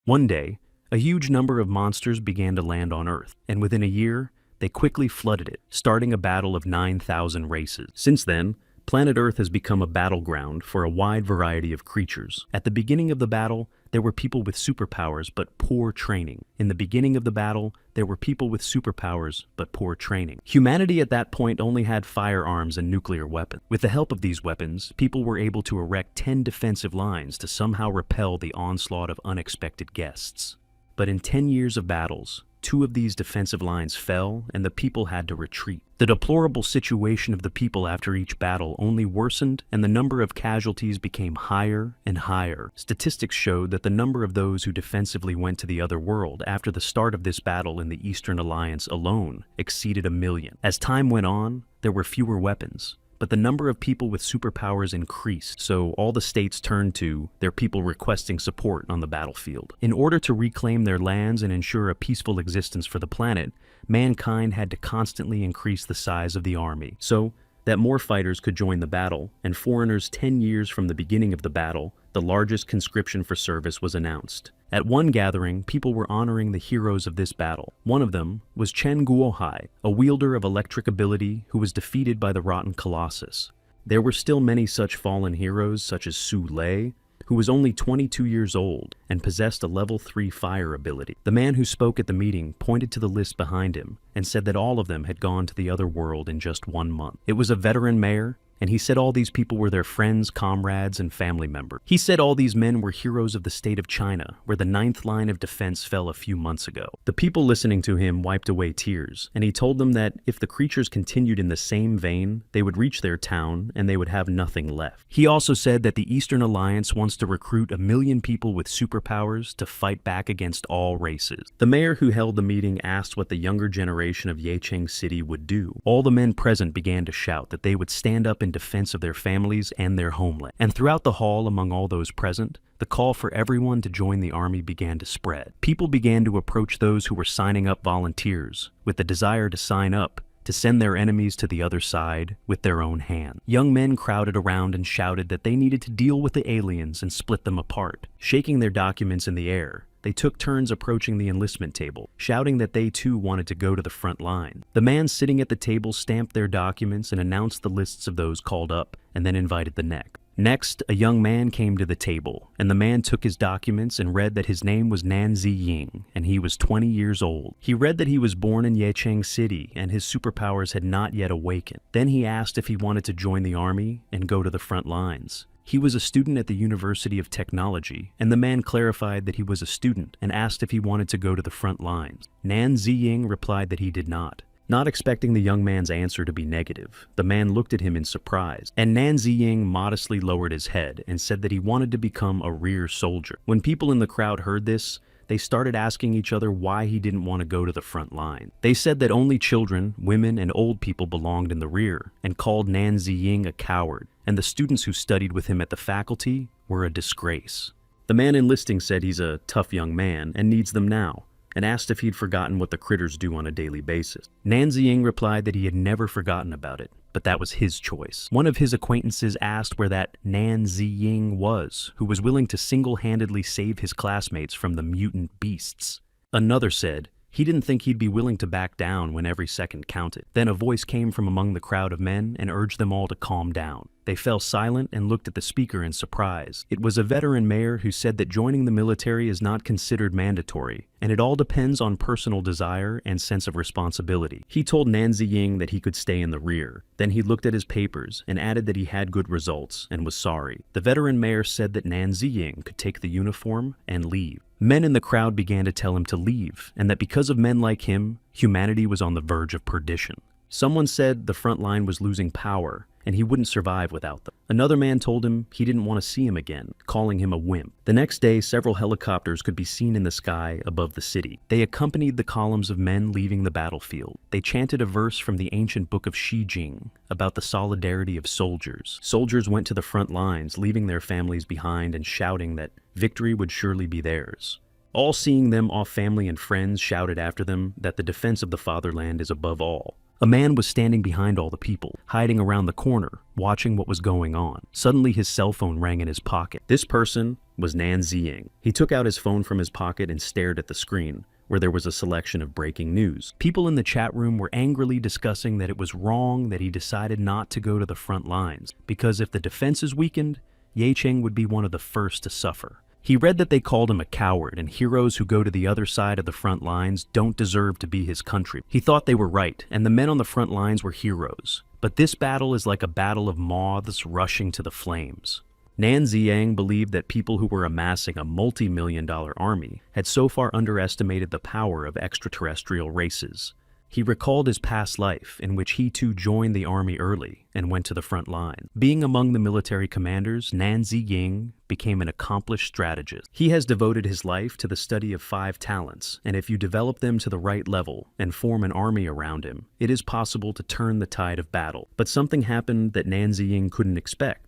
One day, a huge number of monsters began to land on Earth, and within a year, they quickly flooded it, starting a battle of 9,000 races. Since then, planet Earth has become a battleground for a wide variety of creatures. At the beginning of the battle, there were people with superpowers but poor training. In the beginning of the battle, there were people with superpowers but poor training. Humanity at that point only had firearms and nuclear weapons. With the help of these weapons, people were able to erect 10 defensive lines to somehow repel the onslaught of unexpected guests. But in 10 years of battles, 2 of these defensive lines fell and the people had to retreat. The deplorable situation of the people after each battle only worsened and the number of casualties became higher and higher. Statistics showed that the number of those who defensively went to the other world after the start of this battle in the Eastern Alliance alone exceeded 1 million. As time went on, there were fewer weapons, but the number of people with superpowers increased, so all the states turned to their people requesting support on the battlefield. In order to reclaim their lands and ensure a peaceful existence for the planet, mankind had to constantly increase the size of the army, so that more fighters could join the battle, and foreigners 10 years from the beginning of the battle, the largest conscription for service was announced. At one gathering, people were honoring the heroes of this battle. One of them was Chen Guohai, a wielder of electric ability who was defeated by the Rotten Colossus. There were still many such fallen heroes such as Su Lei, who was only 22 years old and possessed a level 3 fire ability. The man who spoke at the meeting pointed to the list behind him and said that all of them had gone to the other world in just 1 month. It was a veteran mayor, and he said all these people were their friends, comrades, and family members. He said all these men were heroes of the state of China, where the 9th line of defense fell a few months ago. The people listening to him wiped away tears, and he told them that if the creatures continued in the same vein, they would reach their town and they would have nothing left. He also said that the Eastern Alliance wants to recruit 1 million people with superpowers to fight back against all races. The mayor who held the meeting asked what the younger generation of Yecheng City would do. All the men present began to shout that they would stand up in defense of their families and their homeland. And throughout the hall, among all those present, the call for everyone to join the army began to spread. People began to approach those who were signing up volunteers with the desire to sign up to send their enemies to the other side with their own hand. Young men crowded around and shouted that they needed to deal with the aliens and split them apart. Shaking their documents in the air, they took turns approaching the enlistment table, shouting that they too wanted to go to the front line. The man sitting at the table stamped their documents and announced the lists of those called up, and then invited the next. Next, a young man came to the table, and the man took his documents and read that his name was Nan Ziying, and he was 20 years old. He read that he was born in Yecheng City, and his superpowers had not yet awakened. Then he asked if he wanted to join the army and go to the front lines. He was a student at the University of Technology, and the man clarified that he was a student and asked if he wanted to go to the front lines. Nan Ziying replied that he did not. Not expecting the young man's answer to be negative, the man looked at him in surprise, and Nan Ziying modestly lowered his head and said that he wanted to become a rear soldier. When people in the crowd heard this, they started asking each other why he didn't want to go to the front line. They said that only children, women, and old people belonged in the rear, and called Nan Ziying a coward, and the students who studied with him at the faculty were a disgrace. The man enlisting said he's a tough young man and needs them now, and asked if he'd forgotten what the critters do on a daily basis. Nan Ziying replied that he had never forgotten about it, but that was his choice. One of his acquaintances asked where that Nan Ziying was, who was willing to single-handedly save his classmates from the mutant beasts. Another said he didn't think he'd be willing to back down when every second counted. Then a voice came from among the crowd of men and urged them all to calm down. They fell silent and looked at the speaker in surprise. It was a veteran mayor who said that joining the military is not considered mandatory, and it all depends on personal desire and sense of responsibility. He told Nan Ziying that he could stay in the rear. Then he looked at his papers and added that he had good results and was sorry. The veteran mayor said that Nan Ziying could take the uniform and leave. Men in the crowd began to tell him to leave, and that because of men like him, humanity was on the verge of perdition. Someone said the front line was losing power, and he wouldn't survive without them. Another man told him he didn't want to see him again, calling him a wimp. The next day, several helicopters could be seen in the sky above the city. They accompanied the columns of men leaving the battlefield. They chanted a verse from the ancient book of Shi Jing about the solidarity of soldiers. Soldiers went to the front lines, leaving their families behind and shouting that victory would surely be theirs. All seeing them off, family and friends shouted after them that the defense of the fatherland is above all. A man was standing behind all the people, hiding around the corner, watching what was going on. Suddenly his cell phone rang in his pocket. This person was Nan Ziying. He took out his phone from his pocket and stared at the screen, where there was a selection of breaking news. People in the chat room were angrily discussing that it was wrong that he decided not to go to the front lines, because if the defenses weakened, Ye Cheng would be one of the first to suffer. He read that they called him a coward, and heroes who go to the other side of the front lines don't deserve to be his country. He thought they were right, and the men on the front lines were heroes. But this battle is like a battle of moths rushing to the flames. Nan Ziyang believed that people who were amassing a multi-million-dollar army had so far underestimated the power of extraterrestrial races. He recalled his past life, in which he too joined the army early and went to the front line. Being among the military commanders, Nan Ziying became an accomplished strategist. He has devoted his life to the study of 5 talents, and if you develop them to the right level and form an army around him, it is possible to turn the tide of battle. But something happened that Nan Ziying couldn't expect.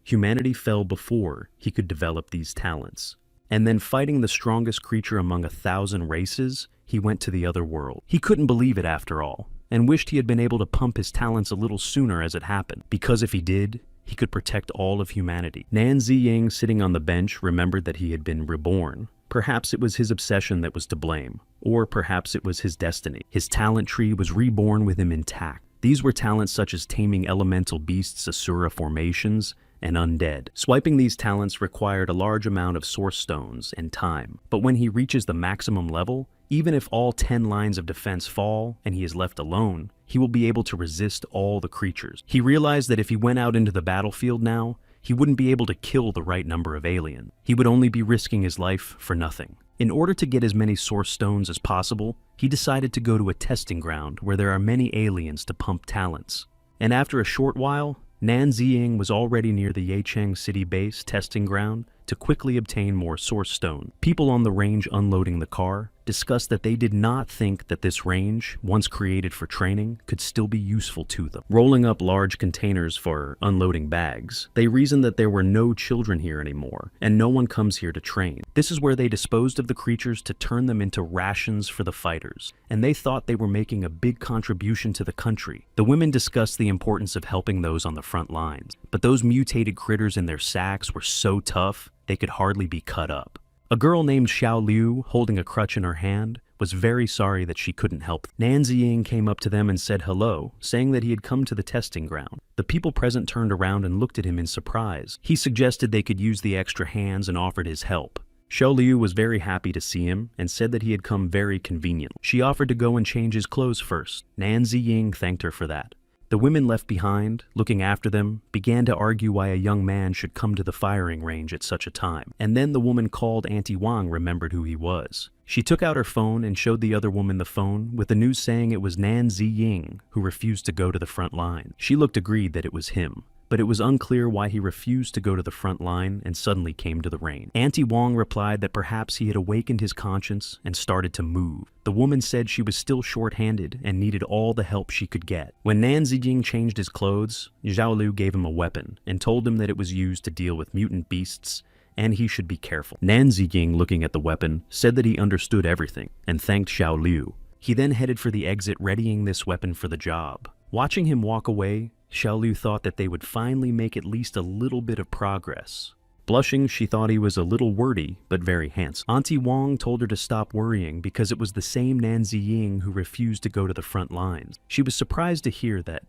Humanity fell before he could develop these talents. And then, fighting the strongest creature among 1,000 races, he went to the other world. He couldn't believe it after all, and wished he had been able to pump his talents a little sooner as it happened, because if he did, he could protect all of humanity. Nan Ziying, sitting on the bench, remembered that he had been reborn. Perhaps it was his obsession that was to blame, or perhaps it was his destiny. His talent tree was reborn with him intact. These were talents such as taming elemental beasts, Asura formations, and undead. Swiping these talents required a large amount of source stones and time, but when he reaches the maximum level, even if all 10 lines of defense fall and he is left alone, he will be able to resist all the creatures. He realized that if he went out into the battlefield now, he wouldn't be able to kill the right number of aliens. He would only be risking his life for nothing. In order to get as many source stones as possible, he decided to go to a testing ground where there are many aliens to pump talents. And after a short while, Nan Ziying was already near the Yecheng city base testing ground to quickly obtain more source stone. People on the range unloading the car discussed that they did not think that this range, once created for training, could still be useful to them. Rolling up large containers for unloading bags, they reasoned that there were no children here anymore, and no one comes here to train. This is where they disposed of the creatures to turn them into rations for the fighters, and they thought they were making a big contribution to the country. The women discussed the importance of helping those on the front lines, but those mutated critters in their sacks were so tough, they could hardly be cut up. A girl named Xiao Liu, holding a crutch in her hand, was very sorry that she couldn't help. Nan Ziying came up to them and said hello, saying that he had come to the testing ground. The people present turned around and looked at him in surprise. He suggested they could use the extra hands and offered his help. Xiao Liu was very happy to see him and said that he had come very conveniently. She offered to go and change his clothes first. Nan Ziying thanked her for that. The women left behind, looking after them, began to argue why a young man should come to the firing range at such a time. And then the woman called Auntie Wang remembered who he was. She took out her phone and showed the other woman the phone, with the news saying it was Nan Ziying, who refused to go to the front line. She looked agreed that it was him, but it was unclear why he refused to go to the front line and suddenly came to the range. Auntie Wang replied that perhaps he had awakened his conscience and started to move. The woman said she was still short-handed and needed all the help she could get. When Nan Ziying changed his clothes, Xiao Liu gave him a weapon and told him that it was used to deal with mutant beasts and he should be careful. Nan Ziying, looking at the weapon, said that he understood everything and thanked Xiao Liu. He then headed for the exit, readying this weapon for the job. Watching him walk away, Xiao Liu thought that they would finally make at least a little bit of progress. Blushing, she thought he was a little wordy, but very handsome. Auntie Wang told her to stop worrying because it was the same Nan Ziying who refused to go to the front lines. She was surprised to hear that.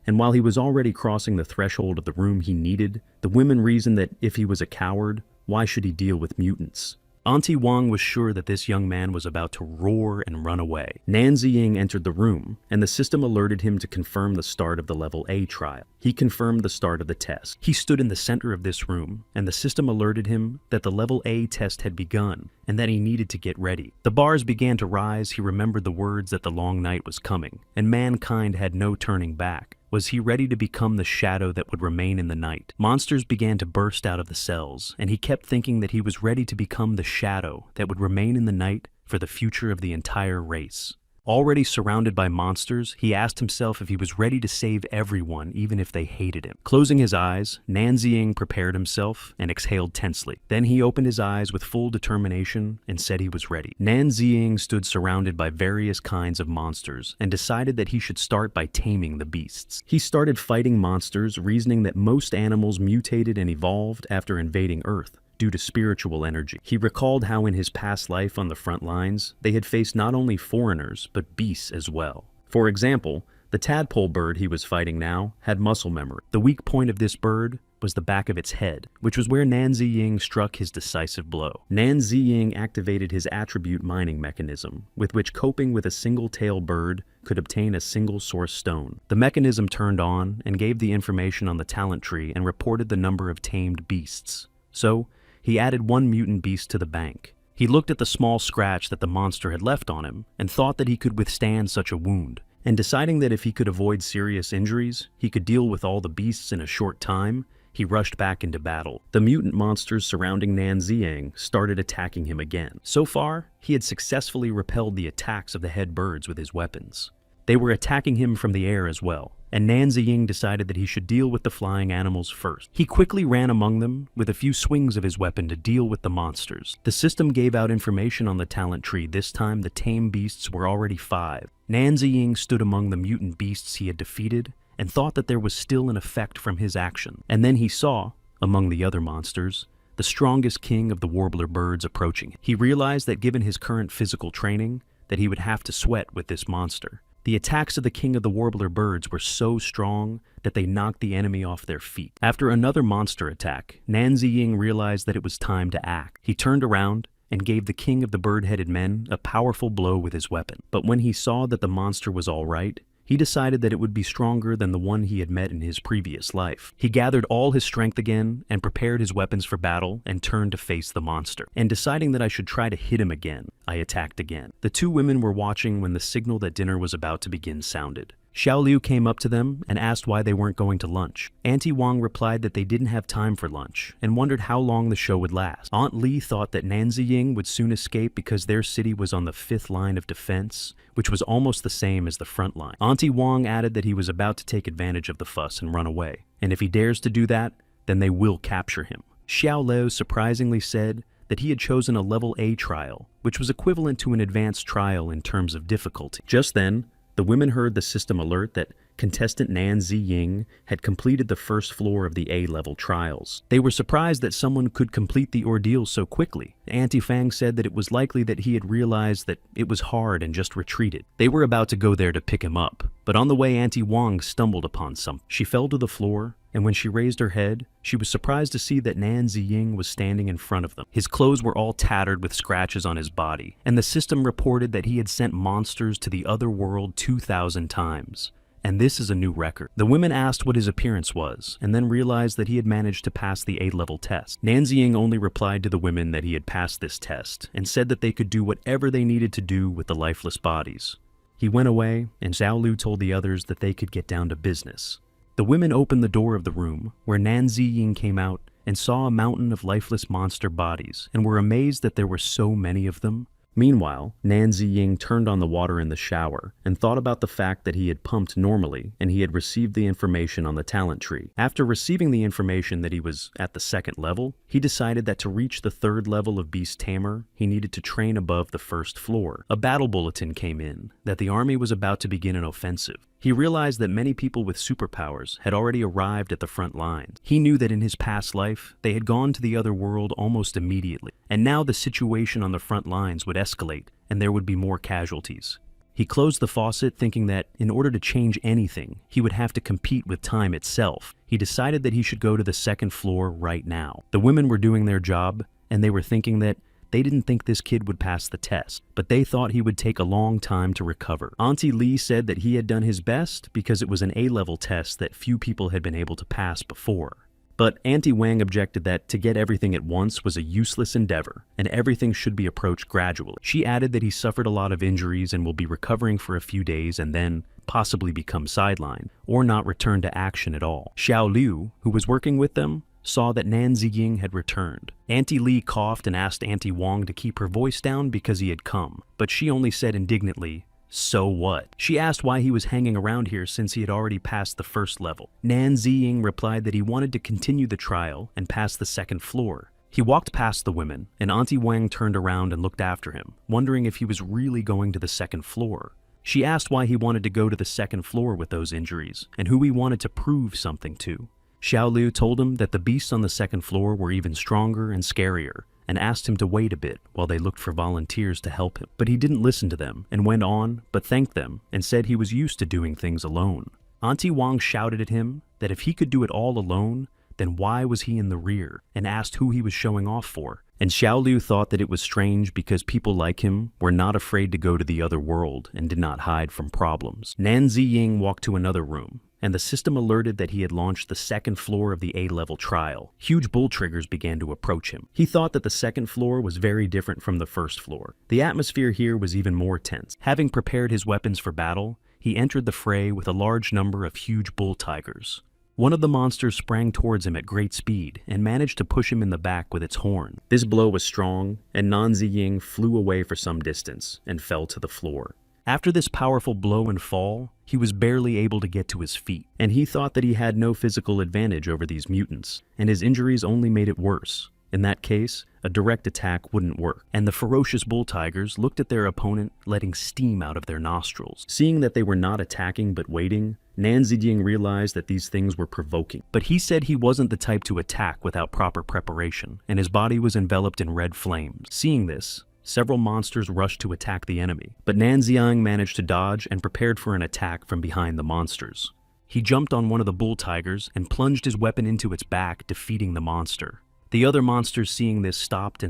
And while he was already crossing the threshold of the room he needed, the women reasoned that if he was a coward, why should he deal with mutants? Auntie Wang was sure that this young man was about to roar and run away. Nan Ziying entered the room, and the system alerted him to confirm the start of the Level A trial. He confirmed the start of the test. He stood in the center of this room, and the system alerted him that the Level A test had begun, and that he needed to get ready. The bars began to rise. He remembered the words that the long night was coming, and mankind had no turning back. Was he ready to become the shadow that would remain in the night? Monsters began to burst out of the cells, and he kept thinking that he was ready to become the shadow that would remain in the night for the future of the entire race. Already surrounded by monsters, he asked himself if he was ready to save everyone, even if they hated him. Closing his eyes, Nan Ziying prepared himself and exhaled tensely. Then he opened his eyes with full determination and said he was ready. Nan Ziying stood surrounded by various kinds of monsters and decided that he should start by taming the beasts. He started fighting monsters, reasoning that most animals mutated and evolved after invading Earth due to spiritual energy. He recalled how in his past life on the front lines, they had faced not only foreigners, but beasts as well. For example, the tadpole bird he was fighting now had muscle memory. The weak point of this bird was the back of its head, which was where Nan Ziying struck his decisive blow. Nan Ziying activated his attribute mining mechanism, with which coping with a single-tail bird could obtain a single source stone. The mechanism turned on and gave the information on the talent tree and reported the number of tamed beasts. So, he added one mutant beast to the bank. He looked at the small scratch that the monster had left on him and thought that he could withstand such a wound. And deciding that if he could avoid serious injuries, he could deal with all the beasts in a short time, he rushed back into battle. The mutant monsters surrounding Nan Ziying started attacking him again. So far, he had successfully repelled the attacks of the head birds with his weapons. They were attacking him from the air as well, and Nan Ziying decided that he should deal with the flying animals first. He quickly ran among them with a few swings of his weapon to deal with the monsters. The system gave out information on the talent tree. This time, the tame beasts were already 5. Nan Ziying stood among the mutant beasts he had defeated and thought that there was still an effect from his action. And then he saw, among the other monsters, the strongest king of the warbler birds approaching him. He realized that given his current physical training, that he would have to sweat with this monster. The attacks of the king of the warbler birds were so strong that they knocked the enemy off their feet. After another monster attack, Nan Ziying realized that it was time to act. He turned around and gave the king of the bird-headed men a powerful blow with his weapon. But when he saw that the monster was all right, he decided that it would be stronger than the one he had met in his previous life. He gathered all his strength again and prepared his weapons for battle and turned to face the monster. And deciding that I should try to hit him again, I attacked again. The two women were watching when the signal that dinner was about to begin sounded. Xiao Liu came up to them and asked why they weren't going to lunch. Auntie Wang replied that they didn't have time for lunch and wondered how long the show would last. Aunt Li thought that Nan Ziying would soon escape because their city was on the 5th line of defense, which was almost the same as the front line. Auntie Wang added that he was about to take advantage of the fuss and run away, and if he dares to do that, then they will capture him. Xiao Liu surprisingly said that he had chosen a level A trial, which was equivalent to an advanced trial in terms of difficulty. Just then, the women heard the system alert that contestant Nan Ziying had completed the first floor of the A-level trials. They were surprised that someone could complete the ordeal so quickly. Auntie Fang said that it was likely that he had realized that it was hard and just retreated. They were about to go there to pick him up, but on the way Auntie Wang stumbled upon something. She fell to the floor, and when she raised her head, she was surprised to see that Nan Ziying was standing in front of them. His clothes were all tattered with scratches on his body, and the system reported that he had sent monsters to the other world 2,000 times. And this is a new record. The women asked what his appearance was, and then realized that he had managed to pass the A-level test. Nan Ziying only replied to the women that he had passed this test, and said that they could do whatever they needed to do with the lifeless bodies. He went away, and Xiao Liu told the others that they could get down to business. The women opened the door of the room, where Nan Ziying came out and saw a mountain of lifeless monster bodies, and were amazed that there were so many of them. Meanwhile, Nan Ziying turned on the water in the shower and thought about the fact that he had pumped normally and he had received the information on the talent tree. After receiving the information that he was at the 2nd level, he decided that to reach the 3rd level of Beast Tamer, he needed to train above the 1st floor. A battle bulletin came in that the army was about to begin an offensive. He realized that many people with superpowers had already arrived at the front lines. He knew that in his past life, they had gone to the other world almost immediately, and now the situation on the front lines would escalate, and there would be more casualties. He closed the faucet thinking that in order to change anything, he would have to compete with time itself. He decided that he should go to the 2nd floor right now. The women were doing their job, and they were thinking that they didn't think this kid would pass the test, but they thought he would take a long time to recover. Auntie Li said that he had done his best because it was an A-level test that few people had been able to pass before. But Auntie Wang objected that to get everything at once was a useless endeavor, and everything should be approached gradually. She added that he suffered a lot of injuries and will be recovering for a few days and then possibly become sidelined, or not return to action at all. Xiao Liu, who was working with them, saw that Nan Ziying had returned. Auntie Li coughed and asked Auntie Wang to keep her voice down because he had come, but she only said indignantly So what? She asked why he was hanging around here since he had already passed the first level. Nan Ziying replied that he wanted to continue the trial and pass the second floor. He walked past the women, and Auntie Wang turned around and looked after him, wondering if he was really going to the second floor. She asked why he wanted to go to the second floor with those injuries, and who he wanted to prove something to. Xiao Liu told him that the beasts on the second floor were even stronger and scarier, and asked him to wait a bit while they looked for volunteers to help him. But he didn't listen to them and went on, but thanked them and said he was used to doing things alone. Auntie Wang shouted at him that if he could do it all alone, then why was he in the rear, and asked who he was showing off for. And Xiao Liu thought that it was strange because people like him were not afraid to go to the other world and did not hide from problems. Nan Ziying walked to another room, and the system alerted that he had launched the second floor of the A-level trial. Huge bull triggers began to approach him. He thought that the second floor was very different from the first floor. The atmosphere here was even more tense. Having prepared his weapons for battle, he entered the fray with a large number of huge bull tigers. One of the monsters sprang towards him at great speed and managed to push him in the back with its horn. This blow was strong, and Nan Ziying flew away for some distance and fell to the floor. After this powerful blow and fall, he was barely able to get to his feet, and he thought that he had no physical advantage over these mutants, and his injuries only made it worse. In that case, a direct attack wouldn't work, and the ferocious bull tigers looked at their opponent letting steam out of their nostrils. Seeing that they were not attacking but waiting, Nan Ziying realized that these things were provoking. But he said he wasn't the type to attack without proper preparation, and his body was enveloped in red flames. Seeing this, several monsters rushed to attack the enemy, but Nan Ziying managed to dodge and prepared for an attack from behind the monsters. He jumped on one of the bull tigers and plunged his weapon into its back, defeating the monster. The other monsters seeing this stopped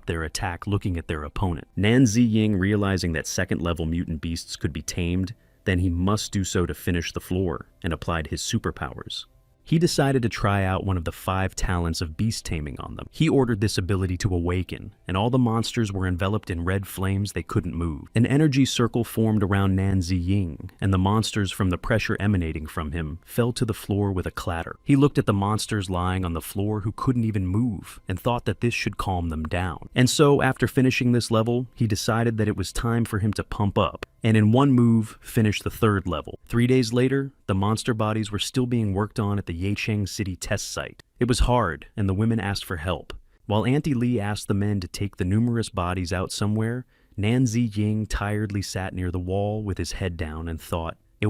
their attack, looking at their opponent. Nan Ziying, realizing that second-level mutant beasts could be tamed, then he must do so to finish the floor, and applied his superpowers. He decided to try out one of the 5 talents of beast taming on them. He ordered this ability to awaken, and all the monsters were enveloped in red flames they couldn't move. An energy circle formed around Nan Ziying, and the monsters from the pressure emanating from him fell to the floor with a clatter. He looked at the monsters lying on the floor who couldn't even move, and thought that this should calm them down. And so, after finishing this level, he decided that it was time for him to pump up, and in one move, finished the 3rd level. 3 days later, the monster bodies were still being worked on at the Yecheng City test site. It was hard, and the women asked for help. While Auntie Li asked the men to take the numerous bodies out somewhere, Nan Ziying tiredly sat near the wall with his head down and thought, in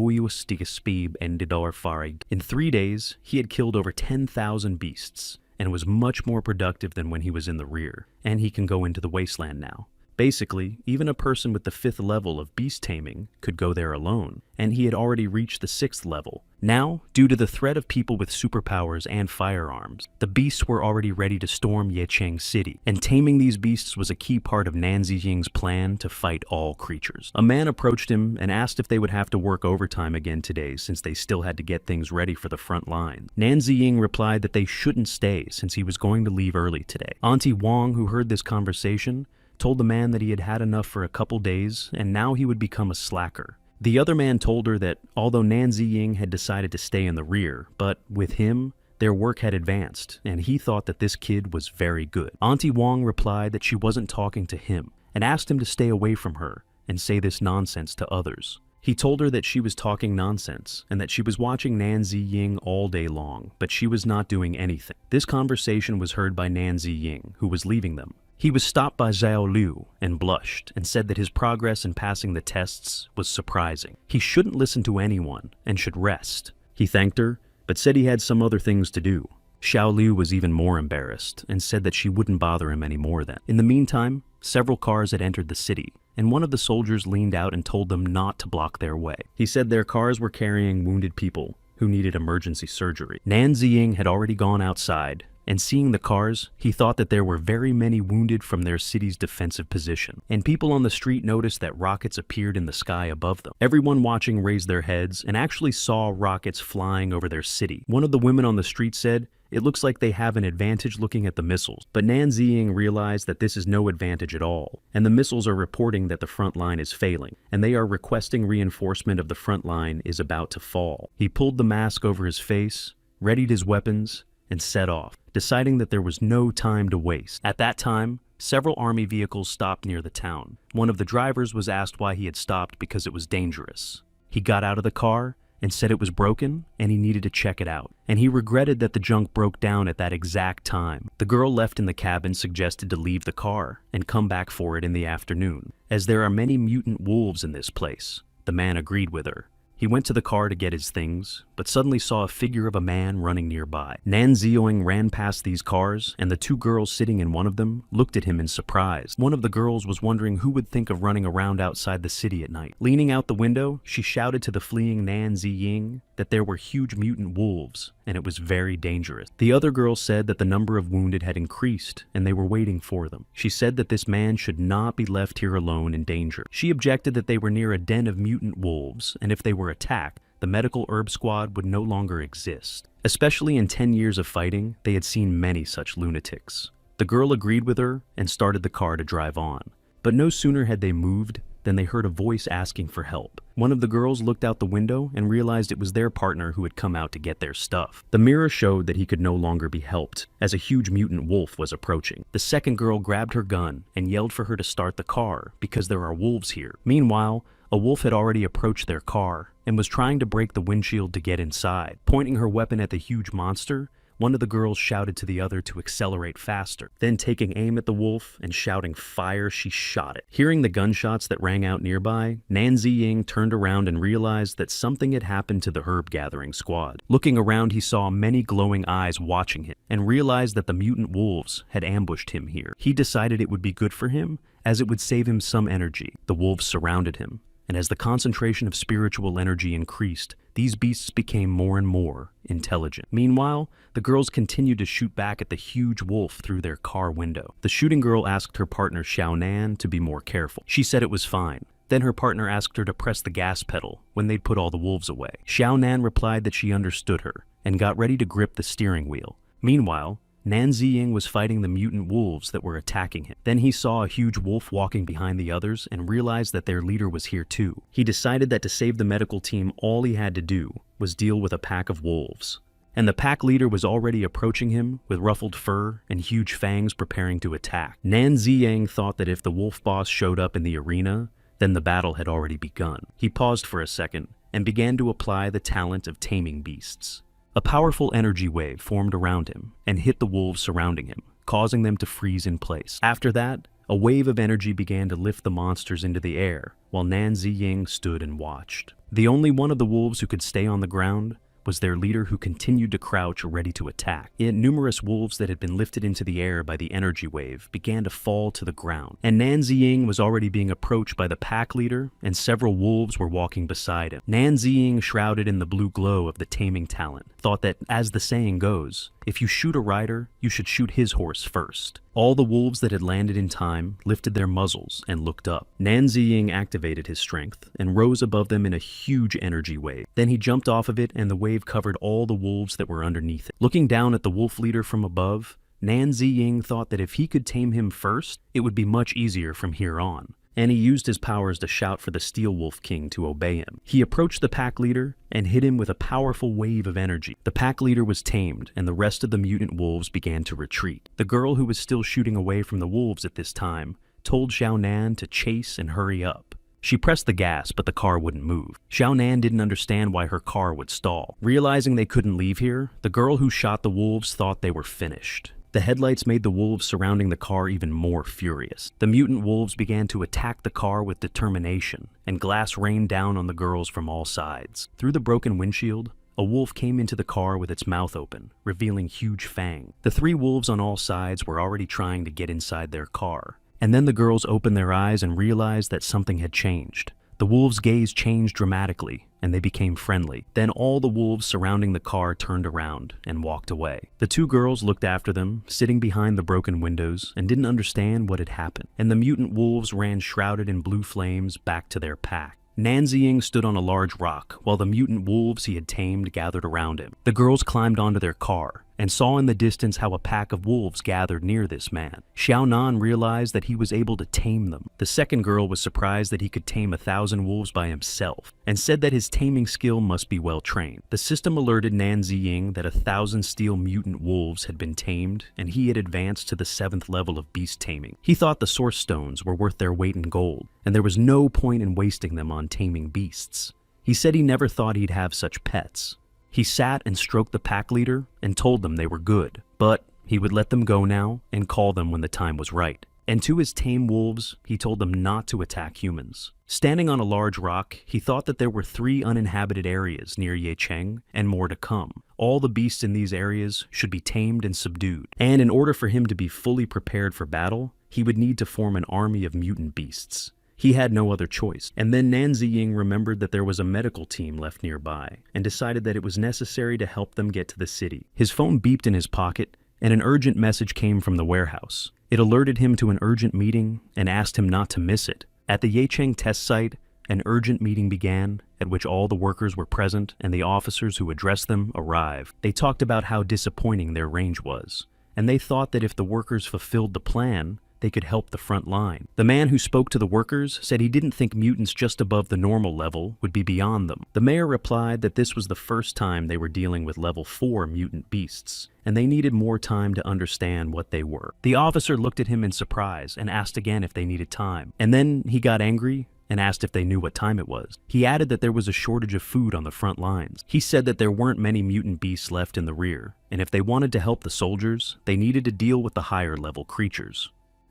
3 days, he had killed over 10,000 beasts, and was much more productive than when he was in the rear, and he can go into the wasteland now. Basically, even a person with the 5th level of beast taming could go there alone, and he had already reached the 6th level. Now, due to the threat of people with superpowers and firearms, the beasts were already ready to storm Yecheng City, and taming these beasts was a key part of Nan Ziying's plan to fight all creatures. A man approached him and asked if they would have to work overtime again today since they still had to get things ready for the front line. Nan Ziying replied that they shouldn't stay since he was going to leave early today. Auntie Wang, who heard this conversation, told the man that he had had enough for a couple days and now he would become a slacker. The other man told her that although Nan Ziying had decided to stay in the rear, but with him, their work had advanced, and he thought that this kid was very good. Auntie Wang replied that she wasn't talking to him and asked him to stay away from her and say this nonsense to others. He told her that she was talking nonsense and that she was watching Nan Ziying all day long, but she was not doing anything. This conversation was heard by Nan Ziying, who was leaving them. He was stopped by Xiao Liu and blushed and said that his progress in passing the tests was surprising. He shouldn't listen to anyone and should rest. He thanked her, but said he had some other things to do. Xiao Liu was even more embarrassed and said that she wouldn't bother him anymore then. In the meantime, several cars had entered the city, and one of the soldiers leaned out and told them not to block their way. He said their cars were carrying wounded people who needed emergency surgery. Nan Ziying had already gone outside, and seeing the cars, he thought that there were very many wounded from their city's defensive position. And people on the street noticed that rockets appeared in the sky above them. Everyone watching raised their heads and actually saw rockets flying over their city. One of the women on the street said, "It looks like they have an advantage looking at the missiles." But Nan Ziying realized that this is no advantage at all, and the missiles are reporting that the front line is failing, and they are requesting reinforcement of the front line is about to fall. He pulled the mask over his face, readied his weapons, and set off, deciding that there was no time to waste. At that time, Several army vehicles stopped near the town. One of the drivers was asked why he had stopped because it was dangerous. He got out of the car and said it was broken and he needed to check it out. And he regretted that the junk broke down at that exact time. The girl left in the cabin suggested to leave the car and come back for it in the afternoon, as there are many mutant wolves in this place. The man agreed with her. He went to the car to get his things, but suddenly saw a figure of a man running nearby. Nan Zioing ran past these cars, and the two girls sitting in one of them looked at him in surprise. One of the girls was wondering who would think of running around outside the city at night. Leaning out the window, she shouted to the fleeing Nan Ziying that there were huge mutant wolves, and it was very dangerous. The other girl said that the number of wounded had increased, and they were waiting for them. She said that this man should not be left here alone in danger. She objected that they were near a den of mutant wolves, and if they were attacked, the medical herb squad would no longer exist. Especially in 10 years of fighting, they had seen many such lunatics. The girl agreed with her and started the car to drive on. But no sooner had they moved than they heard a voice asking for help. One of the girls looked out the window and realized it was their partner who had come out to get their stuff. The mirror showed that he could no longer be helped, as a huge mutant wolf was approaching. The second girl grabbed her gun and yelled for her to start the car because there are wolves here. Meanwhile, a wolf had already approached their car and was trying to break the windshield to get inside. Pointing her weapon at the huge monster, one of the girls shouted to the other to accelerate faster. Then taking aim at the wolf and shouting fire, she shot it. Hearing the gunshots that rang out nearby, Nan Ziying turned around and realized that something had happened to the herb gathering squad. Looking around, he saw many glowing eyes watching him and realized that the mutant wolves had ambushed him here. He decided it would be good for him as it would save him some energy. The wolves surrounded him, and as the concentration of spiritual energy increased, these beasts became more and more intelligent. Meanwhile, the girls continued to shoot back at the huge wolf through their car window. The shooting girl asked her partner Xiao Nan to be more careful. She said it was fine. Then her partner asked her to press the gas pedal when they'd put all the wolves away. Xiao Nan replied that she understood her and got ready to grip the steering wheel. Meanwhile, Nan Ziying was fighting the mutant wolves that were attacking him. Then he saw a huge wolf walking behind the others and realized that their leader was here too. He decided that to save the medical team, all he had to do was deal with a pack of wolves. And the pack leader was already approaching him with ruffled fur and huge fangs preparing to attack. Nan Ziying thought that if the wolf boss showed up in the arena, then the battle had already begun. He paused for a second and began to apply the talent of taming beasts. A powerful energy wave formed around him and hit the wolves surrounding him, causing them to freeze in place. After that, a wave of energy began to lift the monsters into the air, while Nan Ziying stood and watched. The only one of the wolves who could stay on the ground was their leader, who continued to crouch ready to attack. Yet numerous wolves that had been lifted into the air by the energy wave began to fall to the ground, and Nan Ziying was already being approached by the pack leader, and several wolves were walking beside him. Nan Ziying, shrouded in the blue glow of the taming talent, thought that, as the saying goes, if you shoot a rider, you should shoot his horse first. All the wolves that had landed in time lifted their muzzles and looked up. Nan Ziying activated his strength and rose above them in a huge energy wave. Then he jumped off of it and the wave covered all the wolves that were underneath it. Looking down at the wolf leader from above, Nan Ziying thought that if he could tame him first, it would be much easier from here on. And he used his powers to shout for the Steel Wolf King to obey him. He approached the pack leader and hit him with a powerful wave of energy. The pack leader was tamed, and the rest of the mutant wolves began to retreat. The girl, who was still shooting away from the wolves at this time, told Xiao Nan to chase and hurry up. She pressed the gas, but the car wouldn't move. Xiao Nan didn't understand why her car would stall. Realizing they couldn't leave here, the girl who shot the wolves thought they were finished. The headlights made the wolves surrounding the car even more furious. The mutant wolves began to attack the car with determination, and glass rained down on the girls from all sides. Through the broken windshield, a wolf came into the car with its mouth open, revealing huge fangs. The three wolves on all sides were already trying to get inside their car. And then the girls opened their eyes and realized that something had changed. The wolves' gaze changed dramatically, and they became friendly. Then all the wolves surrounding the car turned around and walked away. The two girls looked after them, sitting behind the broken windows, and didn't understand what had happened. And the mutant wolves ran shrouded in blue flames back to their pack. Nan Ziying stood on a large rock, while the mutant wolves he had tamed gathered around him. The girls climbed onto their car and saw in the distance how a pack of wolves gathered near this man. Xiao Nan realized that he was able to tame them. The second girl was surprised that he could tame 1,000 wolves by himself, and said that his taming skill must be well trained. The system alerted Nan Ziying that 1,000 steel mutant wolves had been tamed, and he had advanced to the 7th level of beast taming. He thought the source stones were worth their weight in gold, and there was no point in wasting them on taming beasts. He said he never thought he'd have such pets. He sat and stroked the pack leader and told them they were good, but he would let them go now and call them when the time was right. And to his tame wolves, he told them not to attack humans. Standing on a large rock, he thought that there were 3 uninhabited areas near Yecheng and more to come. All the beasts in these areas should be tamed and subdued, and in order for him to be fully prepared for battle, he would need to form an army of mutant beasts. He had no other choice. And then Nan Ziying remembered that there was a medical team left nearby and decided that it was necessary to help them get to the city. His phone beeped in his pocket, and an urgent message came from the warehouse. It alerted him to an urgent meeting and asked him not to miss it. At the Yecheng test site, an urgent meeting began, at which all the workers were present and the officers who addressed them arrived. They talked about how disappointing their range was, and they thought that if the workers fulfilled the plan, they could help the front line. The man who spoke to the workers said he didn't think mutants just above the normal level would be beyond them. The mayor replied that this was the first time they were dealing with level 4 mutant beasts, and they needed more time to understand what they were. The officer looked at him in surprise and asked again if they needed time. And then he got angry and asked if they knew what time it was. He added that there was a shortage of food on the front lines. He said that there weren't many mutant beasts left in the rear, and if they wanted to help the soldiers, they needed to deal with the higher level creatures.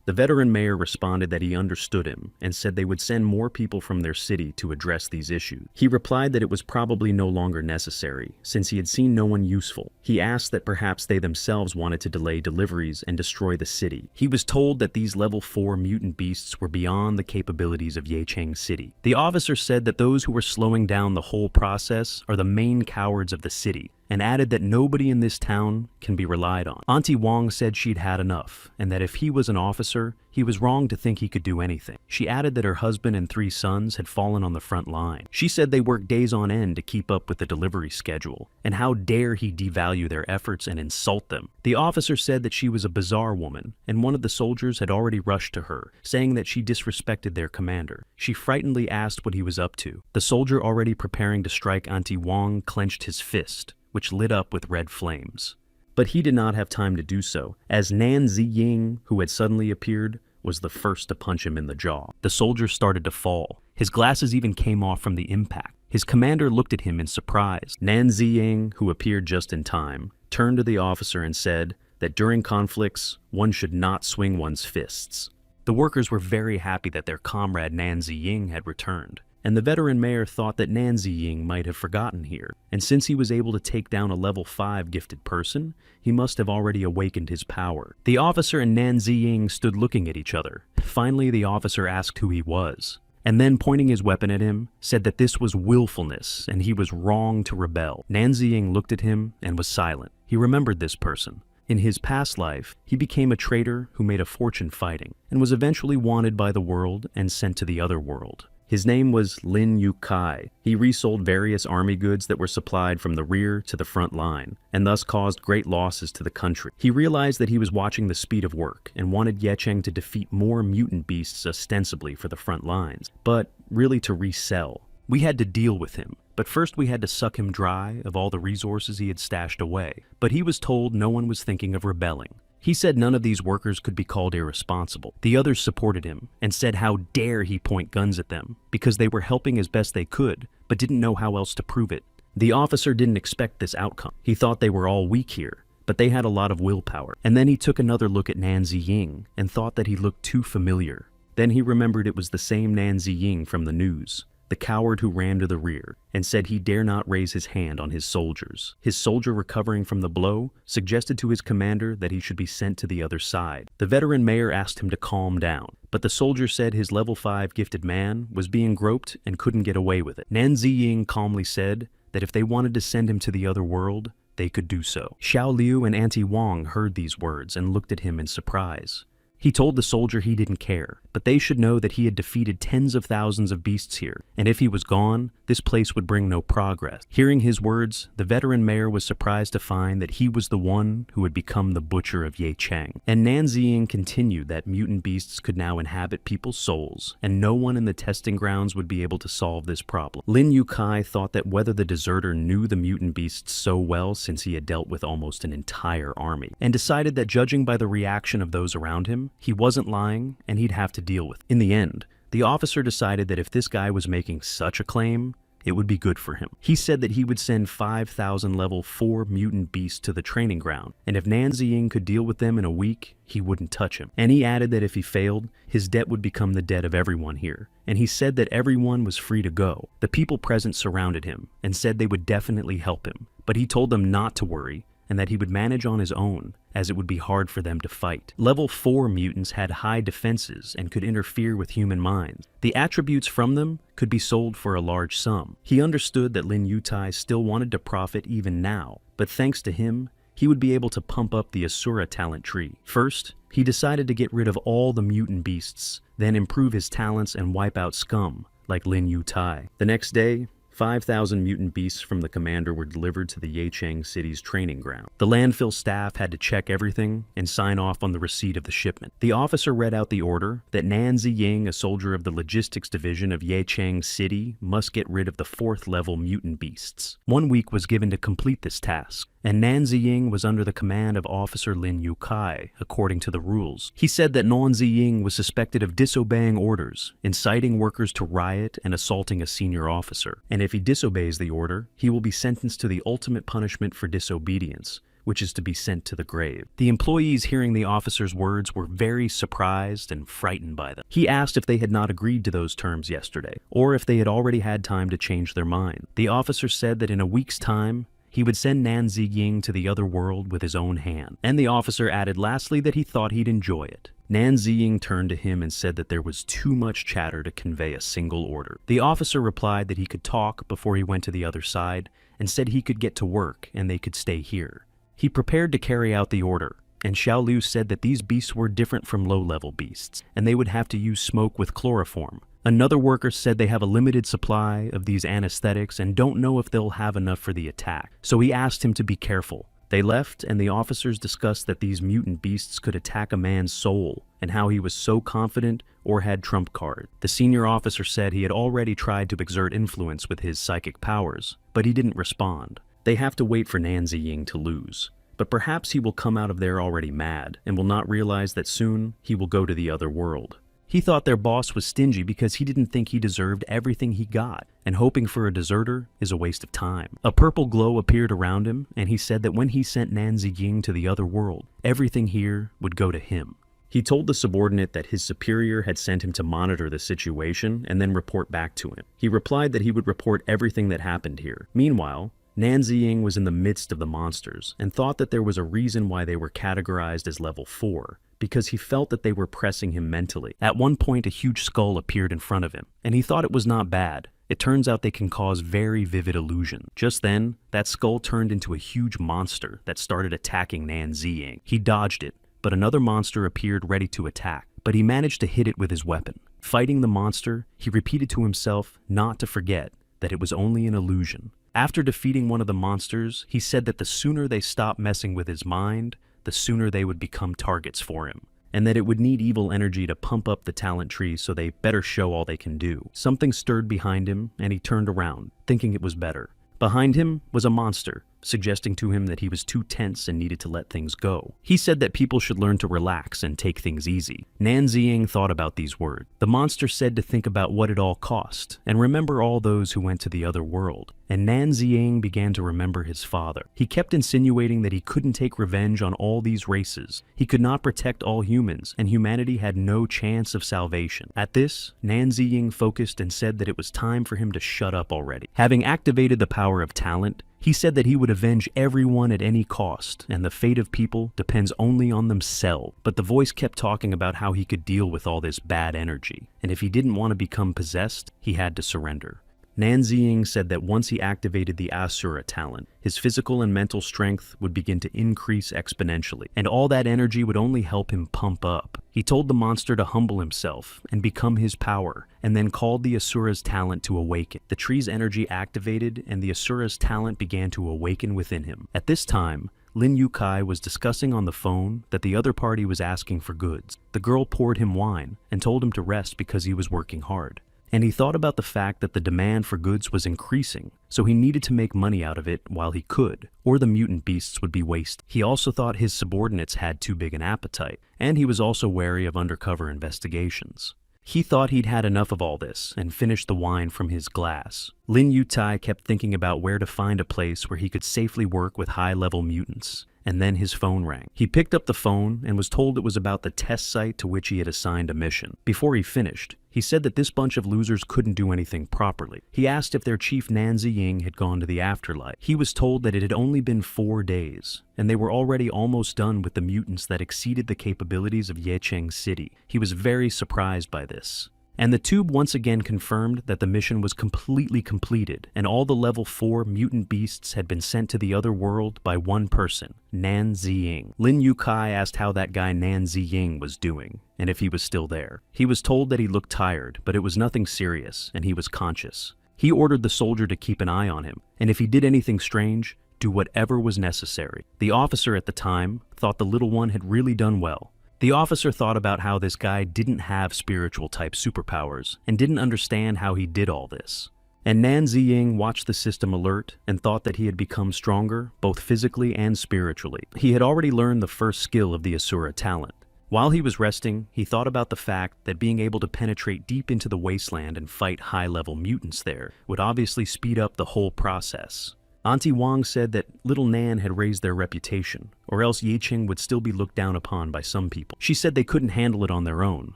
The veteran mayor responded that he understood him and said they would send more people from their city to address these issues. He replied that it was probably no longer necessary, since he had seen no one useful. He asked that perhaps they themselves wanted to delay deliveries and destroy the city. He was told that these level 4 mutant beasts were beyond the capabilities of Yecheng City. The officer said that those who were slowing down the whole process are the main cowards of the city, and added that nobody in this town can be relied on. Auntie Wong said she'd had enough, and that if he was an officer, he was wrong to think he could do anything. She added that her husband and 3 sons had fallen on the front line. She said they worked days on end to keep up with the delivery schedule, and how dare he devalue their efforts and insult them. The officer said that she was a bizarre woman, and one of the soldiers had already rushed to her, saying that she disrespected their commander. She frightenedly asked what he was up to. The soldier already preparing to strike Auntie Wong clenched his fist, which lit up with red flames. But he did not have time to do so, as Nan Ziying, who had suddenly appeared, was the first to punch him in the jaw. The soldier started to fall. His glasses even came off from the impact. His commander looked at him in surprise. Nan Ziying, who appeared just in time, turned to the officer and said that during conflicts, one should not swing one's fists. The workers were very happy that their comrade Nan Ziying had returned, and the veteran mayor thought that Nan Ziying might have forgotten here, and since he was able to take down a level 5 gifted person, he must have already awakened his power. The officer and Nan Ziying stood looking at each other. Finally, the officer asked who he was, and then pointing his weapon at him, said that this was willfulness and he was wrong to rebel. Nan Ziying looked at him and was silent. He remembered this person. In his past life, he became a traitor who made a fortune fighting, and was eventually wanted by the world and sent to the other world. His name was Lin Yu Kai. He resold various army goods that were supplied from the rear to the front line, and thus caused great losses to the country. He realized that he was watching the speed of work, and wanted Yecheng to defeat more mutant beasts ostensibly for the front lines, but really to resell. We had to deal with him, but first we had to suck him dry of all the resources he had stashed away. But he was told no one was thinking of rebelling. He said none of these workers could be called irresponsible. The others supported him and said how dare he point guns at them because they were helping as best they could, but didn't know how else to prove it. The officer didn't expect this outcome. He thought they were all weak here, but they had a lot of willpower. And then he took another look at Nan Ziying and thought that he looked too familiar. Then he remembered it was the same Nan Ziying from the news, the coward who ran to the rear, and said he dare not raise his hand on his soldiers. His soldier, recovering from the blow, suggested to his commander that he should be sent to the other side. The veteran mayor asked him to calm down, but the soldier said his level 5 gifted man was being groped and couldn't get away with it. Nan Ziying calmly said that if they wanted to send him to the other world, they could do so. Xiao Liu and Auntie Wong heard these words and looked at him in surprise. He told the soldier he didn't care, but they should know that he had defeated tens of thousands of beasts here, and if he was gone, this place would bring no progress. Hearing his words, the veteran mayor was surprised to find that he was the one who had become the butcher of Ye Cheng. And Nan Ziying continued that mutant beasts could now inhabit people's souls, and no one in the testing grounds would be able to solve this problem. Lin Yukai thought that whether the deserter knew the mutant beasts so well since he had dealt with almost an entire army, and decided that judging by the reaction of those around him, he wasn't lying and he'd have to deal with it. In the end, the officer decided that if this guy was making such a claim, it would be good for him. He said that he would send 5,000 level 4 mutant beasts to the training ground, and if Nan Ziying could deal with them in a week, he wouldn't touch him. And he added that if he failed, his debt would become the debt of everyone here, and he said that everyone was free to go. The people present surrounded him and said they would definitely help him, but he told them not to worry and that he would manage on his own, as it would be hard for them to fight. Level 4 mutants had high defenses and could interfere with human minds. The attributes from them could be sold for a large sum. He understood that Lin Yutai still wanted to profit even now, but thanks to him, he would be able to pump up the Asura talent tree. First, he decided to get rid of all the mutant beasts, then improve his talents and wipe out scum, like Lin Yutai. The next day, 5,000 mutant beasts from the commander were delivered to the Yecheng city's training ground. The landfill staff had to check everything and sign off on the receipt of the shipment. The officer read out the order that Nan Ziying, a soldier of the logistics division of Yecheng City, must get rid of the 4th level mutant beasts. 1 week was given to complete this task, and Nan Ziying was under the command of Officer Lin Yukai, according to the rules. He said that Nan Ziying was suspected of disobeying orders, inciting workers to riot and assaulting a senior officer. And if he disobeys the order, he will be sentenced to the ultimate punishment for disobedience, which is to be sent to the grave. The employees hearing the officer's words were very surprised and frightened by them. He asked if they had not agreed to those terms yesterday, or if they had already had time to change their mind. The officer said that in a week's time, he would send Nan Ziying to the other world with his own hand. And the officer added lastly that he thought he'd enjoy it. Nan Ziying turned to him and said that there was too much chatter to convey a single order. The officer replied that he could talk before he went to the other side and said he could get to work and they could stay here. He prepared to carry out the order, and Xiao Liu said that these beasts were different from low-level beasts, and they would have to use smoke with chloroform. Another worker said they have a limited supply of these anesthetics and don't know if they'll have enough for the attack, so he asked him to be careful. They left, and the officers discussed that these mutant beasts could attack a man's soul, and how he was so confident or had trump card. The senior officer said he had already tried to exert influence with his psychic powers, but he didn't respond. They have to wait for Nan Ziying to lose. But perhaps he will come out of there already mad, and will not realize that soon he will go to the other world. He thought their boss was stingy because he didn't think he deserved everything he got, and hoping for a deserter is a waste of time. A purple glow appeared around him, and he said that when he sent Nan Ziying to the other world, everything here would go to him. He told the subordinate that his superior had sent him to monitor the situation and then report back to him. He replied that he would report everything that happened here. Meanwhile, Nan Ziying was in the midst of the monsters and thought that there was a reason why they were categorized as level 4, because he felt that they were pressing him mentally. At one point, a huge skull appeared in front of him, and he thought it was not bad. It turns out they can cause very vivid illusion. Just then, that skull turned into a huge monster that started attacking Nan Ziying. He dodged it, but another monster appeared ready to attack, but he managed to hit it with his weapon. Fighting the monster, he repeated to himself not to forget that it was only an illusion. After defeating one of the monsters, he said that the sooner they stopped messing with his mind, the sooner they would become targets for him, and that it would need evil energy to pump up the talent tree so they better show all they can do. Something stirred behind him, and he turned around, thinking it was better. Behind him was a monster, suggesting to him that he was too tense and needed to let things go. He said that people should learn to relax and take things easy. Nan Ziying thought about these words. The monster said to think about what it all cost, and remember all those who went to the other world. And Nan Ziying began to remember his father. He kept insinuating that he couldn't take revenge on all these races. He could not protect all humans, and humanity had no chance of salvation. At this, Nan Ziying focused and said that it was time for him to shut up already. Having activated the power of talent, he said that he would avenge everyone at any cost, and the fate of people depends only on themselves. But the voice kept talking about how he could deal with all this bad energy, and if he didn't want to become possessed, he had to surrender. Nan Ziying said that once he activated the Asura talent, his physical and mental strength would begin to increase exponentially, and all that energy would only help him pump up. He told the monster to humble himself and become his power, and then called the Asura's talent to awaken. The tree's energy activated, and the Asura's talent began to awaken within him. At this time, Lin Yukai was discussing on the phone that the other party was asking for goods. The girl poured him wine and told him to rest because he was working hard. And he thought about the fact that the demand for goods was increasing, so he needed to make money out of it while he could, or the mutant beasts would be wasted. He also thought his subordinates had too big an appetite, and he was also wary of undercover investigations. He thought he'd had enough of all this and finished the wine from his glass. Lin Yutai kept thinking about where to find a place where he could safely work with high-level mutants. And then his phone rang. He picked up the phone and was told it was about the test site to which he had assigned a mission. Before he finished, he said that this bunch of losers couldn't do anything properly. He asked if their chief Nan Ziying had gone to the afterlife. He was told that it had only been 4 days, and they were already almost done with the mutants that exceeded the capabilities of Yecheng City. He was very surprised by this. And the tube once again confirmed that the mission was completely completed, and all the level 4 mutant beasts had been sent to the other world by one person, Nan Ziying. Lin Yukai asked how that guy Nan Ziying was doing, and if he was still there. He was told that he looked tired, but it was nothing serious, and he was conscious. He ordered the soldier to keep an eye on him, and if he did anything strange, do whatever was necessary. The officer at the time thought the little one had really done well. The officer thought about how this guy didn't have spiritual-type superpowers and didn't understand how he did all this. And Nan Ziying watched the system alert and thought that he had become stronger, both physically and spiritually. He had already learned the first skill of the Asura talent. While he was resting, he thought about the fact that being able to penetrate deep into the wasteland and fight high-level mutants there would obviously speed up the whole process. Auntie Wang said that little Nan had raised their reputation, or else Yecheng would still be looked down upon by some people. She said they couldn't handle it on their own,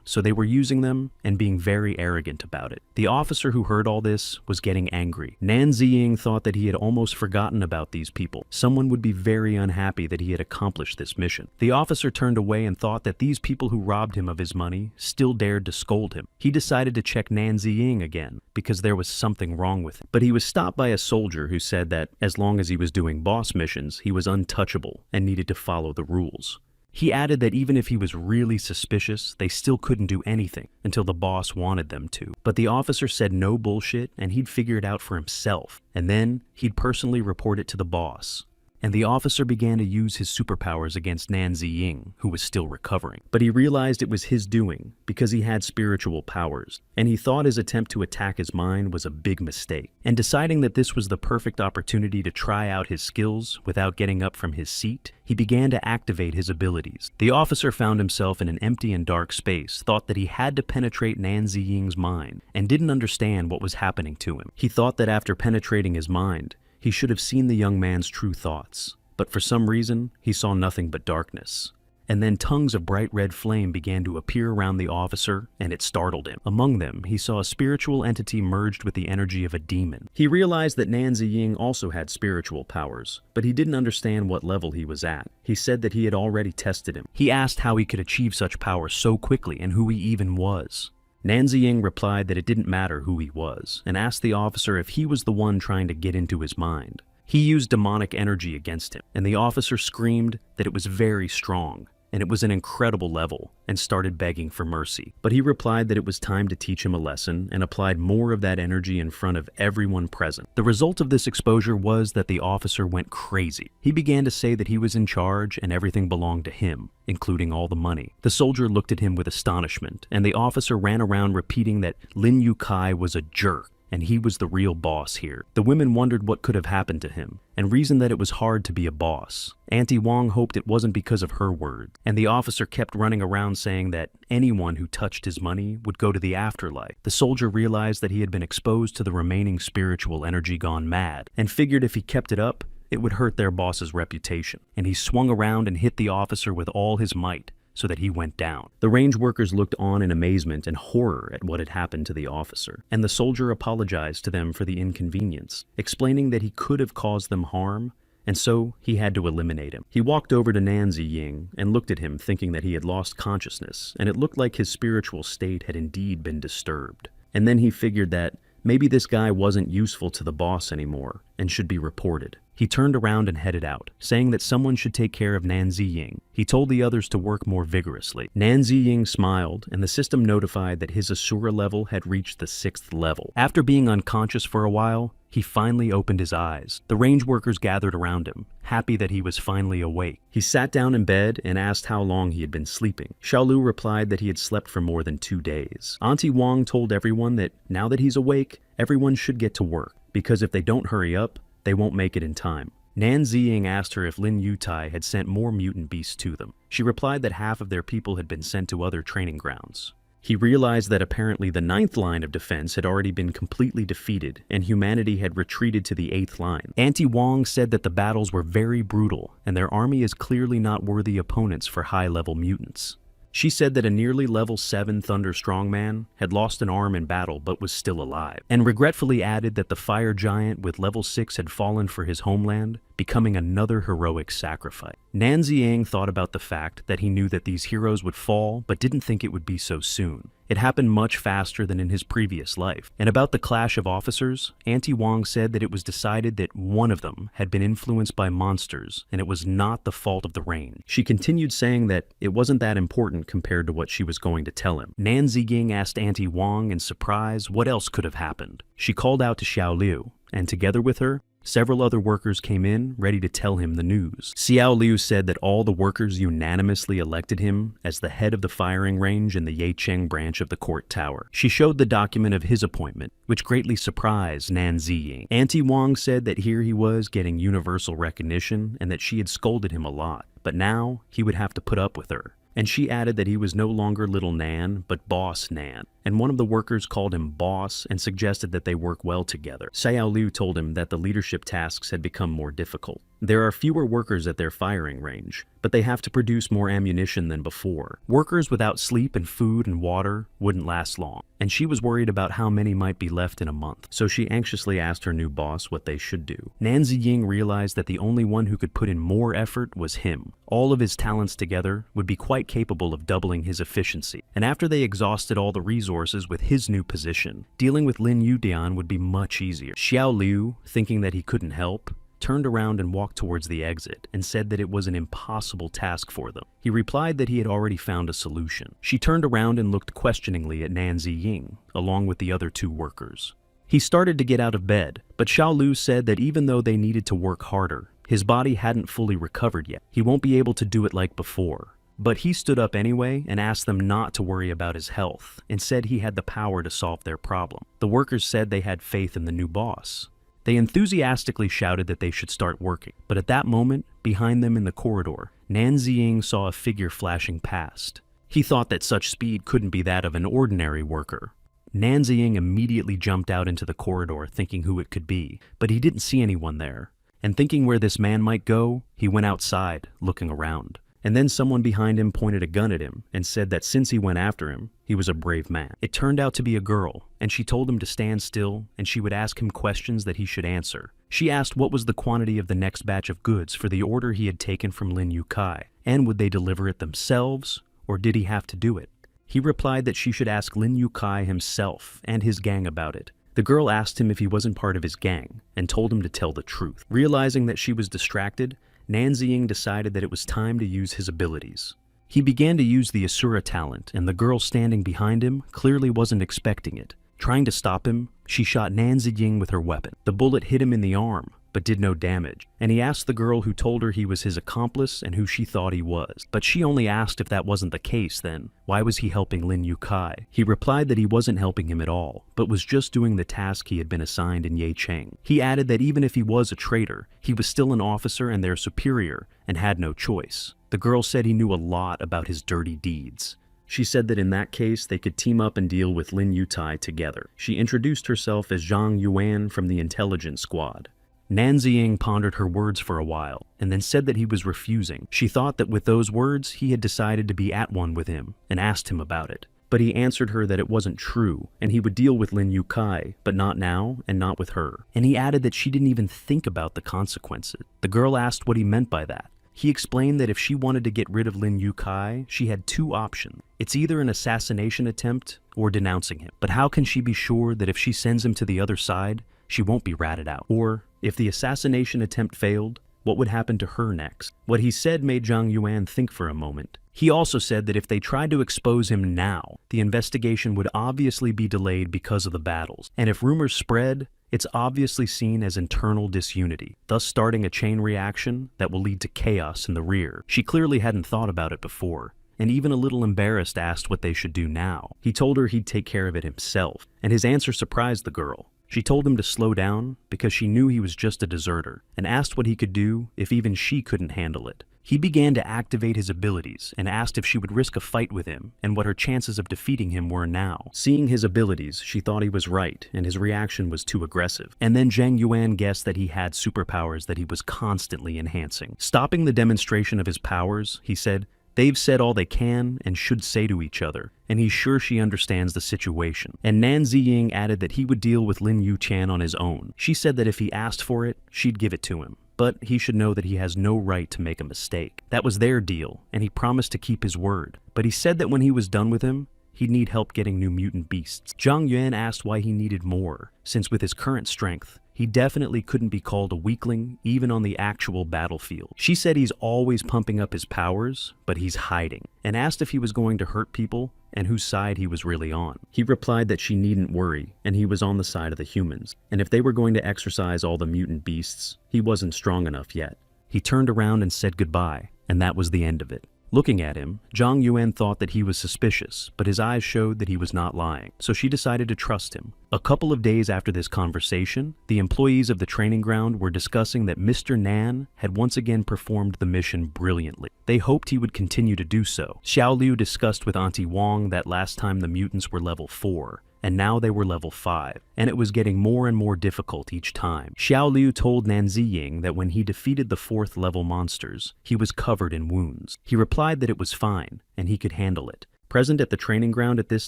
so they were using them and being very arrogant about it. The officer who heard all this was getting angry. Nan Ziying thought that he had almost forgotten about these people. Someone would be very unhappy that he had accomplished this mission. The officer turned away and thought that these people who robbed him of his money still dared to scold him. He decided to check Nan Ziying again, because there was something wrong with him. But he was stopped by a soldier who said that as long as he was doing boss missions, he was untouchable and needed to follow the rules. He added that even if he was really suspicious, they still couldn't do anything until the boss wanted them to. But the officer said no bullshit and he'd figure it out for himself, and then he'd personally report it to the boss. And the officer began to use his superpowers against Nan Ziying, who was still recovering. But he realized it was his doing, because he had spiritual powers, and he thought his attempt to attack his mind was a big mistake. And deciding that this was the perfect opportunity to try out his skills without getting up from his seat, he began to activate his abilities. The officer found himself in an empty and dark space, thought that he had to penetrate Nan Ziying's mind, and didn't understand what was happening to him. He thought that after penetrating his mind, he should have seen the young man's true thoughts, but for some reason, he saw nothing but darkness. And then tongues of bright red flame began to appear around the officer, and it startled him. Among them, he saw a spiritual entity merged with the energy of a demon. He realized that Nan Ziying also had spiritual powers, but he didn't understand what level he was at. He said that he had already tested him. He asked how he could achieve such power so quickly and who he even was. Nan Ziying replied that it didn't matter who he was, and asked the officer if he was the one trying to get into his mind. He used demonic energy against him, and the officer screamed that it was very strong, and it was an incredible level, and started begging for mercy. But he replied that it was time to teach him a lesson, and applied more of that energy in front of everyone present. The result of this exposure was that the officer went crazy. He began to say that he was in charge and everything belonged to him, including all the money. The soldier looked at him with astonishment, and the officer ran around repeating that Lin Yukai was a jerk, and he was the real boss here. The women wondered what could have happened to him, and reasoned that it was hard to be a boss. Auntie Wang hoped it wasn't because of her word, and the officer kept running around saying that anyone who touched his money would go to the afterlife. The soldier realized that he had been exposed to the remaining spiritual energy gone mad, and figured if he kept it up, it would hurt their boss's reputation. And he swung around and hit the officer with all his might, so that he went down. The range workers looked on in amazement and horror at what had happened to the officer, and the soldier apologized to them for the inconvenience, explaining that he could have caused them harm, and so he had to eliminate him. He walked over to Nan Ziying and looked at him, thinking that he had lost consciousness, and it looked like his spiritual state had indeed been disturbed. And then he figured that Maybe this guy wasn't useful to the boss anymore and should be reported. He turned around and headed out, saying that someone should take care of Nan Ziying. He told the others to work more vigorously. Nan Ziying smiled, and the system notified that his Asura level had reached the 6th level. After being unconscious for a while, he finally opened his eyes. The range workers gathered around him, happy that he was finally awake. He sat down in bed and asked how long he had been sleeping. Xiaolu replied that he had slept for more than 2 days. Auntie Wang told everyone that now that he's awake, everyone should get to work, because if they don't hurry up, they won't make it in time. Nan Ziying asked her if Lin Yutai had sent more mutant beasts to them. She replied that half of their people had been sent to other training grounds. He realized that apparently the 9th line of defense had already been completely defeated, and humanity had retreated to the 8th line. Auntie Wang said that the battles were very brutal, and their army is clearly not worthy opponents for high-level mutants. She said that a nearly level 7 Thunder Strongman had lost an arm in battle but was still alive, and regretfully added that the fire giant with level 6 had fallen for his homeland, becoming another heroic sacrifice. Nan Ziying thought about the fact that he knew that these heroes would fall but didn't think it would be so soon. It happened much faster than in his previous life. And about the clash of officers, Auntie Wang said that it was decided that one of them had been influenced by monsters, and it was not the fault of the range. She continued saying that it wasn't that important compared to what she was going to tell him. Nan Ziying asked Auntie Wang in surprise what else could have happened. She called out to Xiao Liu, and together with her, several other workers came in, ready to tell him the news. Xiao Liu said that all the workers unanimously elected him as the head of the firing range in the Yecheng branch of the court tower. She showed the document of his appointment, which greatly surprised Nan Ziying. Auntie Wang said that here he was getting universal recognition and that she had scolded him a lot, but now he would have to put up with her. And she added that he was no longer Little Nan, but Boss Nan. And one of the workers called him Boss and suggested that they work well together. Xiao Liu told him that the leadership tasks had become more difficult. There are fewer workers at their firing range, but they have to produce more ammunition than before. Workers without sleep and food and water wouldn't last long, and she was worried about how many might be left in a month, so she anxiously asked her new boss what they should do. Nan Ziying realized that the only one who could put in more effort was him. All of his talents together would be quite capable of doubling his efficiency, and after they exhausted all the resources with his new position, dealing with Lin Yudian would be much easier. Xiao Liu, thinking that he couldn't help, turned around and walked towards the exit and said that it was an impossible task for them. He replied that he had already found a solution. She turned around and looked questioningly at Nan Ziying, along with the other 2 workers. He started to get out of bed, but Xiao Liu said that even though they needed to work harder, his body hadn't fully recovered yet. He won't be able to do it like before. But he stood up anyway and asked them not to worry about his health and said he had the power to solve their problem. The workers said they had faith in the new boss. They enthusiastically shouted that they should start working, but at that moment, behind them in the corridor, Nan Ziying saw a figure flashing past. He thought that such speed couldn't be that of an ordinary worker. Nan Ziying immediately jumped out into the corridor thinking who it could be, but he didn't see anyone there. And thinking where this man might go, he went outside, looking around. And then someone behind him pointed a gun at him and said that since he went after him, he was a brave man. It turned out to be a girl, and she told him to stand still, and she would ask him questions that he should answer. She asked what was the quantity of the next batch of goods for the order he had taken from Lin Yukai, and would they deliver it themselves, or did he have to do it? He replied that she should ask Lin Yukai himself and his gang about it. The girl asked him if he wasn't part of his gang, and told him to tell the truth. Realizing that she was distracted, Nan Ziying decided that it was time to use his abilities. He began to use the Asura talent, and the girl standing behind him clearly wasn't expecting it. Trying to stop him, she shot Nan Ziying with her weapon. The bullet hit him in the arm, but did no damage, and he asked the girl who told her he was his accomplice and who she thought he was. But she only asked if that wasn't the case then. Why was he helping Lin Yukai? He replied that he wasn't helping him at all, but was just doing the task he had been assigned in Yecheng. He added that even if he was a traitor, he was still an officer and their superior, and had no choice. The girl said he knew a lot about his dirty deeds. She said that in that case, they could team up and deal with Lin Yutai together. She introduced herself as Zhang Yuan from the intelligence squad. Nan Ziying pondered her words for a while, and then said that he was refusing. She thought that with those words, he had decided to be at one with him, and asked him about it. But he answered her that it wasn't true, and he would deal with Lin Yukai, but not now, and not with her. And he added that she didn't even think about the consequences. The girl asked what he meant by that. He explained that if she wanted to get rid of Lin Yukai, she had two options. It's either an assassination attempt or denouncing him. But how can she be sure that if she sends him to the other side, she won't be ratted out? Or, if the assassination attempt failed, what would happen to her next? What he said made Zhang Yuan think for a moment. He also said that if they tried to expose him now, the investigation would obviously be delayed because of the battles. And if rumors spread, it's obviously seen as internal disunity, thus starting a chain reaction that will lead to chaos in the rear. She clearly hadn't thought about it before, and even a little embarrassed asked what they should do now. He told her he'd take care of it himself, and his answer surprised the girl. She told him to slow down because she knew he was just a deserter, and asked what he could do if even she couldn't handle it. He began to activate his abilities and asked if she would risk a fight with him and what her chances of defeating him were now. Seeing his abilities, she thought he was right and his reaction was too aggressive. And then Zhang Yuan guessed that he had superpowers that he was constantly enhancing. Stopping the demonstration of his powers, he said, "They've said all they can and should say to each other, and he's sure she understands the situation." And Nan Ziying added that he would deal with Lin Yuqian on his own. She said that if he asked for it, she'd give it to him. But he should know that he has no right to make a mistake. That was their deal, and he promised to keep his word. But he said that when he was done with him, he'd need help getting new mutant beasts. Zhang Yuan asked why he needed more, since with his current strength, he definitely couldn't be called a weakling even on the actual battlefield. She said he's always pumping up his powers, but he's hiding, and asked if he was going to hurt people and whose side he was really on. He replied that she needn't worry, and he was on the side of the humans, and if they were going to exercise all the mutant beasts, he wasn't strong enough yet. He turned around and said goodbye, and that was the end of it. Looking at him, Zhang Yuan thought that he was suspicious, but his eyes showed that he was not lying, so she decided to trust him. A couple of days after this conversation, the employees of the training ground were discussing that Mr. Nan had once again performed the mission brilliantly. They hoped he would continue to do so. Xiao Liu discussed with Auntie Wang that last time the mutants were level 4, and now they were level 5, and it was getting more and more difficult each time. Xiao Liu told Nan Ziying that when he defeated the 4th level monsters, he was covered in wounds. He replied that it was fine, and he could handle it. Present at the training ground at this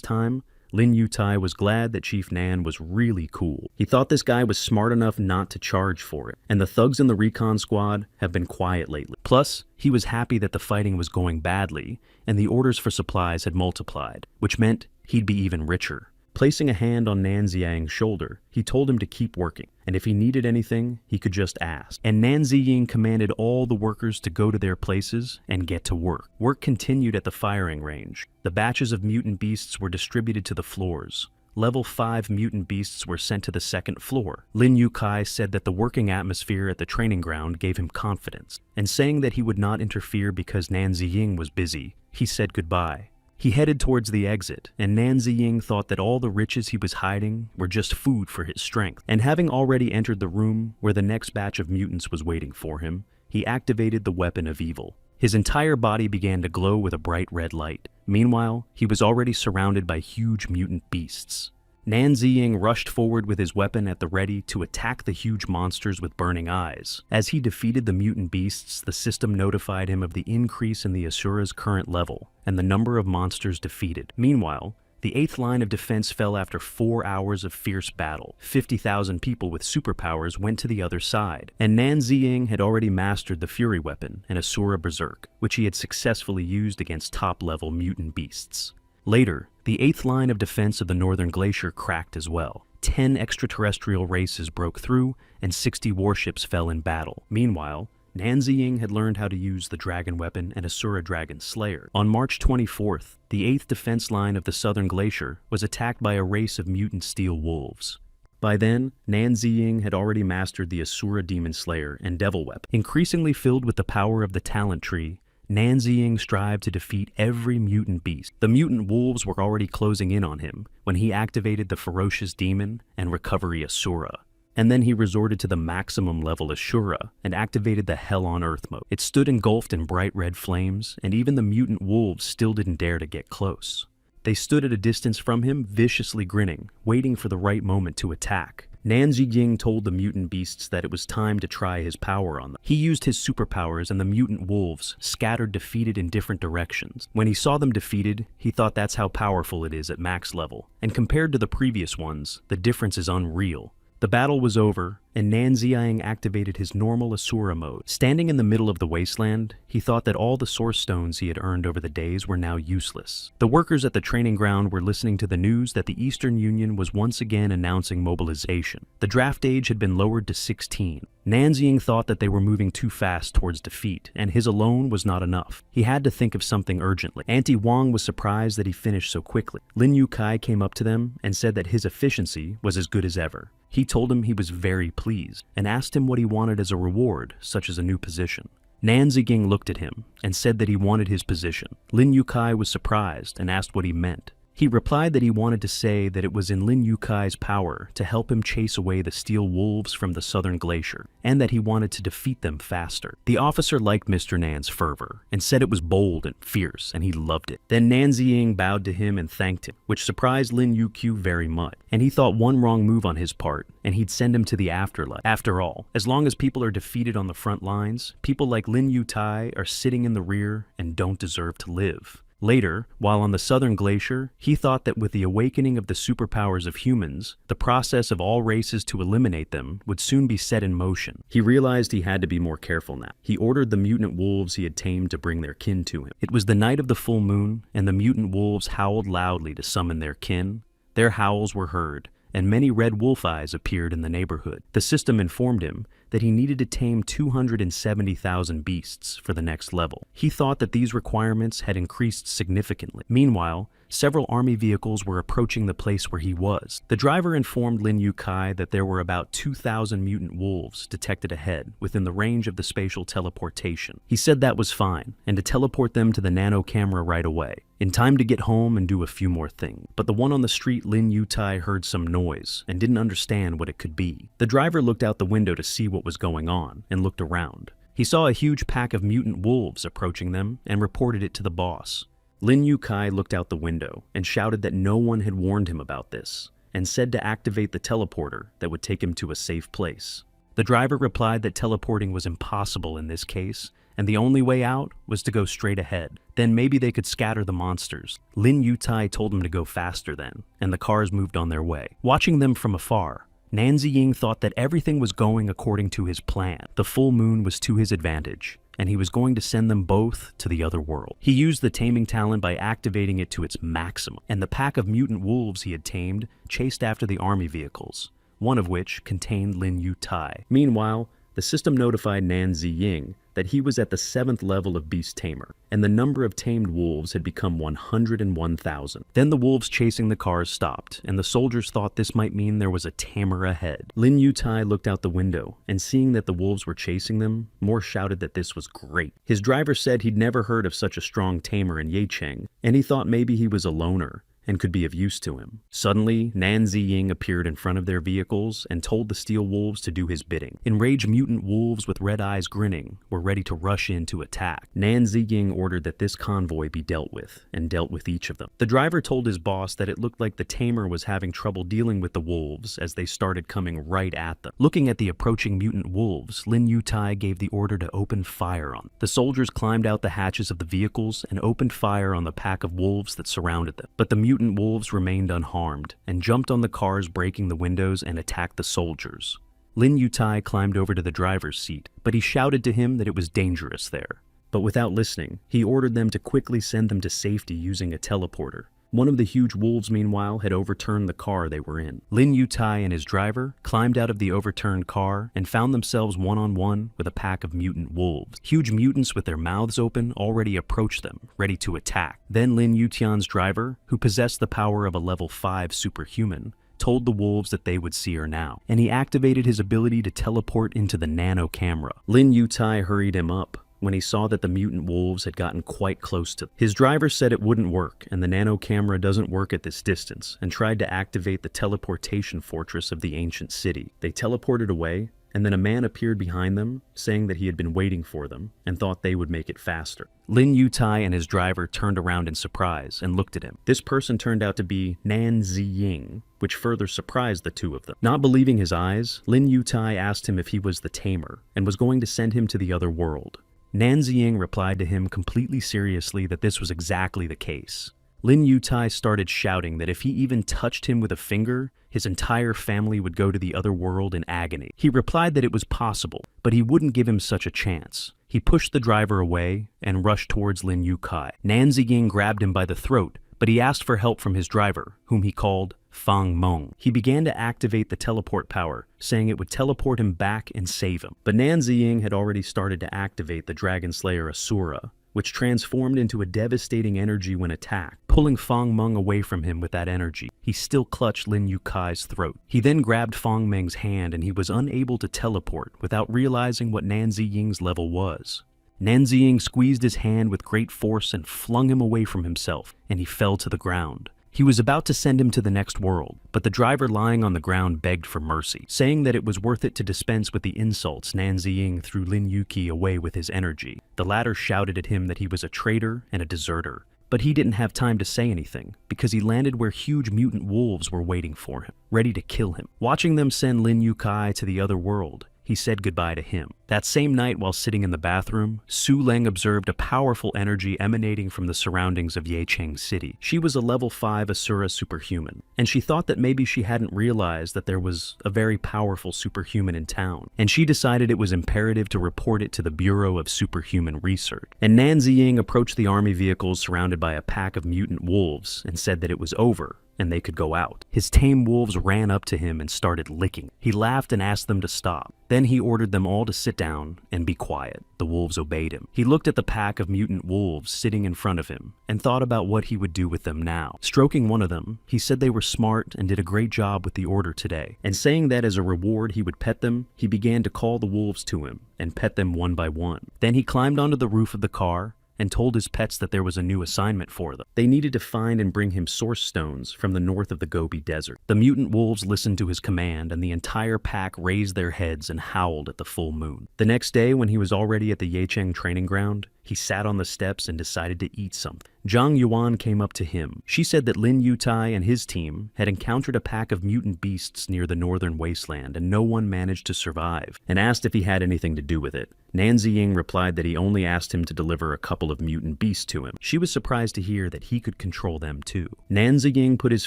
time, Lin Yutai was glad that Chief Nan was really cool. He thought this guy was smart enough not to charge for it, and the thugs in the recon squad have been quiet lately. Plus, he was happy that the fighting was going badly, and the orders for supplies had multiplied, which meant he'd be even richer. Placing a hand on Nan Ziying's shoulder, he told him to keep working, and if he needed anything, he could just ask. And Nan Ziying commanded all the workers to go to their places and get to work. Work continued at the firing range. The batches of mutant beasts were distributed to the floors. Level 5 mutant beasts were sent to the 2nd floor. Lin Yukai said that the working atmosphere at the training ground gave him confidence, and saying that he would not interfere because Nan Ziying was busy, he said goodbye. He headed towards the exit, and Nan Ziying thought that all the riches he was hiding were just food for his strength. And having already entered the room where the next batch of mutants was waiting for him, he activated the weapon of evil. His entire body began to glow with a bright red light. Meanwhile, he was already surrounded by huge mutant beasts. Nan Ziying rushed forward with his weapon at the ready to attack the huge monsters with burning eyes. As he defeated the mutant beasts, the system notified him of the increase in the Asura's current level and the number of monsters defeated. Meanwhile, the 8th line of defense fell after 4 hours of fierce battle. 50,000 people with superpowers went to the other side, and Nan Ziying had already mastered the Fury weapon and Asura Berserk, which he had successfully used against top-level mutant beasts. Later, the 8th line of defense of the Northern Glacier cracked as well. 10 extraterrestrial races broke through, and 60 warships fell in battle. Meanwhile, Nan Ziying had learned how to use the Dragon Weapon and Asura Dragon Slayer. On March 24th, the 8th defense line of the Southern Glacier was attacked by a race of mutant steel wolves. By then, Nan Ziying had already mastered the Asura Demon Slayer and Devil Weapon. Increasingly filled with the power of the Talent Tree, Nan Ziying strived to defeat every mutant beast. The mutant wolves were already closing in on him when he activated the Ferocious Demon and Recovery Asura. And then he resorted to the maximum level Asura and activated the Hell on Earth mode. It stood engulfed in bright red flames, and even the mutant wolves still didn't dare to get close. They stood at a distance from him, viciously grinning, waiting for the right moment to attack. Nan Ziying told the mutant beasts that it was time to try his power on them. He used his superpowers, and the mutant wolves scattered defeated in different directions. When he saw them defeated, he thought that's how powerful it is at max level. And compared to the previous ones, the difference is unreal. The battle was over, and Nan Ziang activated his normal Asura mode. Standing in the middle of the wasteland, he thought that all the source stones he had earned over the days were now useless. The workers at the training ground were listening to the news that the Eastern Union was once again announcing mobilization. The draft age had been lowered to 16. Nan Ziang thought that they were moving too fast towards defeat, and his alone was not enough. He had to think of something urgently. Auntie Wang was surprised that he finished so quickly. Lin Yukai came up to them and said that his efficiency was as good as ever. He told him he was very pleased, and asked him what he wanted as a reward, such as a new position. Nan Zigang looked at him and said that he wanted his position. Lin Yukai was surprised and asked what he meant. He replied that he wanted to say that it was in Lin Yukai's power to help him chase away the steel wolves from the southern glacier, and that he wanted to defeat them faster. The officer liked Mr. Nan's fervor, and said it was bold and fierce, and he loved it. Then Nan Ziying bowed to him and thanked him, which surprised Lin Yukyu very much, and he thought one wrong move on his part, and he'd send him to the afterlife. After all, as long as people are defeated on the front lines, people like Lin Yutai are sitting in the rear and don't deserve to live. Later, while on the southern glacier, he thought that with the awakening of the superpowers of humans, the process of all races to eliminate them would soon be set in motion. He realized he had to be more careful now. He ordered the mutant wolves he had tamed to bring their kin to him. It was the night of the full moon, and the mutant wolves howled loudly to summon their kin. Their howls were heard, and many red wolf eyes appeared in the neighborhood. The system informed him that he needed to tame 270,000 beasts for the next level. He thought that these requirements had increased significantly. Meanwhile, several army vehicles were approaching the place where he was. The driver informed Lin Yukai that there were about 2,000 mutant wolves detected ahead within the range of the spatial teleportation. He said that was fine, and to teleport them to the nano camera right away, in time to get home and do a few more things. But the one on the street, Lin Yutai heard some noise and didn't understand what it could be. The driver looked out the window to see what was going on and looked around. He saw a huge pack of mutant wolves approaching them and reported it to the boss. Lin Yukai looked out the window and shouted that no one had warned him about this, and said to activate the teleporter that would take him to a safe place. The driver replied that teleporting was impossible in this case, and the only way out was to go straight ahead. Then maybe they could scatter the monsters. Lin Yutai told him to go faster then, and the cars moved on their way. Watching them from afar, Nan Ziying thought that everything was going according to his plan. The full moon was to his advantage, and he was going to send them both to the other world. He used the taming talent by activating it to its maximum, and the pack of mutant wolves he had tamed chased after the army vehicles, one of which contained Lin Yutai. Meanwhile, the system notified Nan Ziying that he was at the 7th level of Beast Tamer, and the number of tamed wolves had become 101,000. Then the wolves chasing the cars stopped, and the soldiers thought this might mean there was a tamer ahead. Lin Yutai looked out the window, and seeing that the wolves were chasing them, more shouted that this was great. His driver said he'd never heard of such a strong tamer in Yecheng, and he thought maybe he was a loner and could be of use to him. Suddenly, Nan Ziying appeared in front of their vehicles and told the steel wolves to do his bidding. Enraged mutant wolves with red eyes grinning were ready to rush in to attack. Nan Ziying ordered that this convoy be dealt with, and dealt with each of them. The driver told his boss that it looked like the tamer was having trouble dealing with the wolves as they started coming right at them. Looking at the approaching mutant wolves, Lin Yutai gave the order to open fire on them. The soldiers climbed out the hatches of the vehicles and opened fire on the pack of wolves that surrounded them. But the mutant wolves remained unharmed and jumped on the cars, breaking the windows, and attacked the soldiers. Lin Yutai climbed over to the driver's seat, but he shouted to him that it was dangerous there. But without listening, he ordered them to quickly send them to safety using a teleporter. One of the huge wolves, meanwhile, had overturned the car they were in. Lin Yutai and his driver climbed out of the overturned car and found themselves one-on-one with a pack of mutant wolves. Huge mutants with their mouths open already approached them, ready to attack. Then Lin Yutian's driver, who possessed the power of a level 5 superhuman, told the wolves that they would see her now, and he activated his ability to teleport into the nano camera. Lin Yutai hurried him up when he saw that the mutant wolves had gotten quite close to them. His driver said it wouldn't work, and the nano camera doesn't work at this distance, and tried to activate the teleportation fortress of the ancient city. They teleported away, and then a man appeared behind them, saying that he had been waiting for them, and thought they would make it faster. Lin Yutai and his driver turned around in surprise and looked at him. This person turned out to be Nan Ziying, which further surprised the two of them. Not believing his eyes, Lin Yutai asked him if he was the tamer, and was going to send him to the other world. Nan Ziying replied to him completely seriously that this was exactly the case. Lin Yutai started shouting that if he even touched him with a finger, his entire family would go to the other world in agony. He replied that it was possible, but he wouldn't give him such a chance. He pushed the driver away and rushed towards Lin Yukai. Nan Ziying grabbed him by the throat, but he asked for help from his driver, whom he called Fang Meng. He began to activate the teleport power, saying it would teleport him back and save him. But Nan Ziying had already started to activate the Dragon Slayer Asura, which transformed into a devastating energy when attacked, pulling Fang Meng away from him with that energy. He still clutched Lin Yukai's throat. He then grabbed Fang Meng's hand and he was unable to teleport without realizing what Nan Ziying's level was. Nan Ziying squeezed his hand with great force and flung him away from himself, and he fell to the ground. He was about to send him to the next world, but the driver lying on the ground begged for mercy, saying that it was worth it to dispense with the insults Nan Ziying threw Lin Yuki away with his energy. The latter shouted at him that he was a traitor and a deserter, but he didn't have time to say anything, because he landed where huge mutant wolves were waiting for him, ready to kill him. Watching them send Lin Yukai to the other world, he said goodbye to him. That same night, while sitting in the bathroom, Su Leng observed a powerful energy emanating from the surroundings of Yecheng City. She was a level 5 Asura superhuman, and she thought that maybe she hadn't realized that there was a very powerful superhuman in town, and she decided it was imperative to report it to the Bureau of Superhuman Research. And Nan Ziying approached the army vehicles surrounded by a pack of mutant wolves and said that it was over, and they could go out. His tame wolves ran up to him and started licking. He laughed and asked them to stop. Then he ordered them all to sit down and be quiet. The wolves obeyed him. He looked at the pack of mutant wolves sitting in front of him and thought about what he would do with them now. Stroking one of them, he said they were smart and did a great job with the order today. And saying that as a reward he would pet them, he began to call the wolves to him and pet them one by one. Then he climbed onto the roof of the car and told his pets that there was a new assignment for them. They needed to find and bring him source stones from the north of the Gobi Desert. The mutant wolves listened to his command, and the entire pack raised their heads and howled at the full moon. The next day, when he was already at the Yecheng training ground, he sat on the steps and decided to eat something. Zhang Yuan came up to him. She said that Lin Yutai and his team had encountered a pack of mutant beasts near the northern wasteland and no one managed to survive, and asked if he had anything to do with it. Nan Ziying replied that he only asked him to deliver a couple of mutant beasts to him. She was surprised to hear that he could control them too. Nan Ziying put his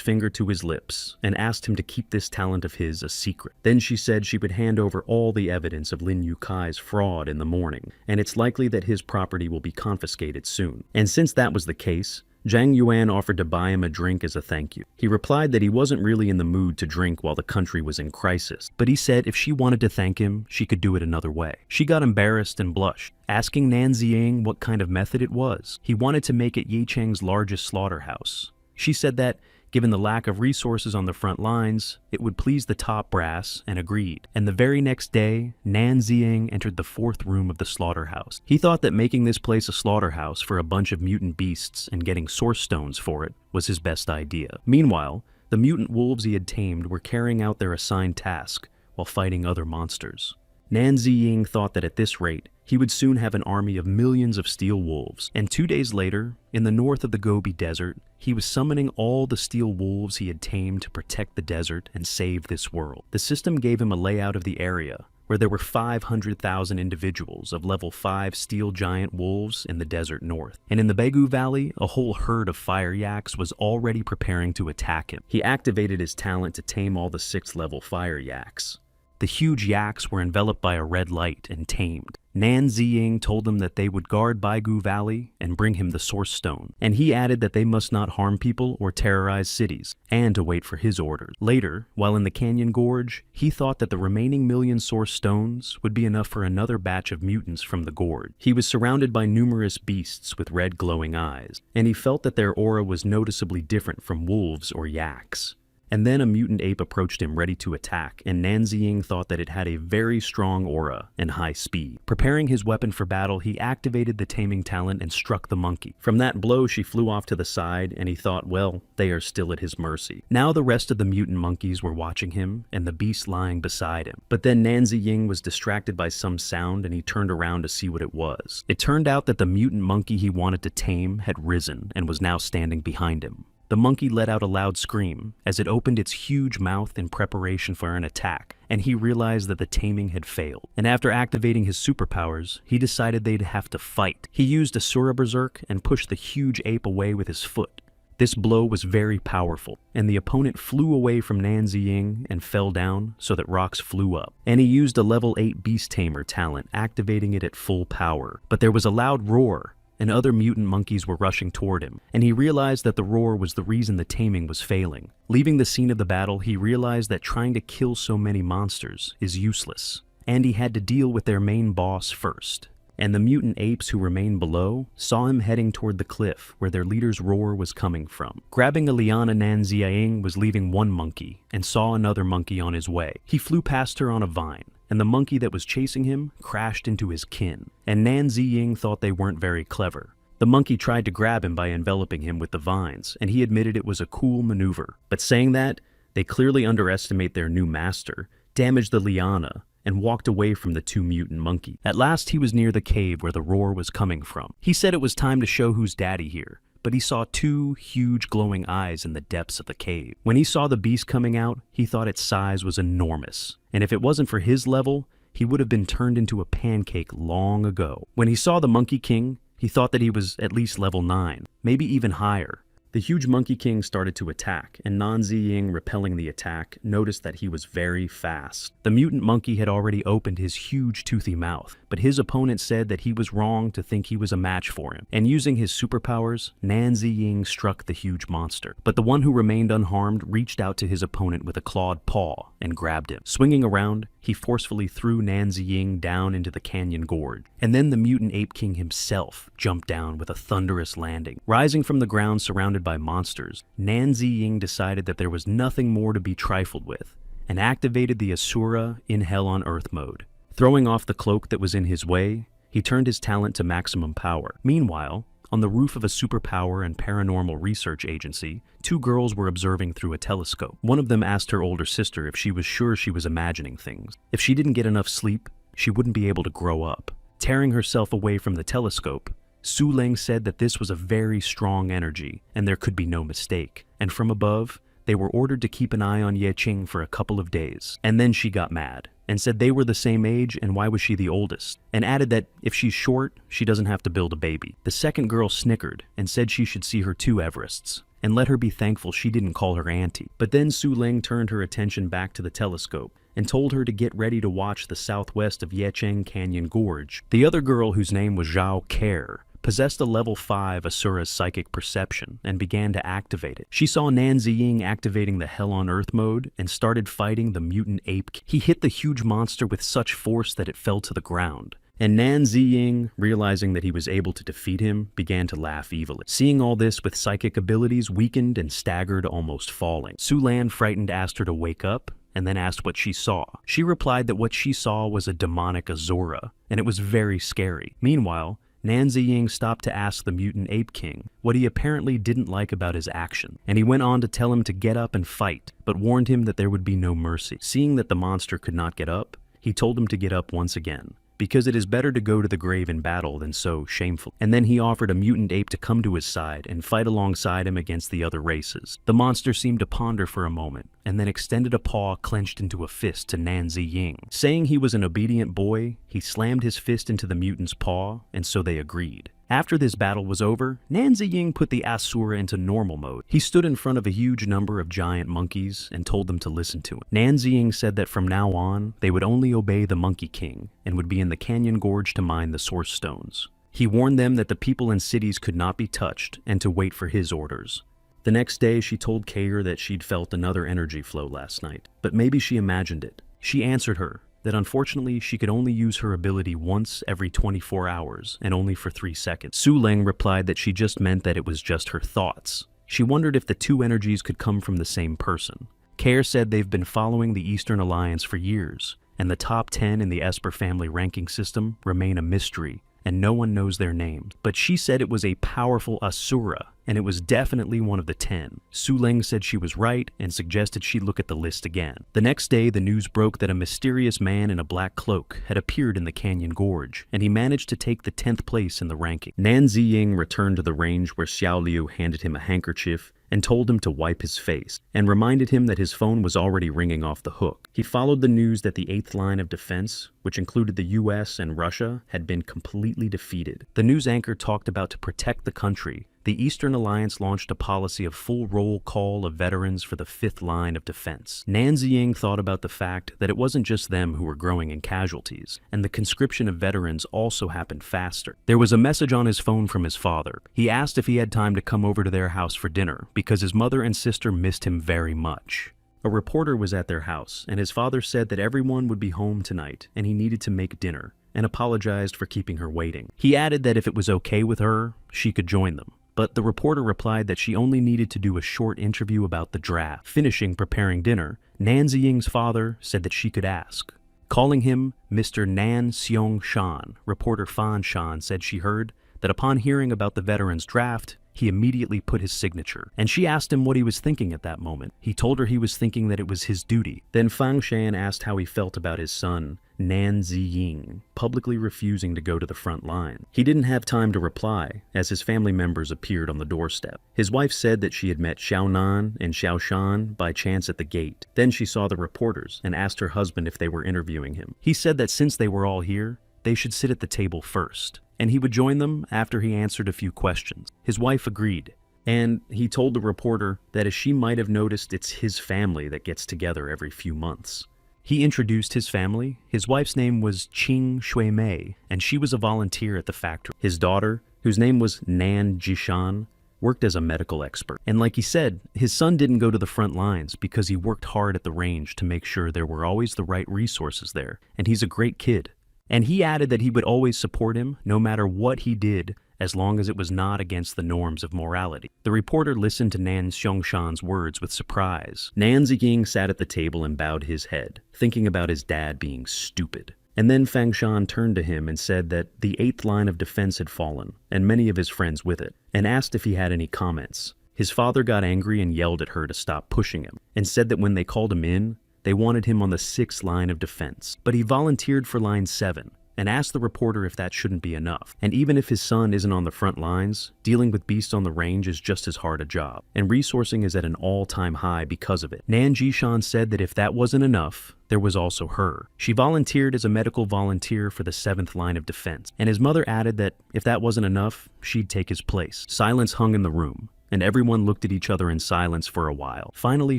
finger to his lips and asked him to keep this talent of his a secret. Then she said she would hand over all the evidence of Lin Yukai's fraud in the morning, and it's likely that his property will be confiscated soon. And since that was the case, Zhang Yuan offered to buy him a drink as a thank you. He replied that he wasn't really in the mood to drink while the country was in crisis, but he said if she wanted to thank him, she could do it another way. She got embarrassed and blushed, asking Nan Ziying what kind of method it was. He wanted to make it Yecheng's largest slaughterhouse. She said that, given the lack of resources on the front lines, it would please the top brass, and agreed. And the very next day, Nan Ziying entered the 4th room of the slaughterhouse. He thought that making this place a slaughterhouse for a bunch of mutant beasts and getting source stones for it was his best idea. Meanwhile, the mutant wolves he had tamed were carrying out their assigned task while fighting other monsters. Nan Ziying thought that at this rate, he would soon have an army of millions of steel wolves, and 2 days later, in the north of the Gobi Desert, he was summoning all the steel wolves he had tamed to protect the desert and save this world. The system gave him a layout of the area, where there were 500,000 individuals of level 5 steel giant wolves in the desert north. And in the Begu Valley, a whole herd of fire yaks was already preparing to attack him. He activated his talent to tame all the 6th level fire yaks. The huge yaks were enveloped by a red light and tamed. Nan Ziying told them that they would guard Baigu Valley and bring him the source stone, and he added that they must not harm people or terrorize cities, and to wait for his orders. Later, while in the canyon gorge, he thought that the remaining million source stones would be enough for another batch of mutants from the gorge. He was surrounded by numerous beasts with red glowing eyes, and he felt that their aura was noticeably different from wolves or yaks. And then a mutant ape approached him ready to attack, and Nan Ziying thought that it had a very strong aura and high speed. Preparing his weapon for battle, he activated the taming talent and struck the monkey. From that blow, she flew off to the side, and he thought, well, they are still at his mercy. Now the rest of the mutant monkeys were watching him, and the beast lying beside him. But then Nan Ziying was distracted by some sound, and he turned around to see what it was. It turned out that the mutant monkey he wanted to tame had risen and was now standing behind him. The monkey let out a loud scream as it opened its huge mouth in preparation for an attack, and he realized that the taming had failed. And after activating his superpowers, he decided they'd have to fight. He used Asura Berserk and pushed the huge ape away with his foot. This blow was very powerful, and the opponent flew away from Nan Ziying and fell down so that rocks flew up. And he used a level 8 Beast Tamer talent, activating it at full power. But there was a loud roar, and other mutant monkeys were rushing toward him, and he realized that the roar was the reason the taming was failing. Leaving the scene of the battle, he realized that trying to kill so many monsters is useless, and he had to deal with their main boss first. And the mutant apes who remained below saw him heading toward the cliff where their leader's roar was coming from. Grabbing a liana, Nan Ziying was leaving one monkey and saw another monkey on his way. He flew past her on a vine, and the monkey that was chasing him crashed into his kin, and Nan Ziying thought they weren't very clever. The monkey tried to grab him by enveloping him with the vines, and he admitted it was a cool maneuver. But saying that, they clearly underestimate their new master, damaged the liana, and walked away from the two mutant monkeys. At last he was near the cave where the roar was coming from. He said it was time to show who's daddy here, but he saw two huge glowing eyes in the depths of the cave. When he saw the beast coming out, he thought its size was enormous, and if it wasn't for his level, he would have been turned into a pancake long ago. When he saw the Monkey King, he thought that he was at least level 9, maybe even higher. The huge Monkey King started to attack, and Nan Ziying, repelling the attack, noticed that he was very fast. The mutant monkey had already opened his huge toothy mouth, but his opponent said that he was wrong to think he was a match for him. And using his superpowers, Nan Ziying struck the huge monster. But the one who remained unharmed reached out to his opponent with a clawed paw and grabbed him. Swinging around, he forcefully threw Nan Ziying down into the canyon gorge. And then the mutant ape king himself jumped down with a thunderous landing. Rising from the ground surrounded by monsters, Nan Ziying decided that there was nothing more to be trifled with, and activated the Asura in Hell on Earth mode. Throwing off the cloak that was in his way, he turned his talent to maximum power. Meanwhile, on the roof of a superpower and paranormal research agency, two girls were observing through a telescope. One of them asked her older sister if she was sure she was imagining things. If she didn't get enough sleep, she wouldn't be able to grow up. Tearing herself away from the telescope, Su Leng said that this was a very strong energy, and there could be no mistake. And from above, they were ordered to keep an eye on Ye Qing for a couple of days. And then she got mad, and said they were the same age and why was she the oldest, and added that if she's short, she doesn't have to build a baby. The second girl snickered and said she should see her two Everests, and let her be thankful she didn't call her auntie. But then Su Leng turned her attention back to the telescope, and told her to get ready to watch the southwest of Yecheng Canyon Gorge. The other girl, whose name was Zhao Care, possessed a level 5 Asura's psychic perception and began to activate it. She saw Nan Ziying activating the Hell on Earth mode and started fighting the mutant ape. He hit the huge monster with such force that it fell to the ground. And Nan Ziying, realizing that he was able to defeat him, began to laugh evilly. Seeing all this with psychic abilities, weakened and staggered, almost falling. Su Lan, frightened, asked her to wake up, and then asked what she saw. She replied that what she saw was a demonic Azura, and it was very scary. Meanwhile, Nan Ziying stopped to ask the mutant ape king what he apparently didn't like about his action, and he went on to tell him to get up and fight, but warned him that there would be no mercy. Seeing that the monster could not get up, he told him to get up once again, because it is better to go to the grave in battle than so shameful. And then he offered a mutant ape to come to his side and fight alongside him against the other races. The monster seemed to ponder for a moment, and then extended a paw clenched into a fist to Nan Ziying. Saying he was an obedient boy, he slammed his fist into the mutant's paw, and so they agreed. After this battle was over, Nan Ziying put the Asura into normal mode. He stood in front of a huge number of giant monkeys and told them to listen to him. Nan Ziying said that from now on, they would only obey the Monkey King and would be in the canyon gorge to mine the source stones. He warned them that the people in cities could not be touched and to wait for his orders. The next day, she told Kair that she'd felt another energy flow last night, but maybe she imagined it. She answered her that unfortunately she could only use her ability once every 24 hours and only for 3 seconds. Su Leng replied that she just meant that it was just her thoughts. She wondered if the two energies could come from the same person. Kair said they've been following the Eastern Alliance for years, and the top 10 in the Esper family ranking system remain a mystery, and no one knows their names. But she said it was a powerful Asura, and it was definitely one of the 10. Su Leng said she was right and suggested she look at the list again. The next day, the news broke that a mysterious man in a black cloak had appeared in the canyon gorge, and he managed to take the 10th place in the ranking. Nan Ziying returned to the range where Xiao Liu handed him a handkerchief and told him to wipe his face, and reminded him that his phone was already ringing off the hook. He followed the news that the 8th line of defense which included the US and Russia, had been completely defeated. The news anchor talked about to protect the country, the Eastern Alliance launched a policy of full roll call of veterans for the fifth line of defense. Nan Ziying thought about the fact that it wasn't just them who were growing in casualties, and the conscription of veterans also happened faster. There was a message on his phone from his father. He asked if he had time to come over to their house for dinner, because his mother and sister missed him very much. A reporter was at their house, and his father said that everyone would be home tonight, and he needed to make dinner, and apologized for keeping her waiting. He added that if it was okay with her, she could join them. But the reporter replied that she only needed to do a short interview about the draft. Finishing preparing dinner, Nan Ziying's father said that she could ask. Calling him Mr. Nan Seong Shan, reporter Fan Shan said she heard that upon hearing about the veterans' draft, he immediately put his signature, and she asked him what he was thinking at that moment. He told her he was thinking that it was his duty. Then Fang Shan asked how he felt about his son, Nan Ziying, publicly refusing to go to the front line. He didn't have time to reply, as his family members appeared on the doorstep. His wife said that she had met Xiao Nan and Xiao Shan by chance at the gate. Then she saw the reporters and asked her husband if they were interviewing him. He said that since they were all here, they should sit at the table first, and he would join them after he answered a few questions. His wife agreed, and he told the reporter that as she might have noticed, it's his family that gets together every few months. He introduced his family. His wife's name was Qing Shui-mei, and she was a volunteer at the factory. His daughter, whose name was Nan Jishan, worked as a medical expert. And like he said, his son didn't go to the front lines because he worked hard at the range to make sure there were always the right resources there, and he's a great kid. And he added that he would always support him no matter what he did, as long as it was not against the norms of morality. The reporter listened to Nan Xiangshan's words with surprise. Nan Ziying sat at the table and bowed his head, thinking about his dad being stupid. And then Fang Shan turned to him and said that the 8th line of defense had fallen, and many of his friends with it, and asked if he had any comments. His father got angry and yelled at her to stop pushing him, and said that when they called him in, they wanted him on the 6th line of defense. But he volunteered for line 7, and asked the reporter if that shouldn't be enough. And even if his son isn't on the front lines, dealing with beasts on the range is just as hard a job, and resourcing is at an all-time high because of it. Nan Jishan said that if that wasn't enough, there was also her. She volunteered as a medical volunteer for the 7th line of defense, and his mother added that if that wasn't enough, she'd take his place. Silence hung in the room, and everyone looked at each other in silence for a while. Finally,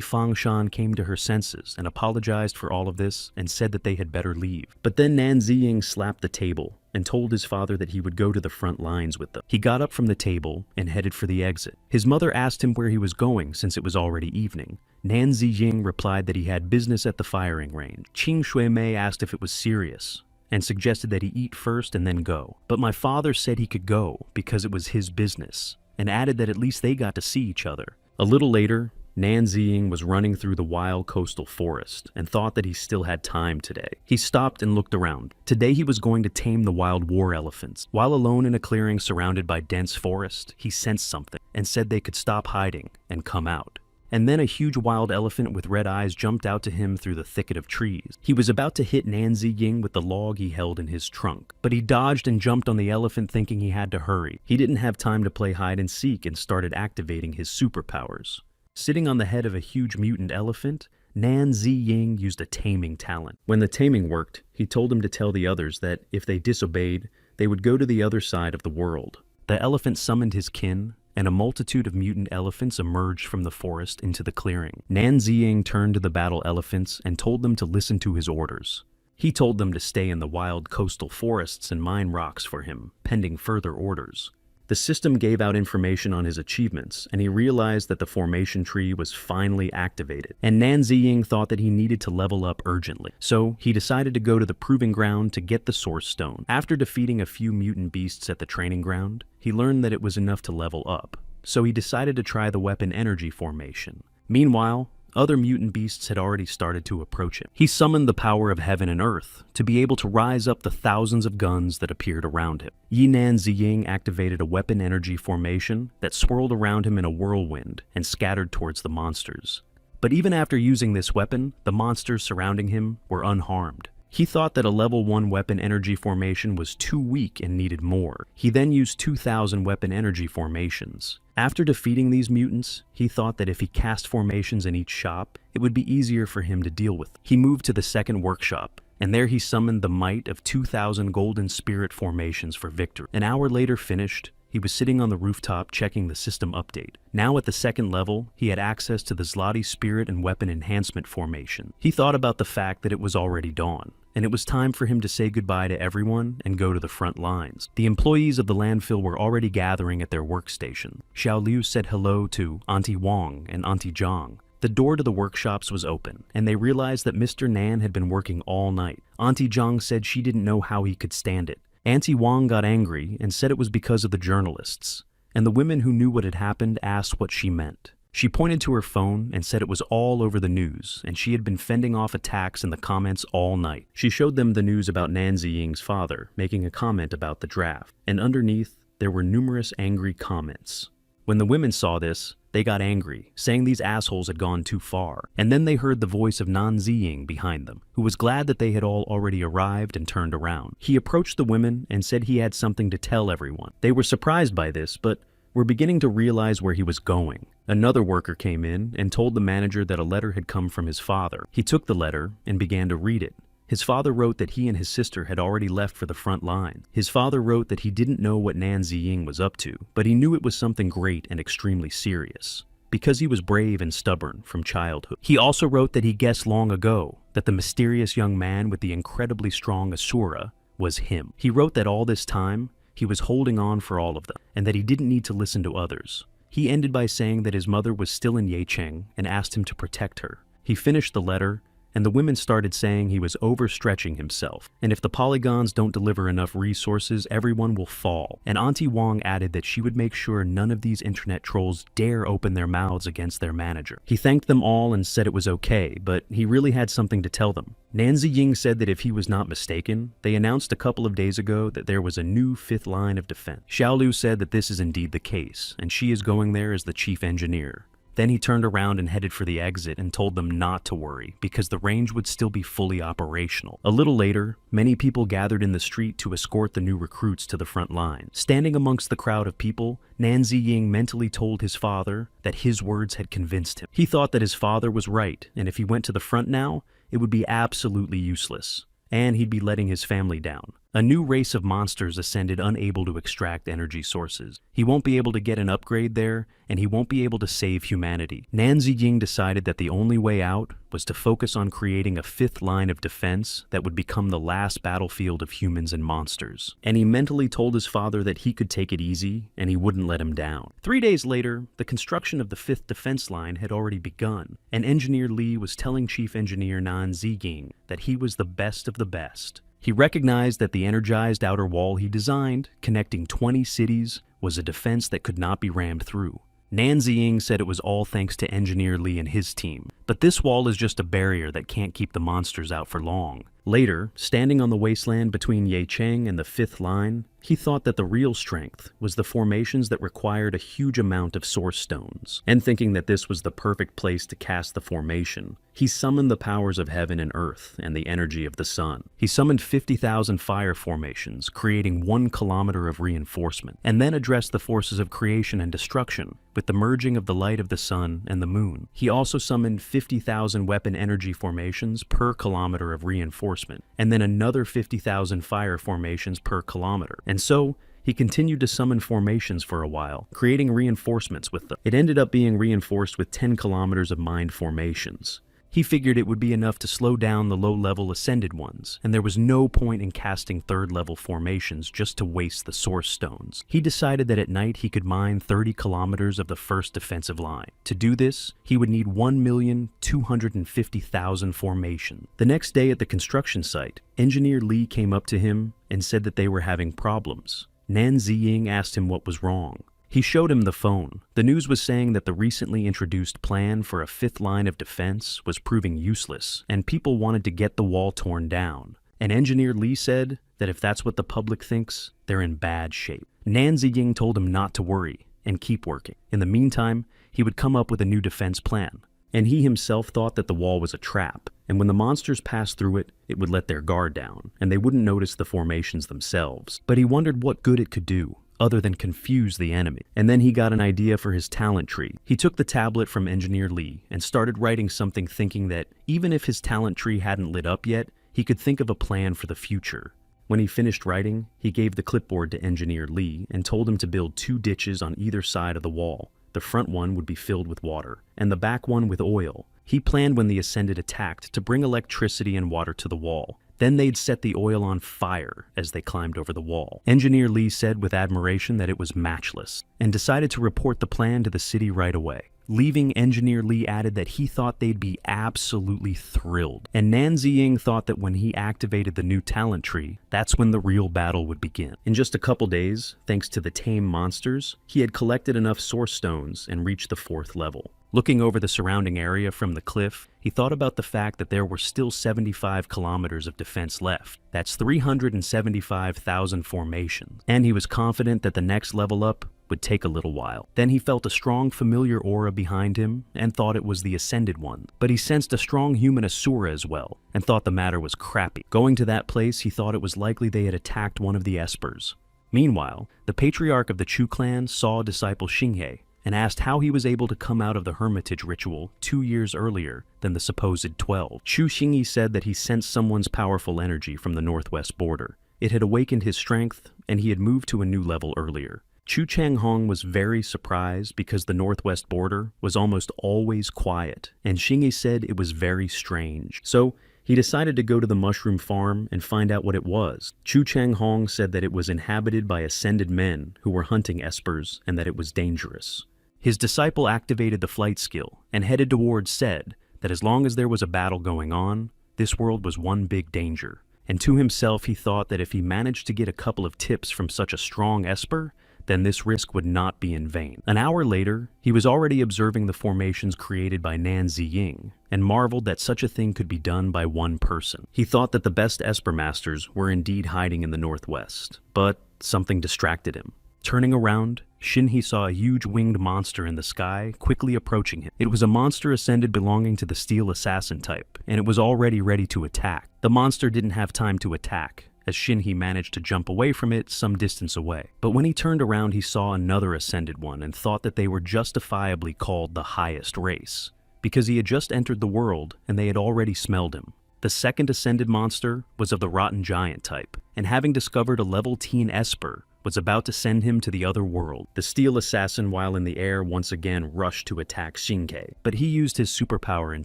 Fang Shan came to her senses and apologized for all of this and said that they had better leave. But then Nan Ziying slapped the table and told his father that he would go to the front lines with them. He got up from the table and headed for the exit. His mother asked him where he was going since it was already evening. Nan Ziying replied that he had business at the firing range. Qing Shui-mei asked if it was serious and suggested that he eat first and then go. But my father said he could go because it was his business, and added that at least they got to see each other. A little later, Nan Ziying was running through the wild coastal forest and thought that he still had time today. He stopped and looked around. Today he was going to tame the wild war elephants. While alone in a clearing surrounded by dense forest, he sensed something and said they could stop hiding and come out. And then a huge wild elephant with red eyes jumped out to him through the thicket of trees. He was about to hit Nan Ziying with the log he held in his trunk, but he dodged and jumped on the elephant thinking he had to hurry. He didn't have time to play hide and seek and started activating his superpowers. Sitting on the head of a huge mutant elephant, Nan Ziying used a taming talent. When the taming worked, he told him to tell the others that if they disobeyed, they would go to the other side of the world. The elephant summoned his kin, and a multitude of mutant elephants emerged from the forest into the clearing. Nan Ziying turned to the battle elephants and told them to listen to his orders. He told them to stay in the wild coastal forests and mine rocks for him, pending further orders. The system gave out information on his achievements, and he realized that the formation tree was finally activated. And Nan Ziying thought that he needed to level up urgently, so he decided to go to the proving ground to get the Source Stone. After defeating a few mutant beasts at the training ground, he learned that it was enough to level up, so he decided to try the weapon energy formation. Meanwhile, other mutant beasts had already started to approach him. He summoned the power of heaven and earth to be able to rise up the thousands of guns that appeared around him. Nan Ziying activated a weapon energy formation that swirled around him in a whirlwind and scattered towards the monsters. But even after using this weapon, the monsters surrounding him were unharmed. He thought that a level 1 weapon energy formation was too weak and needed more. He then used 2,000 weapon energy formations. After defeating these mutants, he thought that if he cast formations in each shop, it would be easier for him to deal with. He moved to the second workshop and there he summoned the might of 2,000 golden spirit formations for victory. An hour later finished, he was sitting on the rooftop checking the system update. Now at the second level, he had access to the Zloty spirit and weapon enhancement formation. He thought about the fact that it was already dawn, and it was time for him to say goodbye to everyone and go to the front lines. The employees of the landfill were already gathering at their workstation. Xiao Liu said hello to Auntie Wang and Auntie Zhang. The door to the workshops was open, and they realized that Mr. Nan had been working all night. Auntie Zhang said she didn't know how he could stand it. Auntie Wang got angry and said it was because of the journalists, and the women who knew what had happened asked what she meant. She pointed to her phone and said it was all over the news, and she had been fending off attacks in the comments all night. She showed them the news about Nan Ziying's father making a comment about the draft, and underneath there were numerous angry comments. When the women saw this, they got angry, saying these assholes had gone too far, and then they heard the voice of Nan Ziying behind them, who was glad that they had all already arrived and turned around. He approached the women and said he had something to tell everyone. They were surprised by this, but were beginning to realize where he was going. Another worker came in and told the manager that a letter had come from his father. He took the letter and began to read it. His father wrote that he and his sister had already left for the front line. His father wrote that he didn't know what Nan Ziying was up to, but he knew it was something great and extremely serious, because he was brave and stubborn from childhood. He also wrote that he guessed long ago that the mysterious young man with the incredibly strong Asura was him. He wrote that all this time, he was holding on for all of them, and that he didn't need to listen to others. He ended by saying that his mother was still in Yecheng and asked him to protect her. He finished the letter, and the women started saying he was overstretching himself, and if the polygons don't deliver enough resources, everyone will fall. And Auntie Wang added that she would make sure none of these internet trolls dare open their mouths against their manager. He thanked them all and said it was okay, but he really had something to tell them. Nan Ziying said that if he was not mistaken, they announced a couple of days ago that there was a new 5th line of defense. Xiao Liu said that this is indeed the case, and she is going there as the chief engineer. Then he turned around and headed for the exit and told them not to worry, because the range would still be fully operational. A little later, many people gathered in the street to escort the new recruits to the front line. Standing amongst the crowd of people, Nan Ziying mentally told his father that his words had convinced him. He thought that his father was right, and if he went to the front now, it would be absolutely useless, and he'd be letting his family down. A new race of monsters ascended unable to extract energy sources. He won't be able to get an upgrade there, and he won't be able to save humanity. Nan Ziying decided that the only way out was to focus on creating a 5th line of defense that would become the last battlefield of humans and monsters. And he mentally told his father that he could take it easy, and he wouldn't let him down. 3 days later, the construction of the 5th defense line had already begun, and Engineer Li was telling Chief Engineer Nan Ziying that he was the best of the best. He recognized that the energized outer wall he designed, connecting 20 cities, was a defense that could not be rammed through. Nan Ziying said it was all thanks to Engineer Li and his team, but this wall is just a barrier that can't keep the monsters out for long. Later, standing on the wasteland between Yecheng and the 5th line, he thought that the real strength was the formations that required a huge amount of source stones, and thinking that this was the perfect place to cast the formation, he summoned the powers of heaven and earth and the energy of the sun. He summoned 50,000 fire formations, creating 1 kilometer of reinforcement, and then addressed the forces of creation and destruction with the merging of the light of the sun and the moon. He also summoned 50,000 weapon energy formations per kilometer of reinforcement, and then another 50,000 fire formations per kilometer. And so, he continued to summon formations for a while, creating reinforcements with them. It ended up being reinforced with 10 kilometers of mined formations. He figured it would be enough to slow down the low-level ascended ones, and there was no point in casting 3rd-level formations just to waste the source stones. He decided that at night he could mine 30 kilometers of the 1st defensive line. To do this, he would need 1,250,000 formations. The next day at the construction site, Engineer Li came up to him and said that they were having problems. Nan Ziying asked him what was wrong. He showed him the phone. The news was saying that the recently introduced plan for a 5th line of defense was proving useless, and people wanted to get the wall torn down. And Engineer Li said that if that's what the public thinks, they're in bad shape. Nan Ziying told him not to worry and keep working. In the meantime, he would come up with a new defense plan. And he himself thought that the wall was a trap, and when the monsters passed through it, it would let their guard down, and they wouldn't notice the formations themselves. But he wondered what good it could do, other than confuse the enemy. And then he got an idea for his talent tree. He took the tablet from Engineer Li and started writing something, thinking that even if his talent tree hadn't lit up yet, He could think of a plan for the future. When he finished writing, he gave the clipboard to Engineer Lee and told him to build 2 ditches on either side of the wall. The front one would be filled with water, and the back one with oil. He planned when the Ascended attacked to bring electricity and water to the wall. Then they'd set the oil on fire as they climbed over the wall. Engineer Lee said with admiration that it was matchless, and decided to report the plan to the city right away. Leaving, Engineer Lee added that he thought they'd be absolutely thrilled. And Nan Ziying thought that when he activated the new talent tree, that's when the real battle would begin. In just a couple days, thanks to the tame monsters, he had collected enough source stones and reached the 4th level. Looking over the surrounding area from the cliff, he thought about the fact that there were still 75 kilometers of defense left. That's 375,000 formations. And he was confident that the next level up would take a little while. Then he felt a strong familiar aura behind him and thought it was the Ascended one. But he sensed a strong human Asura as well and thought the matter was crappy. Going to that place, he thought it was likely they had attacked one of the Espers. Meanwhile, the patriarch of the Chu clan saw disciple Xinghe and asked how he was able to come out of the hermitage ritual 2 years earlier than the supposed 12. Chu Xinghe said that he sensed someone's powerful energy from the northwest border. It had awakened his strength, and he had moved to a new level earlier. Chu Changhong was very surprised because the northwest border was almost always quiet, and Xinghe said it was very strange. So he decided to go to the mushroom farm and find out what it was. Chu Changhong said that it was inhabited by Ascended men who were hunting espers and that it was dangerous. His disciple activated the flight skill and headed towards said that as long as there was a battle going on, this world was one big danger. And to himself he thought that if he managed to get a couple of tips from such a strong esper, then this risk would not be in vain. An hour later, he was already observing the formations created by Nan Ziying and marveled that such a thing could be done by one person. He thought that the best Esper Masters were indeed hiding in the northwest, but something distracted him. Turning around, Xinghe saw a huge winged monster in the sky quickly approaching him. It was a monster Ascended belonging to the Steel Assassin type, and it was already ready to attack. The monster didn't have time to attack, as Xinghe managed to jump away from it some distance away. But when he turned around, he saw another Ascended one and thought that they were justifiably called the highest race, because he had just entered the world and they had already smelled him. The second Ascended monster was of the Rotten Giant type, and having discovered a level teen Esper, was about to send him to the other world. The Steel Assassin, while in the air, once again rushed to attack Xinghe, but he used his superpower in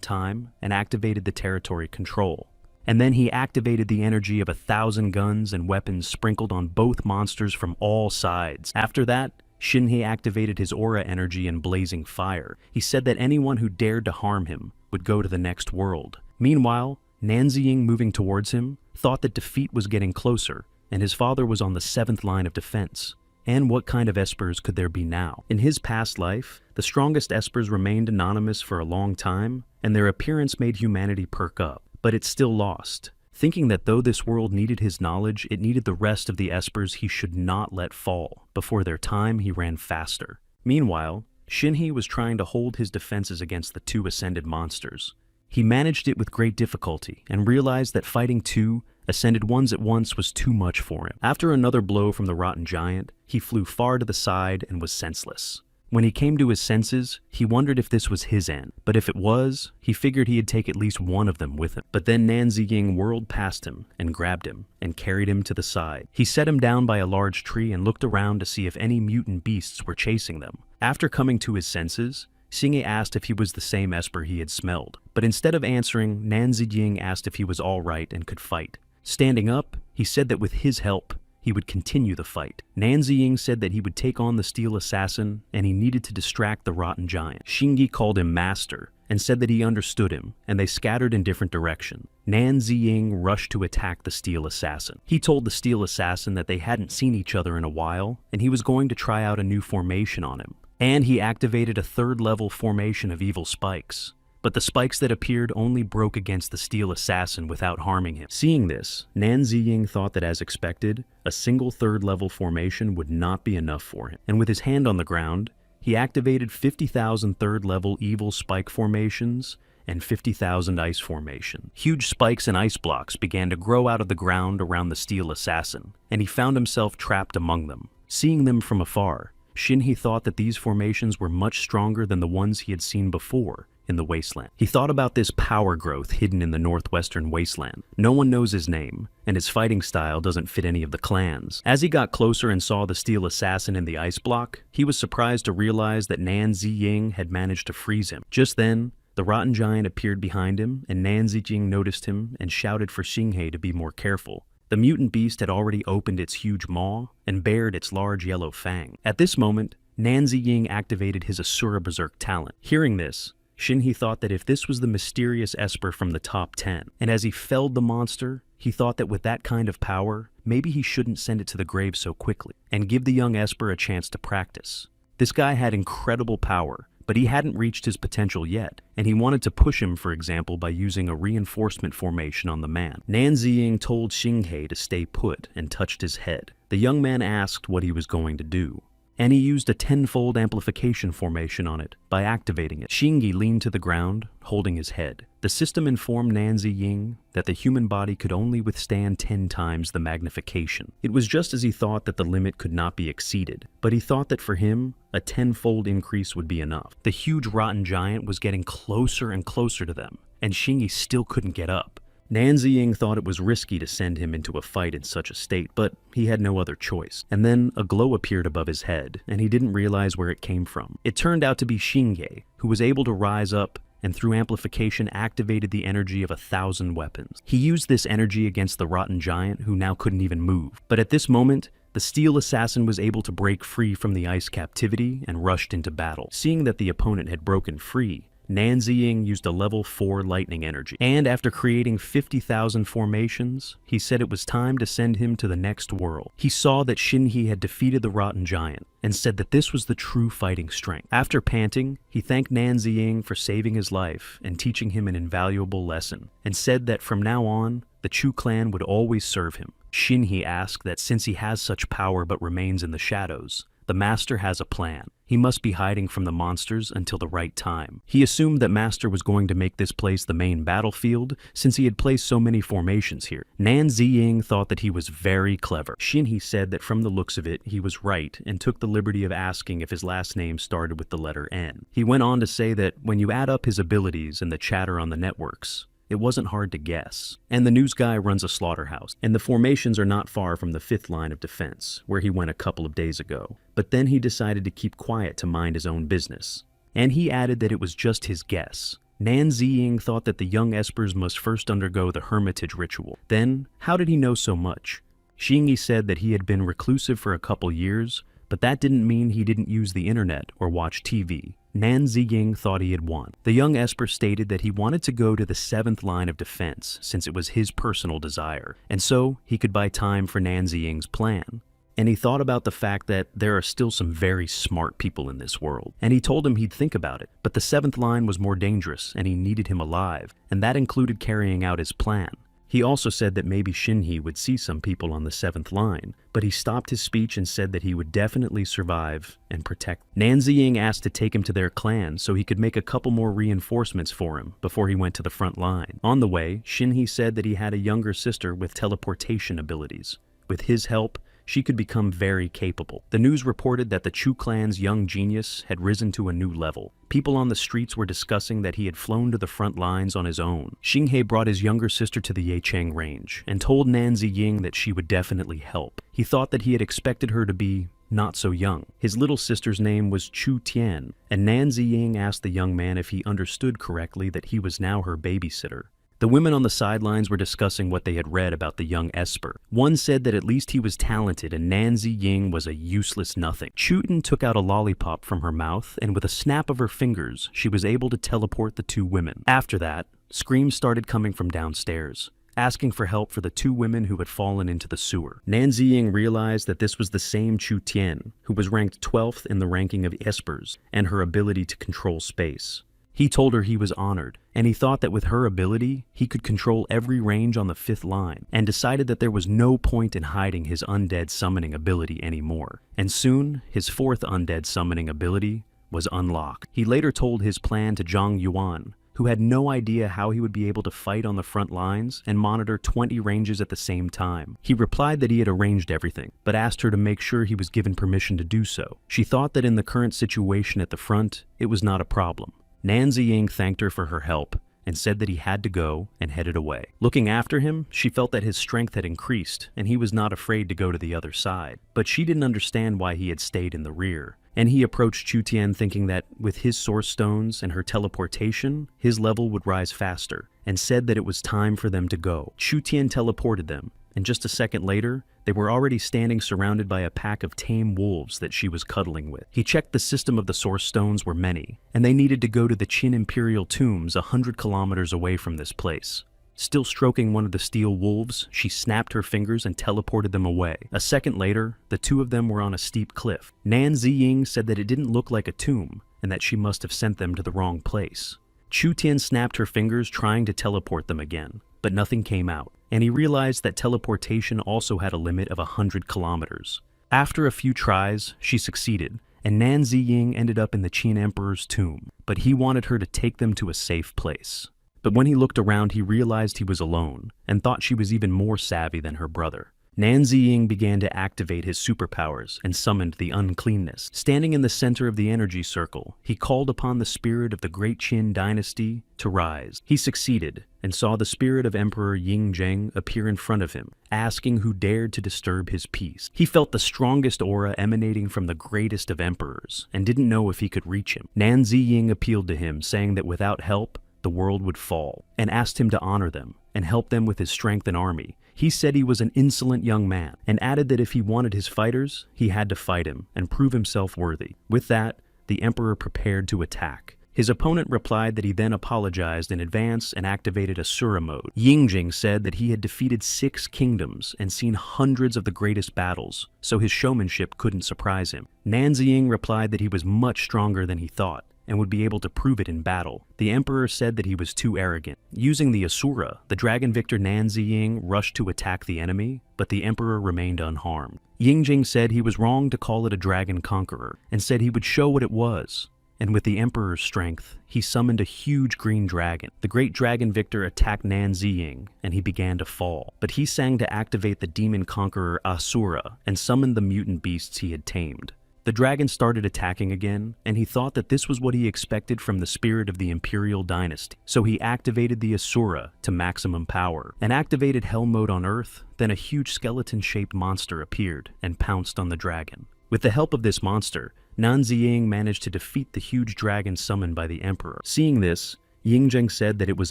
time and activated the territory control. And then he activated the energy of 1,000 guns and weapons sprinkled on both monsters from all sides. After that, Xinghe activated his aura energy and blazing fire. He said that anyone who dared to harm him would go to the next world. Meanwhile, Nan Ziying, moving towards him, thought that defeat was getting closer, and his father was on the 7th line of defense. And what kind of espers could there be now? In his past life, the strongest espers remained anonymous for a long time, and their appearance made humanity perk up. But it still lost, thinking that though this world needed his knowledge, it needed the rest of the espers he should not let fall. Before their time, he ran faster. Meanwhile, Xinghe was trying to hold his defenses against the 2 Ascended monsters. He managed it with great difficulty and realized that fighting 2 Ascended ones at once was too much for him. After another blow from the Rotten Giant, he flew far to the side and was senseless. When he came to his senses, he wondered if this was his end, but if it was, he figured he'd take at least one of them with him. But then Nan Ziying whirled past him and grabbed him and carried him to the side. He set him down by a large tree and looked around to see if any mutant beasts were chasing them. After coming to his senses, Xinghe asked if he was the same Esper he had smelled, but instead of answering, Nan Ziying asked if he was all right and could fight. Standing up, he said that with his help, he would continue the fight. Nan Ziying said that he would take on the Steel Assassin, and he needed to distract the Rotten Giant. Xinghe called him Master, and said that he understood him, and they scattered in different directions. Nan Ziying rushed to attack the Steel Assassin. He told the Steel Assassin that they hadn't seen each other in a while, and he was going to try out a new formation on him. And he activated a 3rd-level formation of evil spikes. But the spikes that appeared only broke against the Steel Assassin without harming him. Seeing this, Nan Ziying thought that as expected, a single 3rd-level formation would not be enough for him. And with his hand on the ground, he activated 50,000 3rd-level evil spike formations and 50,000 ice formation. Huge spikes and ice blocks began to grow out of the ground around the Steel Assassin, and he found himself trapped among them. Seeing them from afar, Xinghe thought that these formations were much stronger than the ones he had seen before in the wasteland. He thought about this power growth hidden in the northwestern wasteland. No one knows his name, and his fighting style doesn't fit any of the clans. As he got closer and saw the steel assassin in the ice block, he was surprised to realize that Nan Ziying had managed to freeze him. Just then, the rotten giant appeared behind him, and Nan Ziying noticed him and shouted for Xinghe to be more careful. The mutant beast had already opened its huge maw and bared its large yellow fang. At this moment, Nan Ziying activated his Asura Berserk talent. Hearing this, Xinghe thought that if this was the mysterious Esper from the top 10, and as he felled the monster, he thought that with that kind of power, maybe he shouldn't send it to the grave so quickly, and give the young Esper a chance to practice. This guy had incredible power, but he hadn't reached his potential yet, and he wanted to push him, for example, by using a reinforcement formation on the man. Nan Ziying told Xinghe to stay put and touched his head. The young man asked what he was going to do, and he used a 10-fold amplification formation on it by activating it. Xinghe leaned to the ground, holding his head. The system informed Nan Ziying that the human body could only withstand 10 times the magnification. It was just as he thought, that the limit could not be exceeded, but he thought that for him, a 10-fold increase would be enough. The huge rotten giant was getting closer and closer to them, and Xinghe still couldn't get up. Nan Ziying thought it was risky to send him into a fight in such a state, but he had no other choice. And then a glow appeared above his head, and he didn't realize where it came from. It turned out to be Xinghe, who was able to rise up and through amplification activated the energy of 1,000 weapons. He used this energy against the rotten giant, who now couldn't even move. But at this moment, the steel assassin was able to break free from the ice captivity and rushed into battle. Seeing that the opponent had broken free, Nan Ziying used a level 4 lightning energy, and after creating 50,000 formations, he said it was time to send him to the next world. He saw that Xinghe had defeated the rotten giant, and said that this was the true fighting strength. After panting, he thanked Nan Ziying for saving his life and teaching him an invaluable lesson, and said that from now on, the Chu clan would always serve him. Xinghe asked that since he has such power but remains in the shadows, the Master has a plan. He must be hiding from the monsters until the right time. He assumed that Master was going to make this place the main battlefield, since he had placed so many formations here. Nan Ziying thought that he was very clever. Xinghe said that from the looks of it, he was right, and took the liberty of asking if his last name started with the letter N. He went on to say that when you add up his abilities and the chatter on the networks, it wasn't hard to guess. And the news guy runs a slaughterhouse, and the formations are not far from the 5th line of defense, where he went a couple of days ago. But then he decided to keep quiet to mind his own business. And he added that it was just his guess. Nan Ziying thought that the young Espers must first undergo the hermitage ritual. Then, how did he know so much? Xinghe said that he had been reclusive for a couple years, but that didn't mean he didn't use the internet or watch TV. Nan Ziying thought he had won. The young Esper stated that he wanted to go to the 7th line of defense since it was his personal desire, and so he could buy time for Nan Ziying's plan. And he thought about the fact that there are still some very smart people in this world, and he told him he'd think about it. But the 7th line was more dangerous, and he needed him alive, and that included carrying out his plan. He also said that maybe Xinghe would see some people on the 7th line, but he stopped his speech and said that he would definitely survive and protect. Nan Ziying asked to take him to their clan so he could make a couple more reinforcements for him before he went to the front line. On the way, Xinghe said that he had a younger sister with teleportation abilities. With his help, she could become very capable. The news reported that the Chu clan's young genius had risen to a new level. People on the streets were discussing that he had flown to the front lines on his own. Xinghe brought his younger sister to the Yecheng range and told Nan Ziying that she would definitely help. He thought that he had expected her to be not so young. His little sister's name was Chu Tian, and Nan Ziying asked the young man if he understood correctly that he was now her babysitter. The women on the sidelines were discussing what they had read about the young Esper. One said that at least he was talented and Nan Ziying was a useless nothing. Chutin took out a lollipop from her mouth, and with a snap of her fingers, she was able to teleport the 2 women. After that, screams started coming from downstairs, asking for help for the 2 women who had fallen into the sewer. Nan Ziying realized that this was the same Chu Tian, who was ranked 12th in the ranking of Espers, and her ability to control space. He told her he was honored, and he thought that with her ability, he could control every range on the 5th line, and decided that there was no point in hiding his undead summoning ability anymore. And soon, his 4th undead summoning ability was unlocked. He later told his plan to Zhang Yuan, who had no idea how he would be able to fight on the front lines and monitor 20 ranges at the same time. He replied that he had arranged everything, but asked her to make sure he was given permission to do so. She thought that in the current situation at the front, it was not a problem. Nan Ziying thanked her for her help and said that he had to go and headed away. Looking after him, she felt that his strength had increased and he was not afraid to go to the other side. But she didn't understand why he had stayed in the rear. And he approached Chu Tian thinking that with his source stones and her teleportation, his level would rise faster, and said that it was time for them to go. Chu Tian teleported them, and just a second later, they were already standing surrounded by a pack of tame wolves that she was cuddling with. He checked the system of the source stones were many, and they needed to go to the Qin Imperial tombs 100 kilometers away from this place. Still stroking one of the steel wolves, she snapped her fingers and teleported them away. A second later, the two of them were on a steep cliff. Nan Ziying said that it didn't look like a tomb, and that she must have sent them to the wrong place. Chu Tian snapped her fingers trying to teleport them again, but nothing came out, and he realized that teleportation also had a limit of 100 kilometers. After a few tries, she succeeded, and Nan Ziying ended up in the Qin Emperor's tomb, but he wanted her to take them to a safe place. But when he looked around, he realized he was alone, and thought she was even more savvy than her brother. Nan Ziying began to activate his superpowers and summoned the uncleanness. Standing in the center of the energy circle, he called upon the spirit of the great Qin dynasty to rise. He succeeded, and saw the spirit of Emperor Yingzheng appear in front of him, asking who dared to disturb his peace. He felt the strongest aura emanating from the greatest of emperors, and didn't know if he could reach him. Nan Ziying appealed to him, saying that without help, the world would fall, and asked him to honor them and help them with his strength and army. He said he was an insolent young man, and added that if he wanted his fighters, he had to fight him and prove himself worthy. With that, the emperor prepared to attack. His opponent replied that he then apologized in advance and activated Asura mode. Yingzheng said that he had defeated 6 kingdoms and seen hundreds of the greatest battles, so his showmanship couldn't surprise him. Nan Ziying replied that he was much stronger than he thought, and would be able to prove it in battle. The emperor said that he was too arrogant. Using the Asura, the dragon victor Nan Ziying rushed to attack the enemy, but the emperor remained unharmed. Yingzheng said he was wrong to call it a dragon conqueror, and said he would show what it was. And with the emperor's strength, he summoned a huge green dragon. The great dragon victor attacked Nan Ziying, and he began to fall. But he sang to activate the demon conqueror Asura, and summoned the mutant beasts he had tamed. The dragon started attacking again, and he thought that this was what he expected from the spirit of the imperial dynasty. So he activated the Asura to maximum power, and activated Hell mode on Earth. Then a huge skeleton-shaped monster appeared and pounced on the dragon. With the help of this monster, Nan Ziying managed to defeat the huge dragon summoned by the emperor. Seeing this, Yingzheng said that it was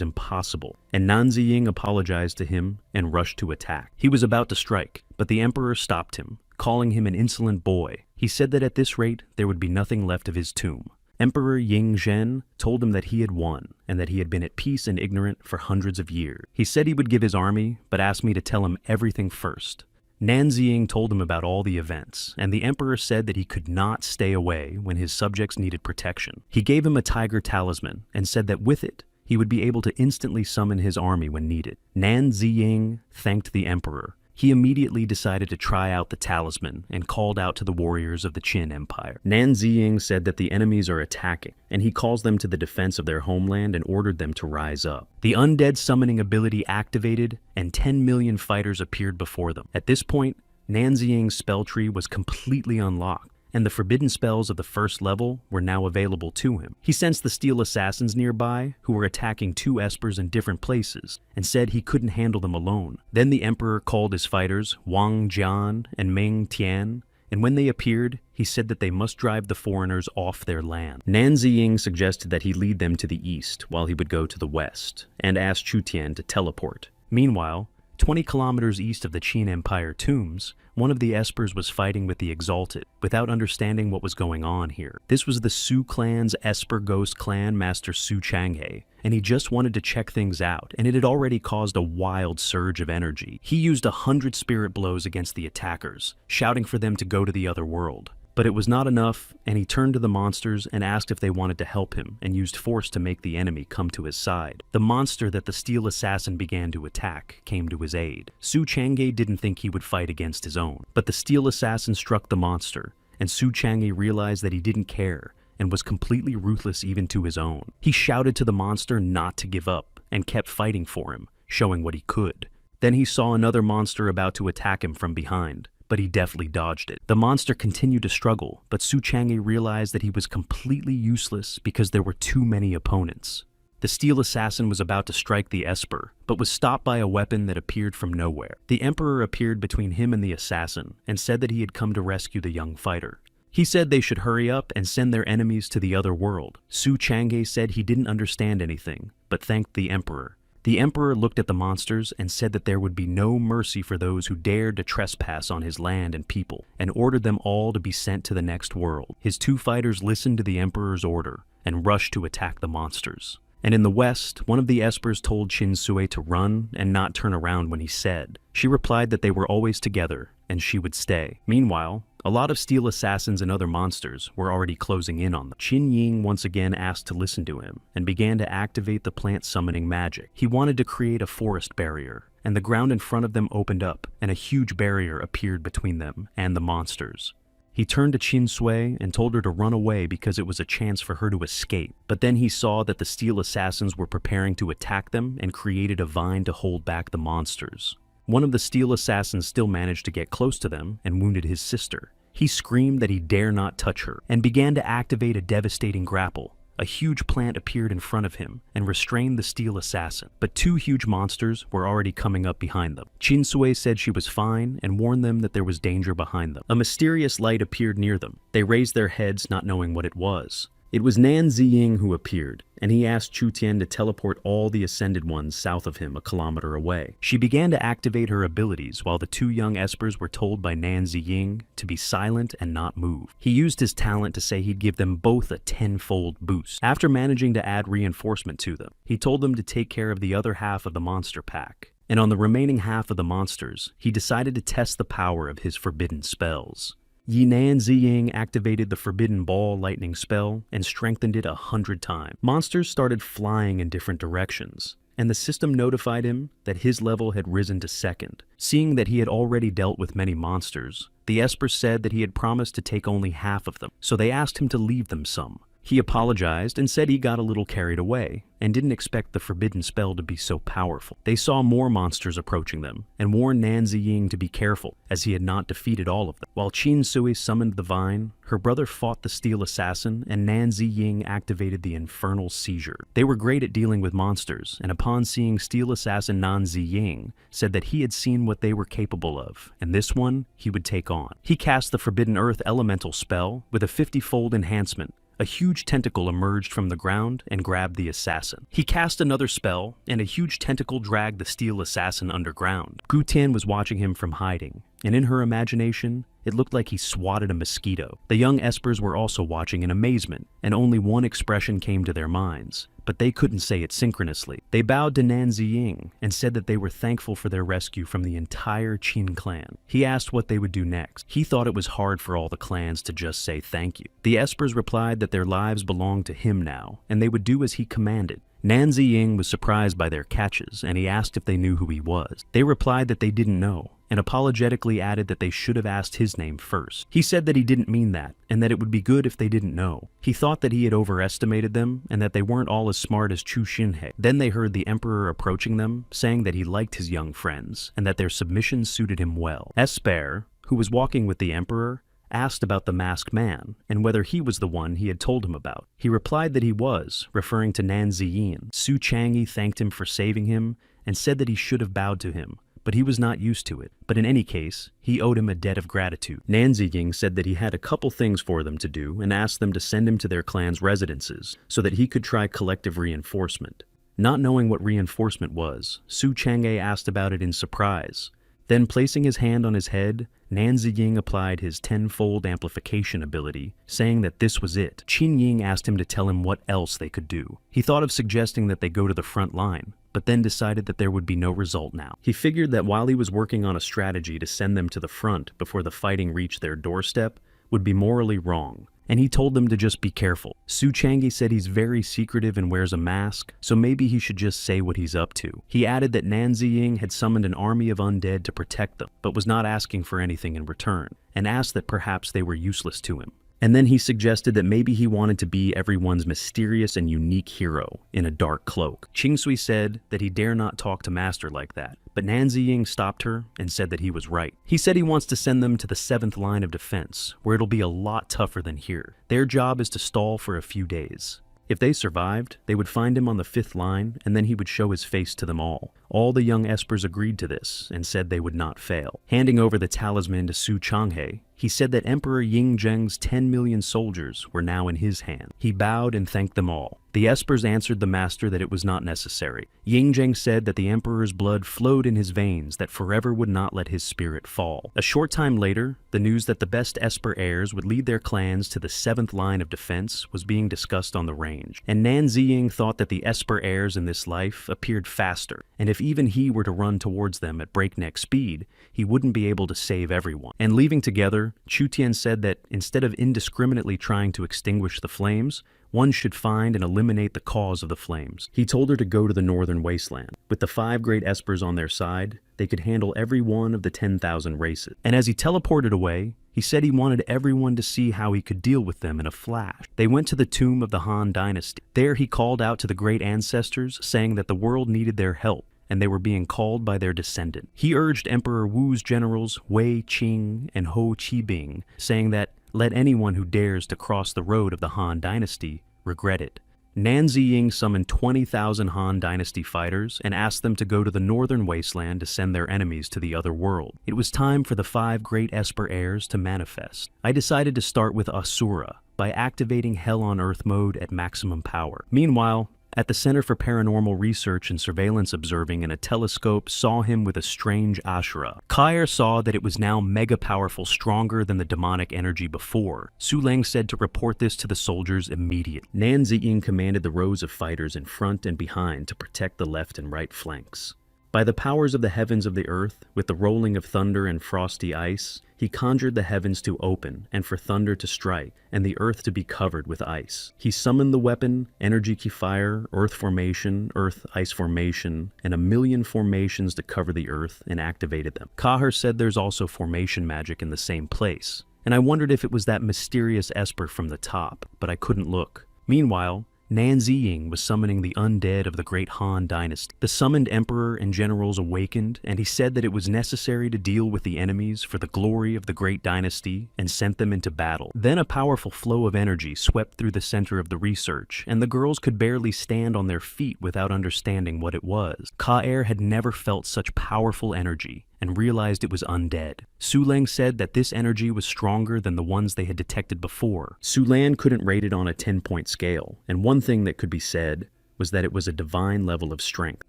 impossible, and Nan Ziying apologized to him and rushed to attack. He was about to strike, but the emperor stopped him, calling him an insolent boy. He said that at this rate, there would be nothing left of his tomb. Emperor Yingzhen told him that he had won, and that he had been at peace and ignorant for hundreds of years. He said he would give his army, but asked me to tell him everything first. Nan Ziying told him about all the events, and the emperor said that he could not stay away when his subjects needed protection. He gave him a tiger talisman, and said that with it, he would be able to instantly summon his army when needed. Nan Ziying thanked the emperor. He immediately decided to try out the talisman and called out to the warriors of the Qin Empire. Nan Ziying said that the enemies are attacking, and he calls them to the defense of their homeland and ordered them to rise up. The undead summoning ability activated, and 10 million fighters appeared before them. At this point, Nan Ziying's spell tree was completely unlocked, and the forbidden spells of the first level were now available to him. He sensed the steel assassins nearby, who were attacking 2 espers in different places, and said he couldn't handle them alone. Then the emperor called his fighters, Wang Jian and Meng Tian, and when they appeared, he said that they must drive the foreigners off their land. Nan Ziying suggested that he lead them to the east while he would go to the west, and asked Chu Tian to teleport. Meanwhile, 20 kilometers east of the Qin Empire tombs, one of the espers was fighting with the Exalted, without understanding what was going on here. This was the Su clan's Esper Ghost clan master Su Changhe, and he just wanted to check things out, and it had already caused a wild surge of energy. He used 100 spirit blows against the attackers, shouting for them to go to the other world. But it was not enough, and he turned to the monsters and asked if they wanted to help him, and used force to make the enemy come to his side. The monster that the steel assassin began to attack came to his aid. Su Changhe didn't think he would fight against his own, but the steel assassin struck the monster, and Su Changhe realized that he didn't care, and was completely ruthless even to his own. He shouted to the monster not to give up, and kept fighting for him, showing what he could. Then he saw another monster about to attack him from behind, but he deftly dodged it. The monster continued to struggle, but Su Chang'e realized that he was completely useless because there were too many opponents. The steel assassin was about to strike the Esper, but was stopped by a weapon that appeared from nowhere. The Emperor appeared between him and the assassin and said that he had come to rescue the young fighter. He said they should hurry up and send their enemies to the other world. Su Chang'e said he didn't understand anything, but thanked the Emperor. The Emperor looked at the monsters and said that there would be no mercy for those who dared to trespass on his land and people, and ordered them all to be sent to the next world. His two fighters listened to the Emperor's order and rushed to attack the monsters. And in the west, one of the Espers told Qin Sui to run and not turn around when he said. She replied that they were always together and she would stay. Meanwhile, a lot of steel assassins and other monsters were already closing in on them. Qin Ying once again asked to listen to him and began to activate the plant summoning magic. He wanted to create a forest barrier, and the ground in front of them opened up and a huge barrier appeared between them and the monsters. He turned to Qin Sui and told her to run away because it was a chance for her to escape. But then he saw that the steel assassins were preparing to attack them and created a vine to hold back the monsters. One of the steel assassins still managed to get close to them and wounded his sister. He screamed that he dare not touch her and began to activate a devastating grapple. A huge plant appeared in front of him and restrained the steel assassin, but two huge monsters were already coming up behind them. Qin Sui said she was fine and warned them that there was danger behind them. A mysterious light appeared near them. They raised their heads, not knowing what it was. It was Nan Ziying who appeared, and he asked Chu Tian to teleport all the Ascended Ones south of him a kilometer away. She began to activate her abilities while the two young Espers were told by Nan Ziying to be silent and not move. He used his talent to say he'd give them both a 10-fold boost. After managing to add reinforcement to them, he told them to take care of the other half of the monster pack. And on the remaining half of the monsters, he decided to test the power of his forbidden spells. Yinan Ziying activated the Forbidden Ball lightning spell and strengthened it 100 times. Monsters started flying in different directions, and the system notified him that his level had risen to 2nd. Seeing that he had already dealt with many monsters, the Esper said that he had promised to take only half of them, so they asked him to leave them some. He apologized and said he got a little carried away and didn't expect the forbidden spell to be so powerful. They saw more monsters approaching them and warned Nan Ziying to be careful, as he had not defeated all of them. While Qin Sui summoned the vine, her brother fought the steel assassin and Nan Ziying activated the infernal seizure. They were great at dealing with monsters, and upon seeing steel assassin Nan Ziying, said that he had seen what they were capable of, and this one he would take on. He cast the Forbidden Earth elemental spell with a 50-fold enhancement. A huge tentacle emerged from the ground and grabbed the assassin. He cast another spell, and a huge tentacle dragged the steel assassin underground. Gu Tian was watching him from hiding, and in her imagination, it looked like he swatted a mosquito. The young Espers were also watching in amazement, and only one expression came to their minds, but they couldn't say it synchronously. They bowed to Nan Ziying and said that they were thankful for their rescue from the entire Qin clan. He asked what they would do next. He thought it was hard for all the clans to just say thank you. The Espers replied that their lives belonged to him now, and they would do as he commanded. Nan Ziying was surprised by their catches, and he asked if they knew who he was. They replied that they didn't know, and apologetically added that they should have asked his name first. He said that he didn't mean that, and that it would be good if they didn't know. He thought that he had overestimated them, and that they weren't all as smart as Chu Xinhe. Then they heard the Emperor approaching them, saying that he liked his young friends, and that their submission suited him well. Esper, who was walking with the Emperor, asked about the masked man, and whether he was the one he had told him about. He replied that he was, referring to Nan Ziyin. Su Chang'e thanked him for saving him, and said that he should have bowed to him, but he was not used to it. But in any case, he owed him a debt of gratitude. Nan Ziying said that he had a couple things for them to do, and asked them to send him to their clan's residences, so that he could try collective reinforcement. Not knowing what reinforcement was, Su Chang'e asked about it in surprise. Then, placing his hand on his head, Nan Ziying applied his 10-fold amplification ability, saying that this was it. Qin Ying asked him to tell him what else they could do. He thought of suggesting that they go to the front line, but then decided that there would be no result now. He figured that while he was working on a strategy to send them to the front before the fighting reached their doorstep, would be morally wrong, and he told them to just be careful. Su Chang'e said he's very secretive and wears a mask, so maybe he should just say what he's up to. He added that Nan Ziying had summoned an army of undead to protect them, but was not asking for anything in return, and asked that perhaps they were useless to him. And then he suggested that maybe he wanted to be everyone's mysterious and unique hero in a dark cloak. Qingsui said that he dare not talk to Master like that, but Nan Ziying stopped her and said that he was right. He said he wants to send them to the 7th line of defense, where it'll be a lot tougher than here. Their job is to stall for a few days. If they survived, they would find him on the 5th line, and then he would show his face to them all. All the young espers agreed to this and said they would not fail. Handing over the talisman to Su Changhe, he said that Emperor Ying Zheng's 10 million soldiers were now in his hand. He bowed and thanked them all. The espers answered the master that it was not necessary. Ying Zheng said that the emperor's blood flowed in his veins that forever would not let his spirit fall. A short time later, the news that the best esper heirs would lead their clans to the 7th line of defense was being discussed on the range. And Nan Ziying thought that the esper heirs in this life appeared faster, and if even he were to run towards them at breakneck speed, he wouldn't be able to save everyone. And leaving together, Chu Tian said that instead of indiscriminately trying to extinguish the flames, one should find and eliminate the cause of the flames. He told her to go to the northern wasteland. With the 5 great espers on their side, they could handle every one of the 10,000 races. And as he teleported away, he said he wanted everyone to see how he could deal with them in a flash. They went to the tomb of the Han Dynasty. There he called out to the great ancestors, saying that the world needed their help, and they were being called by their descendant. He urged Emperor Wu's generals Wei Qing and Ho Qibing, saying that let anyone who dares to cross the road of the Han Dynasty regret it. Nan Ziying summoned 20,000 Han Dynasty fighters and asked them to go to the northern wasteland to send their enemies to the other world. It was time for the 5 great esper heirs to manifest. I decided to start with Asura by activating Hell on Earth mode at maximum power. Meanwhile, at the Center for Paranormal Research and Surveillance observing in a telescope saw him with a strange ashra. Kair saw that it was now mega powerful, stronger than the demonic energy before. Su Leng said to report this to the soldiers immediately. Nan Ziying commanded the rows of fighters in front and behind to protect the left and right flanks. By the powers of the heavens of the earth, with the rolling of thunder and frosty ice, he conjured the heavens to open, and for thunder to strike, and the earth to be covered with ice. He summoned the weapon, energy key fire, earth formation, earth ice formation, and a million formations to cover the earth, and activated them. Kahar said there's also formation magic in the same place, and I wondered if it was that mysterious esper from the top, but I couldn't look. Meanwhile, Nan Ziying was summoning the undead of the great Han Dynasty. The summoned emperor and generals awakened, and he said that it was necessary to deal with the enemies for the glory of the great dynasty and sent them into battle. Then a powerful flow of energy swept through the center of the research, and the girls could barely stand on their feet without understanding what it was. Ka-Er had never felt such powerful energy and realized it was undead. Su Leng said that this energy was stronger than the ones they had detected before. Su Lan couldn't rate it on a 10-point scale, and one thing that could be said was that it was a divine level of strength.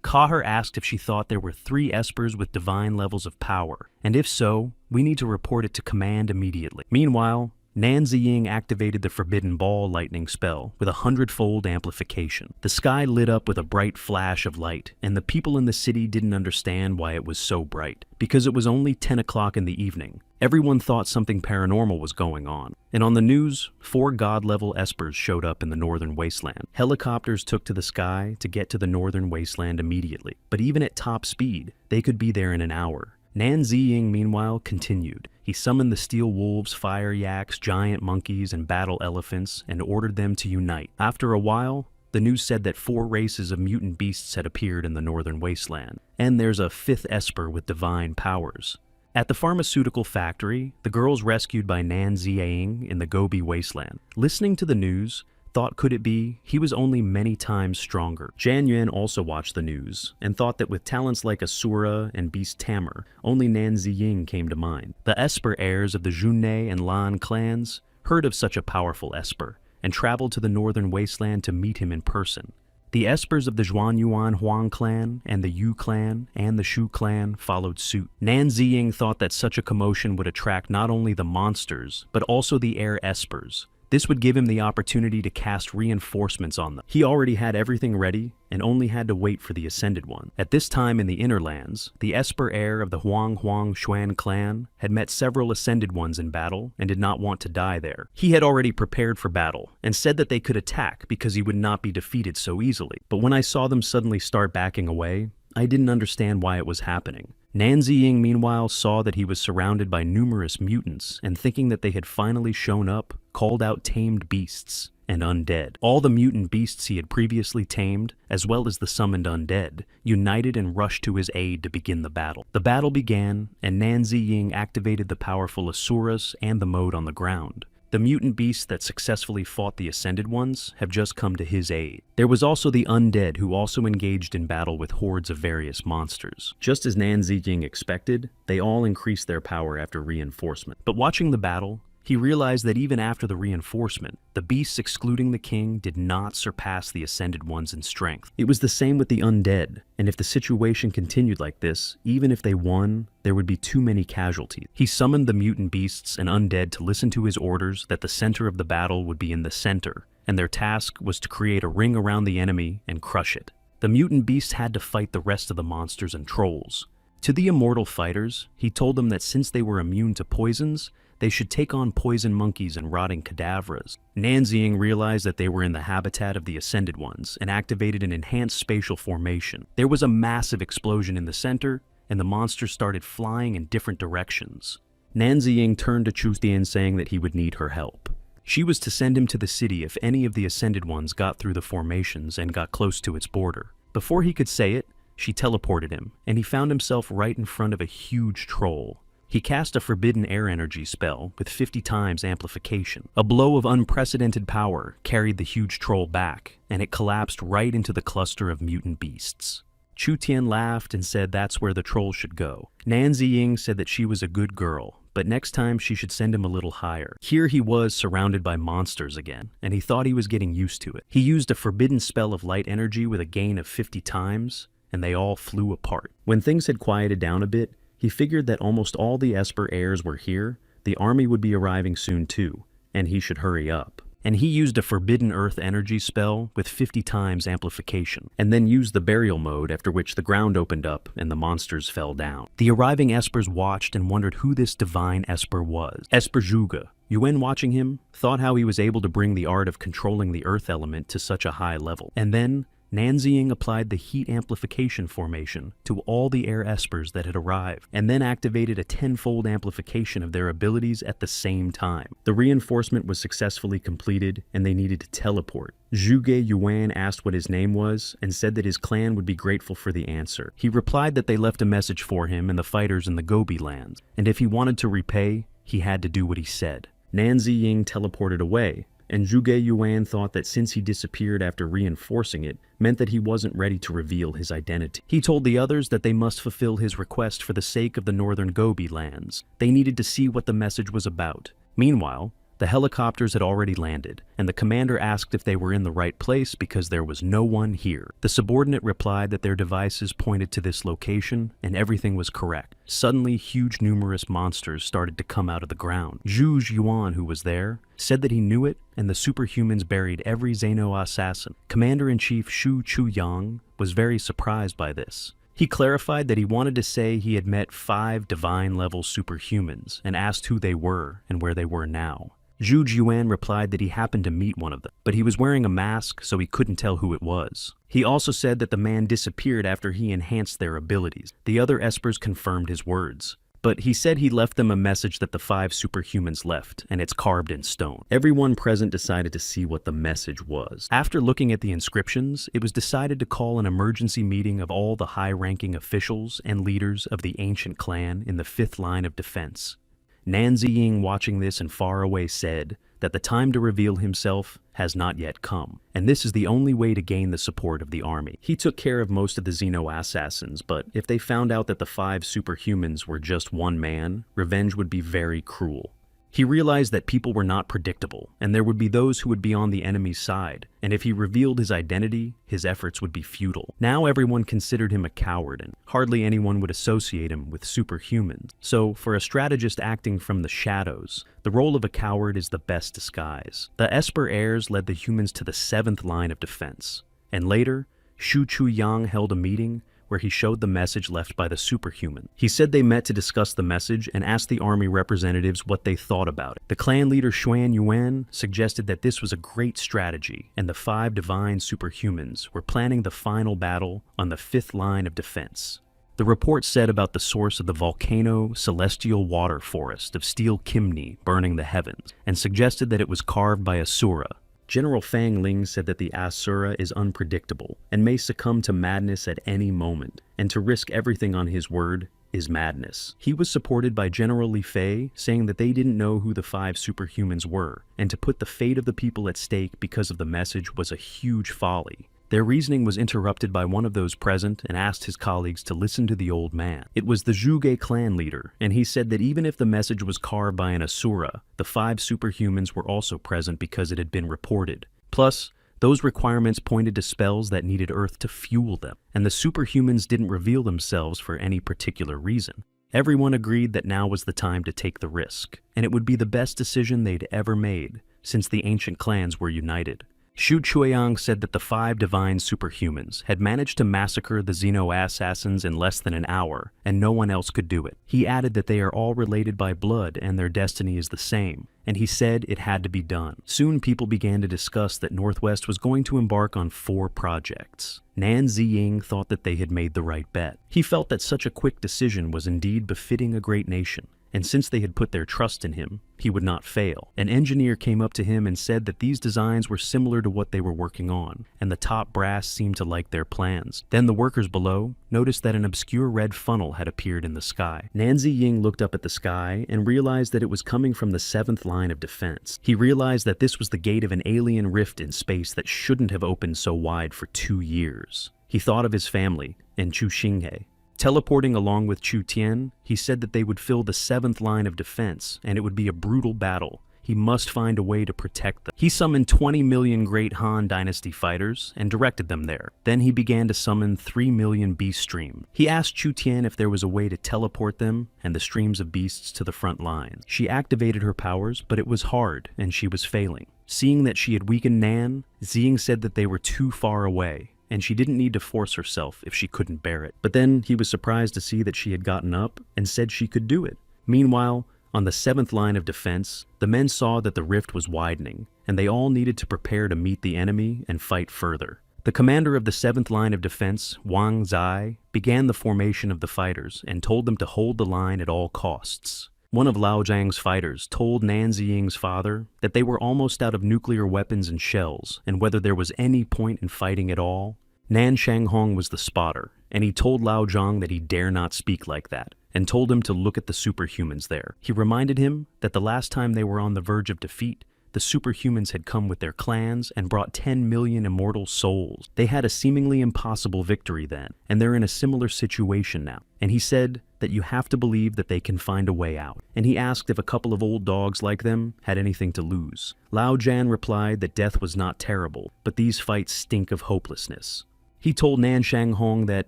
Kahar asked if she thought there were 3 espers with divine levels of power, and if so, we need to report it to command immediately. Meanwhile, Nan Ziying activated the Forbidden Ball lightning spell with a 100-fold amplification. The sky lit up with a bright flash of light, and the people in the city didn't understand why it was so bright, because it was only 10 o'clock in the evening. Everyone thought something paranormal was going on, and on the news, 4 god-level espers showed up in the northern wasteland. Helicopters took to the sky to get to the northern wasteland immediately, but even at top speed, they could be there in an hour. Nan Ziying, meanwhile, continued. He summoned the steel wolves, fire yaks, giant monkeys, and battle elephants, and ordered them to unite. After a while, the news said that 4 races of mutant beasts had appeared in the northern wasteland, and there's a 5th esper with divine powers. At the pharmaceutical factory, the girls rescued by Nan Ziying in the Gobi wasteland. Listening to the news, thought could it be he was only many times stronger. Jan Yuan also watched the news and thought that with talents like Asura and Beast Tamer, only Nan Ziying came to mind. The Esper heirs of the Junne and Lan clans heard of such a powerful Esper and traveled to the northern wasteland to meet him in person. The espers of the Zhuanyuan Huang clan and the Yu clan and the Shu clan followed suit. Nan Ziying thought that such a commotion would attract not only the monsters, but also the air espers. This would give him the opportunity to cast reinforcements on them. He already had everything ready and only had to wait for the Ascended One. At this time in the Inner Lands, the Esper heir of the Huang Xuan clan had met several Ascended Ones in battle and did not want to die there. He had already prepared for battle and said that they could attack because he would not be defeated so easily. But when I saw them suddenly start backing away, I didn't understand why it was happening. Nan Ziying, meanwhile, saw that he was surrounded by numerous mutants, and thinking that they had finally shown up, called out tamed beasts and undead. All the mutant beasts he had previously tamed, as well as the summoned undead, united and rushed to his aid to begin the battle. The battle began, and Nan Ziying activated the powerful Asuras and the mode on the ground. The mutant beasts that successfully fought the Ascended Ones have just come to his aid. There was also the undead who also engaged in battle with hordes of various monsters. Just as Nan Ziying expected, they all increased their power after reinforcement. But watching the battle, he realized that even after the reinforcement, the beasts excluding the king did not surpass the Ascended Ones in strength. It was the same with the undead, and if the situation continued like this, even if they won, there would be too many casualties. He summoned the mutant beasts and undead to listen to his orders that the center of the battle would be in the center, and their task was to create a ring around the enemy and crush it. The mutant beasts had to fight the rest of the monsters and trolls. To the immortal fighters, he told them that since they were immune to poisons, they should take on poison monkeys and rotting cadavers. Nan Ziying realized that they were in the habitat of the Ascended Ones and activated an enhanced spatial formation. There was a massive explosion in the center, and the monsters started flying in different directions. Nan Ziying turned to Chu Tian saying that he would need her help. She was to send him to the city if any of the Ascended Ones got through the formations and got close to its border. Before he could say it, she teleported him, and he found himself right in front of a huge troll. He cast a forbidden air energy spell with 50 times amplification. A blow of unprecedented power carried the huge troll back, and it collapsed right into the cluster of mutant beasts. Chu Tian laughed and said that's where the troll should go. Nan Ziying said that she was a good girl, but next time she should send him a little higher. Here he was surrounded by monsters again, and he thought he was getting used to it. He used a forbidden spell of light energy with a gain of 50 times, and they all flew apart. When things had quieted down a bit, he figured that almost all the Esper heirs were here, the army would be arriving soon too, and he should hurry up. And he used a forbidden earth energy spell with 50 times amplification, and then used the burial mode, after which the ground opened up and the monsters fell down. The arriving Espers watched and wondered who this divine Esper was. Esper Zhuge. Yuan, watching him, thought how he was able to bring the art of controlling the earth element to such a high level. And then Nan Ziying applied the heat amplification formation to all the air espers that had arrived, and then activated a 10-fold amplification of their abilities at the same time. The reinforcement was successfully completed, and they needed to teleport. Zhuge Yuan asked what his name was, and said that his clan would be grateful for the answer. He replied that they left a message for him and the fighters in the Gobi lands, and if he wanted to repay, he had to do what he said. Nan Ziying teleported away, and Zhuge Yuan thought that since he disappeared after reinforcing it, meant that he wasn't ready to reveal his identity. He told the others that they must fulfill his request for the sake of the northern Gobi lands. They needed to see what the message was about. Meanwhile, the helicopters had already landed, and the commander asked if they were in the right place because there was no one here. The subordinate replied that their devices pointed to this location, and everything was correct. Suddenly, huge numerous monsters started to come out of the ground. Zhu Yuan, who was there, said that he knew it, and the superhumans buried every Zeno assassin. Commander-in-Chief Shu Chuyang was very surprised by this. He clarified that he wanted to say he had met 5 divine-level superhumans and asked who they were and where they were now. Zhu Yuan replied that he happened to meet one of them, but he was wearing a mask, so he couldn't tell who it was. He also said that the man disappeared after he enhanced their abilities. The other espers confirmed his words, but he said he left them a message that the 5 superhumans left, and it's carved in stone. Everyone present decided to see what the message was. After looking at the inscriptions, it was decided to call an emergency meeting of all the high-ranking officials and leaders of the ancient clan in the 5th line of defense. Nan Ziying, watching this and far away, said that the time to reveal himself has not yet come, and this is the only way to gain the support of the army. He took care of most of the Xeno assassins, but if they found out that the 5 superhumans were just one man, revenge would be very cruel. He realized that people were not predictable, and there would be those who would be on the enemy's side, and if he revealed his identity, his efforts would be futile. Now everyone considered him a coward, and hardly anyone would associate him with superhumans. So, for a strategist acting from the shadows, the role of a coward is the best disguise. The Esper heirs led the humans to the 7th line of defense, and later, Shu Chuyang held a meeting where he showed the message left by the superhuman. He said they met to discuss the message and asked the army representatives what they thought about it. The clan leader Xuan Yuan suggested that this was a great strategy, and the 5 divine superhumans were planning the final battle on the 5th line of defense. The The report said about the source of the volcano celestial water forest of steel chimney burning the heavens, and suggested that it was carved by Asura. General Fang Ling said that the Asura is unpredictable and may succumb to madness at any moment, and to risk everything on his word is madness. He was supported by General Li Fei, saying that they didn't know who the 5 superhumans were, and to put the fate of the people at stake because of the message was a huge folly. Their reasoning was interrupted by one of those present and asked his colleagues to listen to the old man. It was the Zhuge clan leader, and he said that even if the message was carved by an Asura, the 5 superhumans were also present because it had been reported. Plus, those requirements pointed to spells that needed Earth to fuel them, and the superhumans didn't reveal themselves for any particular reason. Everyone agreed that now was the time to take the risk, and it would be the best decision they'd ever made, since the ancient clans were united. Xu Chuiyang said that the 5 divine superhumans had managed to massacre the Xeno assassins in less than an hour, and no one else could do it. He added that they are all related by blood and their destiny is the same, and he said it had to be done. Soon people began to discuss that Northwest was going to embark on 4 projects. Nan Ziying thought that they had made the right bet. He felt that such a quick decision was indeed befitting a great nation, and since they had put their trust in him, he would not fail. An engineer came up to him and said that these designs were similar to what they were working on, and the top brass seemed to like their plans. Then the workers below noticed that an obscure red funnel had appeared in the sky. Nan Ziying looked up at the sky and realized that it was coming from the 7th line of defense. He realized that this was the gate of an alien rift in space that shouldn't have opened so wide for 2 years. He thought of his family and Chu Xinghe. Teleporting along with Chu Tian, he said that they would fill the 7th line of defense, and it would be a brutal battle. He must find a way to protect them. He summoned 20 million Great Han Dynasty fighters and directed them there. Then he began to summon 3 million beast stream. He asked Chu Tian if there was a way to teleport them and the streams of beasts to the front lines. She activated her powers, but it was hard, and she was failing. Seeing that she had weakened Nan, Ziying said that they were too far away, and she didn't need to force herself if she couldn't bear it. But then he was surprised to see that she had gotten up and said she could do it. Meanwhile, on the 7th line of defense, the men saw that the rift was widening, and they all needed to prepare to meet the enemy and fight further. The commander of the 7th line of defense, Wang Zai, began the formation of the fighters and told them to hold the line at all costs. One of Lao Zhang's fighters told Nan Ziying's father that they were almost out of nuclear weapons and shells, and whether there was any point in fighting at all. Nan Shanghong was the spotter, and he told Lao Zhang that he dare not speak like that, and told him to look at the superhumans there. He reminded him that the last time they were on the verge of defeat, the superhumans had come with their clans and brought 10 million immortal souls. They had a seemingly impossible victory then, and they're in a similar situation now. And he said that you have to believe that they can find a way out. And he asked if a couple of old dogs like them had anything to lose. Lao Jan replied that death was not terrible, but these fights stink of hopelessness. He told Nan Shanghong that,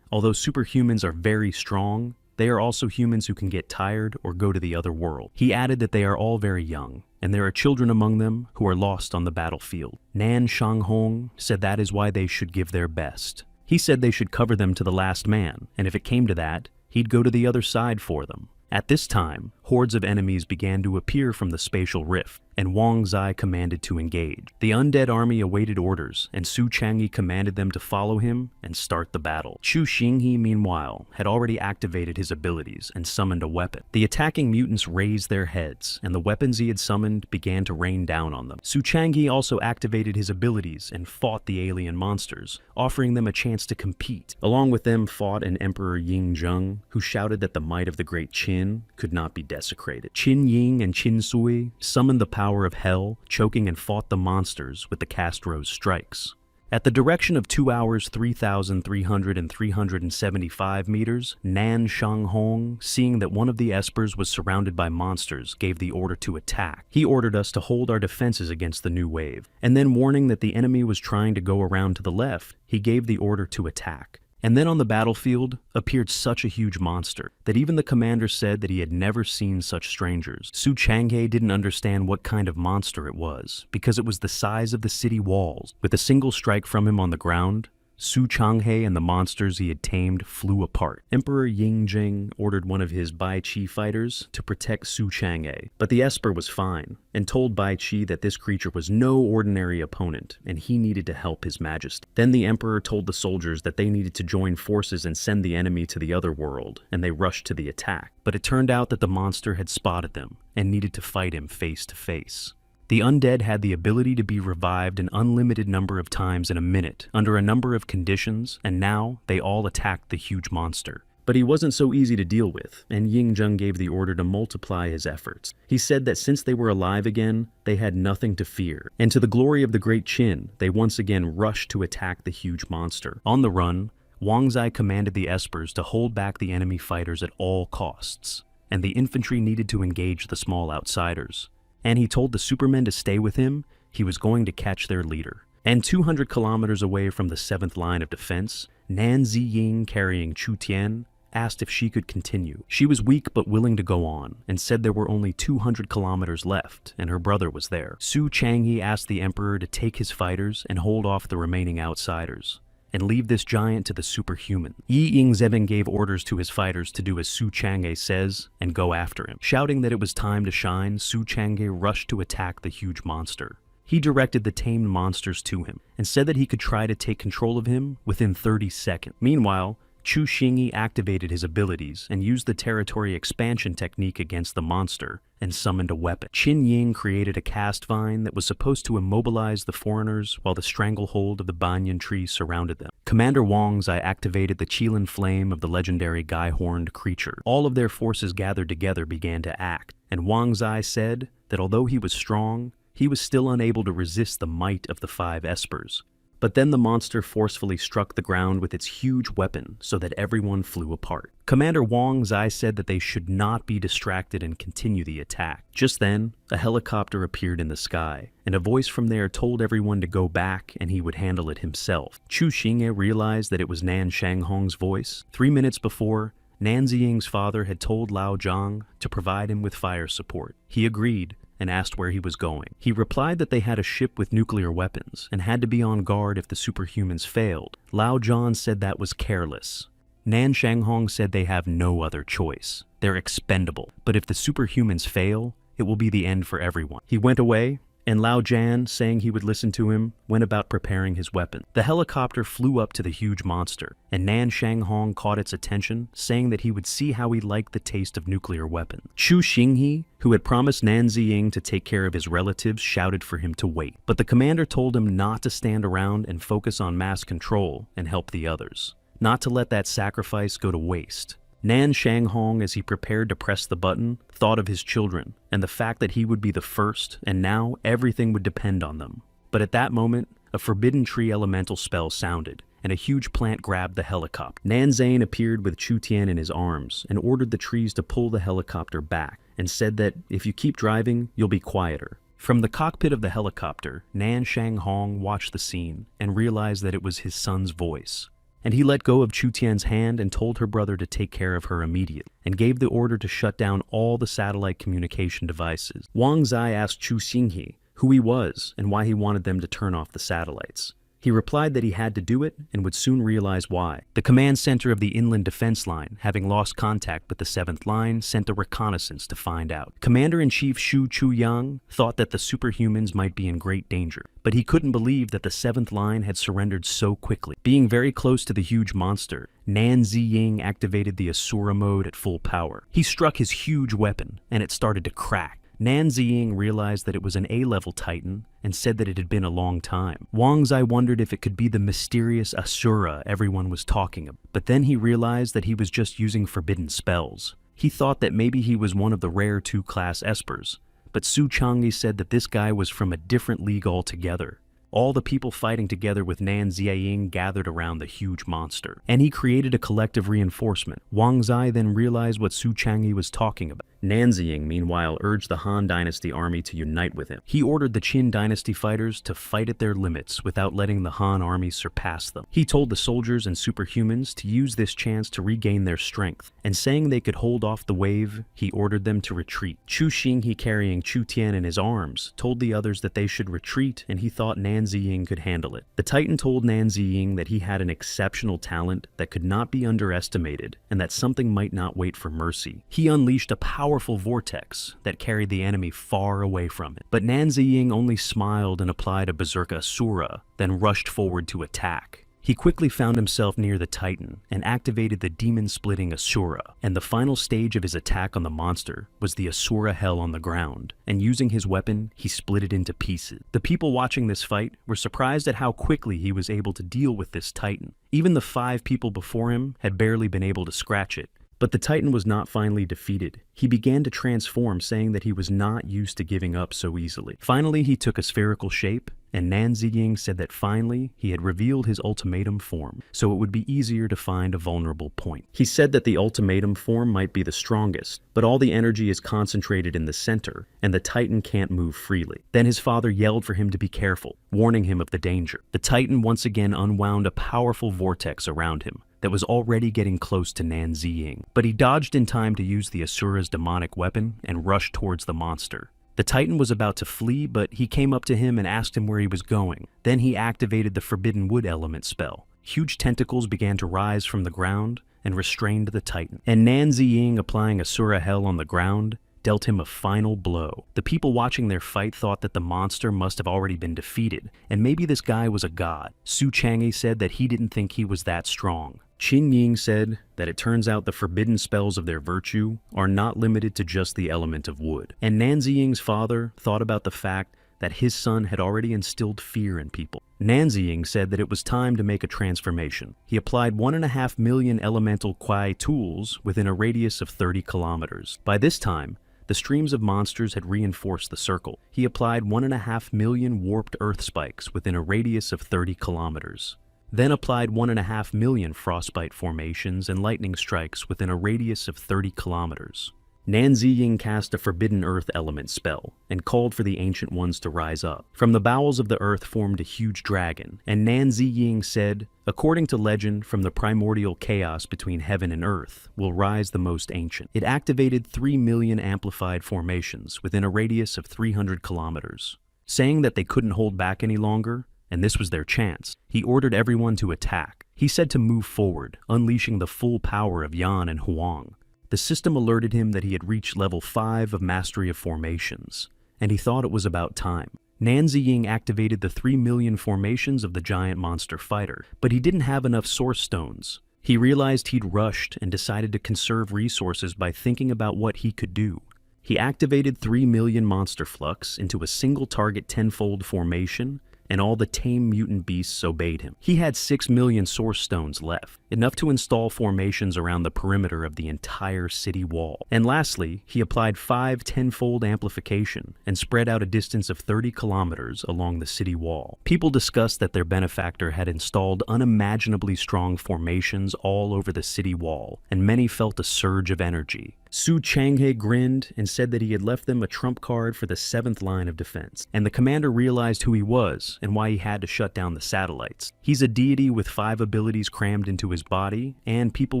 although superhumans are very strong, they are also humans who can get tired or go to the other world. He added that they are all very young, and there are children among them who are lost on the battlefield. Nan Shanghong said that is why they should give their best. He said they should cover them to the last man, and if it came to that, he'd go to the other side for them. At this time, hordes of enemies began to appear from the spatial rift, and Wang Zai commanded to engage. The undead army awaited orders, and Su Changyi commanded them to follow him and start the battle. Chu Xinghe, meanwhile, had already activated his abilities and summoned a weapon. The attacking mutants raised their heads, and the weapons he had summoned began to rain down on them. Su Changyi also activated his abilities and fought the alien monsters, offering them a chance to compete. Along with them fought an Emperor Ying Zheng, who shouted that the might of the great Qin could not be desecrated. Qin Ying and Qin Sui summoned the power of hell, choking and fought the monsters with the Castro's strikes. At the direction of 2 hours, 3,300 and 375 meters, Nan Shanghong, seeing that one of the espers was surrounded by monsters, gave the order to attack. He ordered us to hold our defenses against the new wave, and then warning that the enemy was trying to go around to the left, he gave the order to attack. And then on the battlefield appeared such a huge monster that even the commander said that he had never seen such strangers. Su Changhe didn't understand what kind of monster it was because it was the size of the city walls. With a single strike from him on the ground, Su Changhe and the monsters he had tamed flew apart. Emperor Yingjing ordered one of his Bai Qi fighters to protect Su Changhe, but the Esper was fine, and told Bai Qi that this creature was no ordinary opponent, and he needed to help his majesty. Then the Emperor told the soldiers that they needed to join forces and send the enemy to the other world, and they rushed to the attack. But it turned out that the monster had spotted them, and needed to fight him face to face. The undead had the ability to be revived an unlimited number of times in a minute, under a number of conditions, and now they all attacked the huge monster. But he wasn't so easy to deal with, and Yingjing gave the order to multiply his efforts. He said that since they were alive again, they had nothing to fear, and to the glory of the Great Qin, they once again rushed to attack the huge monster. On the run, Wang Zai commanded the Espers to hold back the enemy fighters at all costs, and the infantry needed to engage the small outsiders. And he told the Supermen to stay with him. He was going to catch their leader. And 200 kilometers away from the 7th line of defense, Nan Ziying, carrying Chu Tian, asked if she could continue. She was weak but willing to go on, and said there were only 200 kilometers left, and her brother was there. Su Changhe asked the Emperor to take his fighters and hold off the remaining outsiders, and leave this giant to the superhuman. Yi Yingzeben gave orders to his fighters to do as Su Changhe says and go after him. Shouting that it was time to shine, Su Changhe rushed to attack the huge monster. He directed the tamed monsters to him and said that he could try to take control of him within 30 seconds. Meanwhile, Chu Xingyi activated his abilities and used the territory expansion technique against the monster and summoned a weapon. Qin Ying created a cast vine that was supposed to immobilize the foreigners while the stranglehold of the banyan tree surrounded them. Commander Wang Zai activated the Qilin flame of the legendary guy-horned creature. All of their forces gathered together began to act, and Wang Zai said that although he was strong, he was still unable to resist the might of the 5 Espers. But then the monster forcefully struck the ground with its huge weapon so that everyone flew apart. Commander Wang Zai said that they should not be distracted and continue the attack. Just then, a helicopter appeared in the sky, and a voice from there told everyone to go back and he would handle it himself. Chu Xingye realized that it was Nan Shanghong's voice. 3 minutes before, Nan Ziying's father had told Lao Zhang to provide him with fire support. He agreed, and asked where he was going. He replied that they had a ship with nuclear weapons and had to be on guard if the superhumans failed. Lao Zhan said that was careless. Nan Shanghong said they have no other choice. They're expendable, but if the superhumans fail, it will be the end for everyone. He went away, and Lao Jan, saying he would listen to him, went about preparing his weapon. The helicopter flew up to the huge monster, and Nan Shanghong caught its attention, saying that he would see how he liked the taste of nuclear weapons. Chu Xinghe, who had promised Nan Ziying to take care of his relatives, shouted for him to wait. But the commander told him not to stand around and focus on mass control and help the others, not to let that sacrifice go to waste. Nan Shanghong, as he prepared to press the button, thought of his children and the fact that he would be the first, and now everything would depend on them. But at that moment, a forbidden tree elemental spell sounded, and a huge plant grabbed the helicopter. Nan Zane appeared with Chu Tian in his arms and ordered the trees to pull the helicopter back, and said that if you keep driving, you'll be quieter. From the cockpit of the helicopter, Nan Shanghong watched the scene and realized that it was his son's voice. And he let go of Chu Tian's hand and told her brother to take care of her immediately, and gave the order to shut down all the satellite communication devices. Wang Zai asked Chu Xinghe who he was and why he wanted them to turn off the satellites. He replied that he had to do it and would soon realize why. The command center of the inland defense line, having lost contact with the 7th line, sent a reconnaissance to find out. Commander-in-Chief Xu Chuyang thought that the superhumans might be in great danger, but he couldn't believe that the 7th line had surrendered so quickly. Being very close to the huge monster, Nan Ziying activated the Asura mode at full power. He struck his huge weapon, and it started to crack. Nan Ziying realized that it was an A-level Titan and said that it had been a long time. Wang Zai wondered if it could be the mysterious Asura everyone was talking about, but then he realized that he was just using forbidden spells. He thought that maybe he was one of the rare 2-class Espers, but Su Changyi said that this guy was from a different league altogether. All the people fighting together with Nan Ziying gathered around the huge monster, and he created a collective reinforcement. Wang Zai then realized what Su Changyi was talking about. Nan Ziying, meanwhile, urged the Han Dynasty army to unite with him. He ordered the Qin Dynasty fighters to fight at their limits without letting the Han army surpass them. He told the soldiers and superhumans to use this chance to regain their strength, and saying they could hold off the wave, he ordered them to retreat. Chu Xinghe, carrying Chu Tian in his arms, told the others that they should retreat, and he thought Nan Nan Ziying could handle it. The Titan told Nan Ziying that he had an exceptional talent that could not be underestimated and that something might not wait for mercy. He unleashed a powerful vortex that carried the enemy far away from it. But Nan Ziying only smiled and applied a Berserker Asura, then rushed forward to attack. He quickly found himself near the Titan and activated the demon-splitting Asura, and the final stage of his attack on the monster was the Asura Hell on the ground, and using his weapon, he split it into pieces. The people watching this fight were surprised at how quickly he was able to deal with this Titan. Even the 5 people before him had barely been able to scratch it. But the Titan was not finally defeated. He began to transform, saying that he was not used to giving up so easily. Finally, he took a spherical shape, and Nan Ziying said that finally he had revealed his ultimatum form, so it would be easier to find a vulnerable point. He said that the ultimatum form might be the strongest, but all the energy is concentrated in the center, and the Titan can't move freely. Then his father yelled for him to be careful, warning him of the danger. The Titan once again unwound a powerful vortex around him that was already getting close to Nan Ziying, but he dodged in time to use the Asura's demonic weapon and rushed towards the monster. The Titan was about to flee, but he came up to him and asked him where he was going. Then he activated the Forbidden Wood element spell. Huge tentacles began to rise from the ground and restrained the Titan. And Nan Ziying, applying Asura Hell on the ground, dealt him a final blow. The people watching their fight thought that the monster must have already been defeated, and maybe this guy was a god. Su Chang'e said that he didn't think he was that strong. Qin Ying said that it turns out the forbidden spells of their virtue are not limited to just the element of wood. And Nan Ziying's father thought about the fact that his son had already instilled fear in people. Nan Ziying said that it was time to make a transformation. He applied 1.5 million elemental Kwai tools within a radius of 30 kilometers. By this time, the streams of monsters had reinforced the circle. He applied 1.5 million warped earth spikes within a radius of 30 kilometers. Then applied 1.5 million frostbite formations and lightning strikes within a radius of 30 kilometers. Nan Ziying cast a Forbidden Earth element spell and called for the Ancient Ones to rise up. From the bowels of the earth formed a huge dragon, and Nan Ziying said, "According to legend, from the primordial chaos between heaven and earth will rise the most ancient." It activated 3 million amplified formations within a radius of 300 kilometers. Saying that they couldn't hold back any longer, and this was their chance, he ordered everyone to attack. He said to move forward, unleashing the full power of Yan and Huang. The system alerted him that he had reached level 5 of Mastery of Formations, and he thought it was about time. Nan Ziying activated the 3 million formations of the giant monster fighter, but he didn't have enough source stones. He realized he'd rushed and decided to conserve resources by thinking about what he could do. He activated 3 million monster flux into a single target tenfold formation, and all the tame mutant beasts obeyed him. He had 6 million source stones left, enough to install formations around the perimeter of the entire city wall. And lastly, he applied 5 tenfold amplification and spread out a distance of 30 kilometers along the city wall. People discussed that their benefactor had installed unimaginably strong formations all over the city wall, and many felt a surge of energy. Su Chang'e grinned and said that he had left them a trump card for the 7th line of defense, and the commander realized who he was and why he had to shut down the satellites. He's a deity with 5 abilities crammed into his body, and people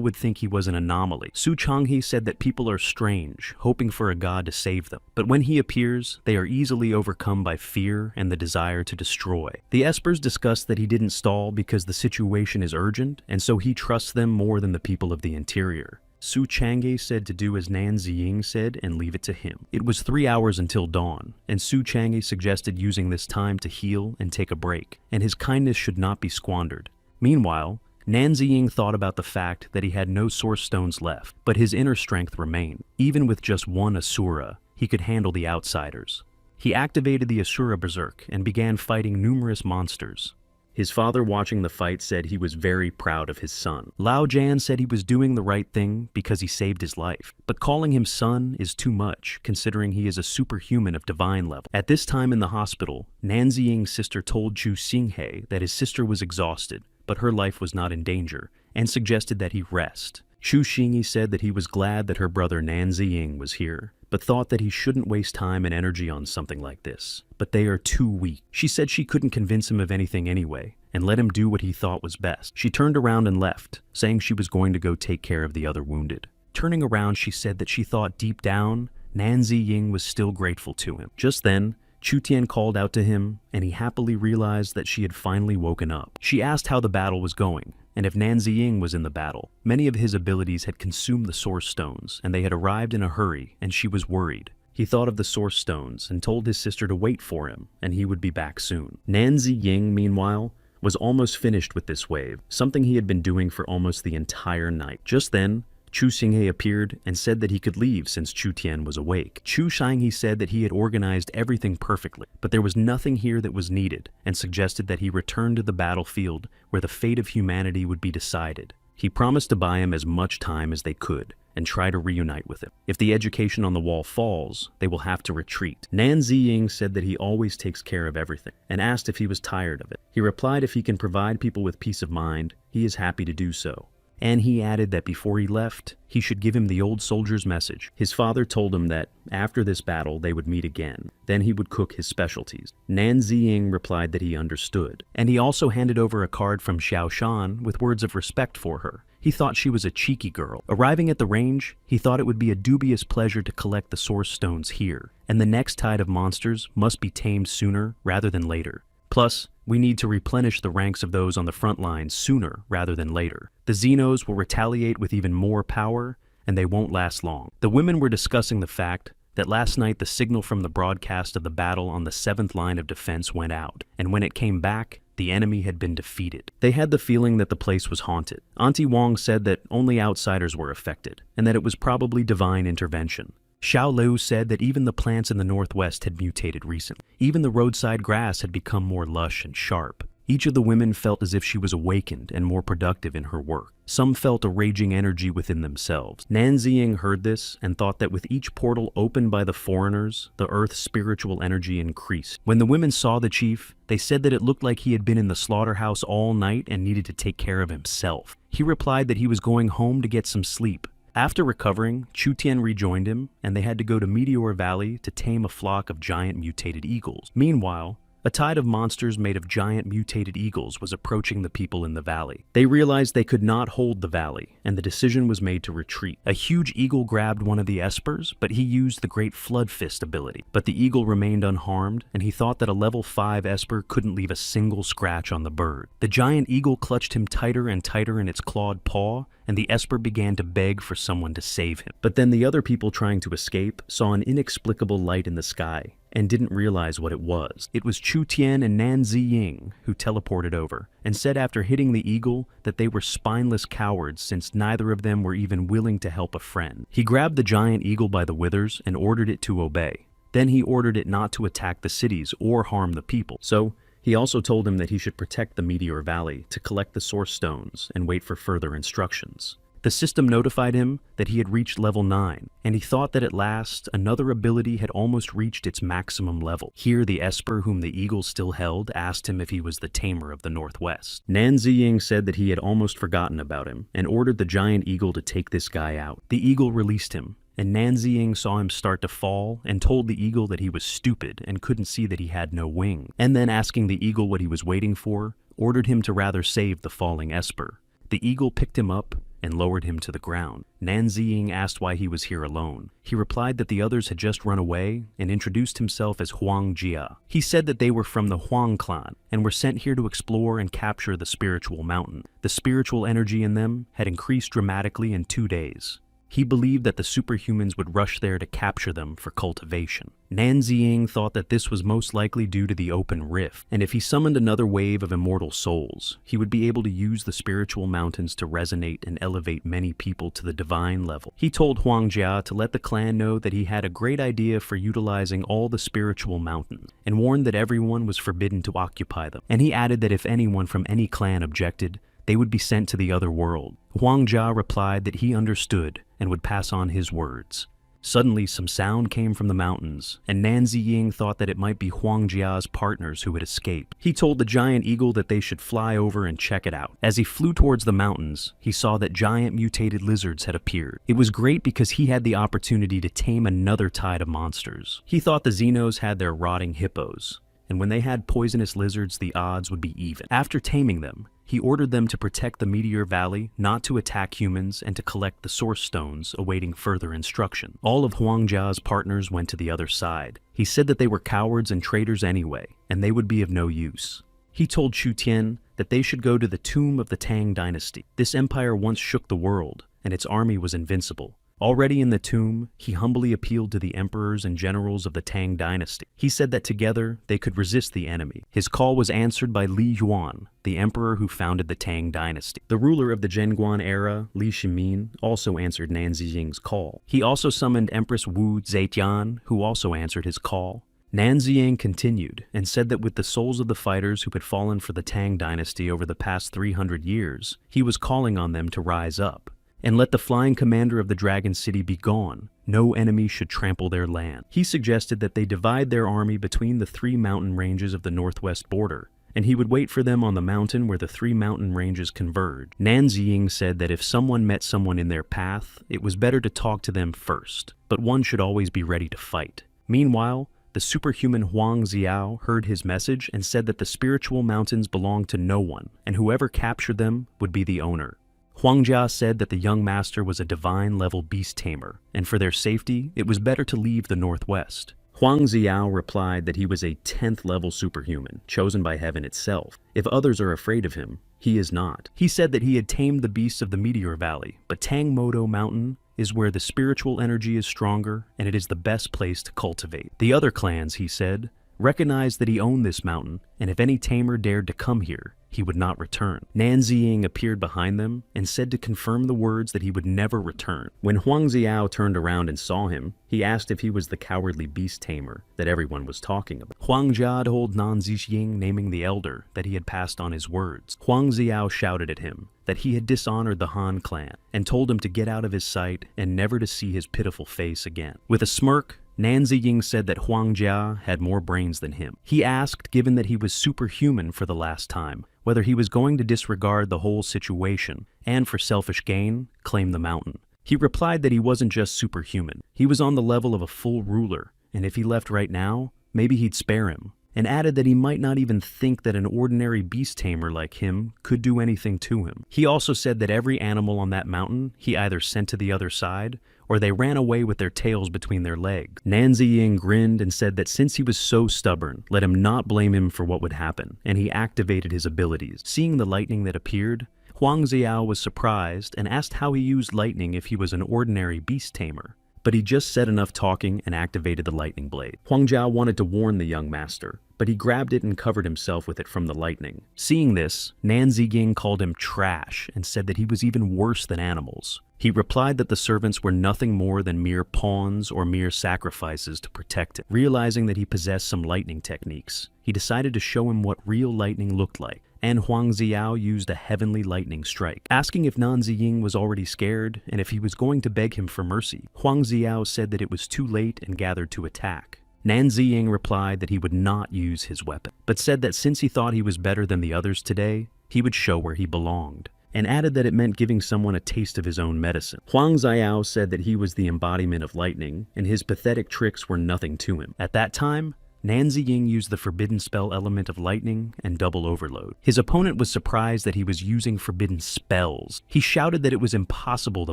would think he was an anomaly. Su Chang'e said that people are strange, hoping for a god to save them, but when he appears, they are easily overcome by fear and the desire to destroy. The Espers discussed that he didn't stall because the situation is urgent, and so he trusts them more than the people of the interior. Su Chang'e said to do as Nan Ziying said and leave it to him. It was 3 hours until dawn, and Su Chang'e suggested using this time to heal and take a break, and his kindness should not be squandered. Meanwhile, Nan Ziying thought about the fact that he had no source stones left, but his inner strength remained. Even with just one Asura, he could handle the outsiders. He activated the Asura Berserk and began fighting numerous monsters. His father, watching the fight, said he was very proud of his son. Lao Jan said he was doing the right thing because he saved his life, but calling him son is too much, considering he is a superhuman of divine level. At this time in the hospital, Nan Ziying's sister told Chu Xinghe that his sister was exhausted, but her life was not in danger, and suggested that he rest. Chu Xinghe said that he was glad that her brother Nan Ziying was here, but thought that he shouldn't waste time and energy on something like this. But they are too weak. She said she couldn't convince him of anything anyway, and let him do what he thought was best. She turned around and left, saying she was going to go take care of the other wounded. Turning around, she said that she thought deep down, Nan Ziying was still grateful to him. Just then, Chu Tian called out to him, and he happily realized that she had finally woken up. She asked how the battle was going, and if Nan Ziying was in the battle. Many of his abilities had consumed the Source Stones, and they had arrived in a hurry, and she was worried. He thought of the Source Stones and told his sister to wait for him, and he would be back soon. Nan Ziying, meanwhile, was almost finished with this wave, something he had been doing for almost the entire night. Just then, Chu Xinghe appeared and said that he could leave since Chu Tian was awake. Chu Xinghe said that he had organized everything perfectly, but there was nothing here that was needed, and suggested that he return to the battlefield where the fate of humanity would be decided. He promised to buy him as much time as they could, and try to reunite with him. If the education on the wall falls, they will have to retreat. Nan Ziying said that he always takes care of everything, and asked if he was tired of it. He replied if he can provide people with peace of mind, he is happy to do so. And he added that before he left, he should give him the old soldier's message. His father told him that after this battle they would meet again. Then he would cook his specialties. Nan Ziying replied that he understood. And he also handed over a card from Xiao Shan with words of respect for her. He thought she was a cheeky girl. Arriving at the range, he thought it would be a dubious pleasure to collect the Source Stones here. And the next tide of monsters must be tamed sooner rather than later. Plus, we need to replenish the ranks of those on the front lines sooner rather than later. The Xenos will retaliate with even more power, and they won't last long. The women were discussing the fact that last night the signal from the broadcast of the battle on the 7th line of defense went out, and when it came back, the enemy had been defeated. They had the feeling that the place was haunted. Auntie Wong said that only outsiders were affected, and that it was probably divine intervention. Xiao Liu said that even the plants in the northwest had mutated recently. Even the roadside grass had become more lush and sharp. Each of the women felt as if she was awakened and more productive in her work. Some felt a raging energy within themselves. Nan Ziying heard this and thought that with each portal opened by the foreigners, the earth's spiritual energy increased. When the women saw the chief, they said that it looked like he had been in the slaughterhouse all night and needed to take care of himself. He replied that he was going home to get some sleep. After recovering, Chu Tian rejoined him, and they had to go to Meteor Valley to tame a flock of giant mutated eagles. Meanwhile, a tide of monsters made of giant mutated eagles was approaching the people in the valley. They realized they could not hold the valley, and the decision was made to retreat. A huge eagle grabbed one of the espers, but he used the Great Flood Fist ability. But the eagle remained unharmed, and he thought that a level 5 esper couldn't leave a single scratch on the bird. The giant eagle clutched him tighter and tighter in its clawed paw, and the esper began to beg for someone to save him. But then the other people trying to escape saw an inexplicable light in the sky, and didn't realize what it was. It was Chu Tian and Nan Ziying who teleported over, and said after hitting the eagle that they were spineless cowards since neither of them were even willing to help a friend. He grabbed the giant eagle by the withers and ordered it to obey. Then he ordered it not to attack the cities or harm the people. So he also told him that he should protect the Meteor Valley to collect the Source Stones and wait for further instructions. The system notified him that he had reached level 9, and he thought that at last another ability had almost reached its maximum level. Here the esper whom the eagle still held asked him if he was the tamer of the Northwest. Nan Ziying said that he had almost forgotten about him, and ordered the giant eagle to take this guy out. The eagle released him, and Nan Ziying saw him start to fall and told the eagle that he was stupid and couldn't see that he had no wing. And then asking the eagle what he was waiting for, ordered him to rather save the falling esper. The eagle picked him up and lowered him to the ground. Nan Ziying asked why he was here alone. He replied that the others had just run away and introduced himself as Huang Jia. He said that they were from the Huang clan and were sent here to explore and capture the spiritual mountain. The spiritual energy in them had increased dramatically in 2 days. He believed that the superhumans would rush there to capture them for cultivation. Nan Ziying thought that this was most likely due to the open rift, and if he summoned another wave of immortal souls, he would be able to use the spiritual mountains to resonate and elevate many people to the divine level. He told Huang Jia to let the clan know that he had a great idea for utilizing all the spiritual mountains, and warned that everyone was forbidden to occupy them. And he added that if anyone from any clan objected, they would be sent to the other world. Huang Jia replied that he understood and would pass on his words. Suddenly, some sound came from the mountains, and Nan Ziying thought that it might be Huang Jia's partners who had escaped. He told the giant eagle that they should fly over and check it out. As he flew towards the mountains, he saw that giant mutated lizards had appeared. It was great because he had the opportunity to tame another tide of monsters. He thought the Xenos had their rotting hippos, and when they had poisonous lizards, the odds would be even. After taming them, he ordered them to protect the Meteor Valley, not to attack humans, and to collect the Source Stones, awaiting further instruction. All of Huang Jia's partners went to the other side. He said that they were cowards and traitors anyway, and they would be of no use. He told Chu Tian that they should go to the tomb of the Tang dynasty. This empire once shook the world, and its army was invincible. Already in the tomb, he humbly appealed to the emperors and generals of the Tang dynasty. He said that together they could resist the enemy. His call was answered by Li Yuan, the emperor who founded the Tang dynasty. The ruler of the Zhenguan era, Li Shimin, also answered Nan Ziying's call. He also summoned Empress Wu Zetian, who also answered his call. Nan Ziying continued and said that with the souls of the fighters who had fallen for the Tang dynasty over the past 300 years, he was calling on them to rise up. And let the flying commander of the Dragon City be gone. No enemy should trample their land. He suggested that they divide their army between the 3 mountain ranges of the northwest border, and he would wait for them on the mountain where the 3 mountain ranges converge. Nan Ziying said that if someone met someone in their path, it was better to talk to them first, but one should always be ready to fight. Meanwhile, the superhuman Huang Xiao heard his message and said that the spiritual mountains belonged to no one, and whoever captured them would be the owner. Huang Jia said that the young master was a divine-level beast tamer, and for their safety, it was better to leave the northwest. Huang Xiao replied that he was a 10th-level superhuman, chosen by heaven itself. If others are afraid of him, he is not. He said that he had tamed the beasts of the Meteor Valley, but Tangmodo Mountain is where the spiritual energy is stronger, and it is the best place to cultivate. The other clans, he said, recognized that he owned this mountain, and if any tamer dared to come here, he would not return. Nan Ziying appeared behind them and said to confirm the words that he would never return. When Huang Xiao turned around and saw him, he asked if he was the cowardly beast tamer that everyone was talking about. Huang Jia told Nan Ziying, naming the elder, that he had passed on his words. Huang Xiao shouted at him that he had dishonored the Han clan and told him to get out of his sight and never to see his pitiful face again. With a smirk, Nan Ziying said that Huang Jia had more brains than him. He asked, given that he was superhuman for the last time, whether he was going to disregard the whole situation and, for selfish gain, claim the mountain. He replied that he wasn't just superhuman. He was on the level of a full ruler, and if he left right now, maybe he'd spare him, and added that he might not even think that an ordinary beast tamer like him could do anything to him. He also said that every animal on that mountain he either sent to the other side or they ran away with their tails between their legs. Nan Ziying grinned and said that since he was so stubborn, let him not blame him for what would happen, and he activated his abilities. Seeing the lightning that appeared, Huang Xiao was surprised and asked how he used lightning if he was an ordinary beast tamer. But he just said enough talking and activated the lightning blade. Huang Jia wanted to warn the young master, but he grabbed it and covered himself with it from the lightning. Seeing this, Nan Ziying called him trash and said that he was even worse than animals. He replied that the servants were nothing more than mere pawns or mere sacrifices to protect him. Realizing that he possessed some lightning techniques, he decided to show him what real lightning looked like, and Huang Xiao used a heavenly lightning strike. Asking if Nan Ziying was already scared and if he was going to beg him for mercy, Huang Xiao said that it was too late and gathered to attack. Nan Ziying replied that he would not use his weapon, but said that since he thought he was better than the others today, he would show where he belonged, and added that it meant giving someone a taste of his own medicine. Huang Xiao said that he was the embodiment of lightning, and his pathetic tricks were nothing to him. At that time, Nan Ziying used the forbidden spell element of lightning and double overload. His opponent was surprised that he was using forbidden spells. He shouted that it was impossible the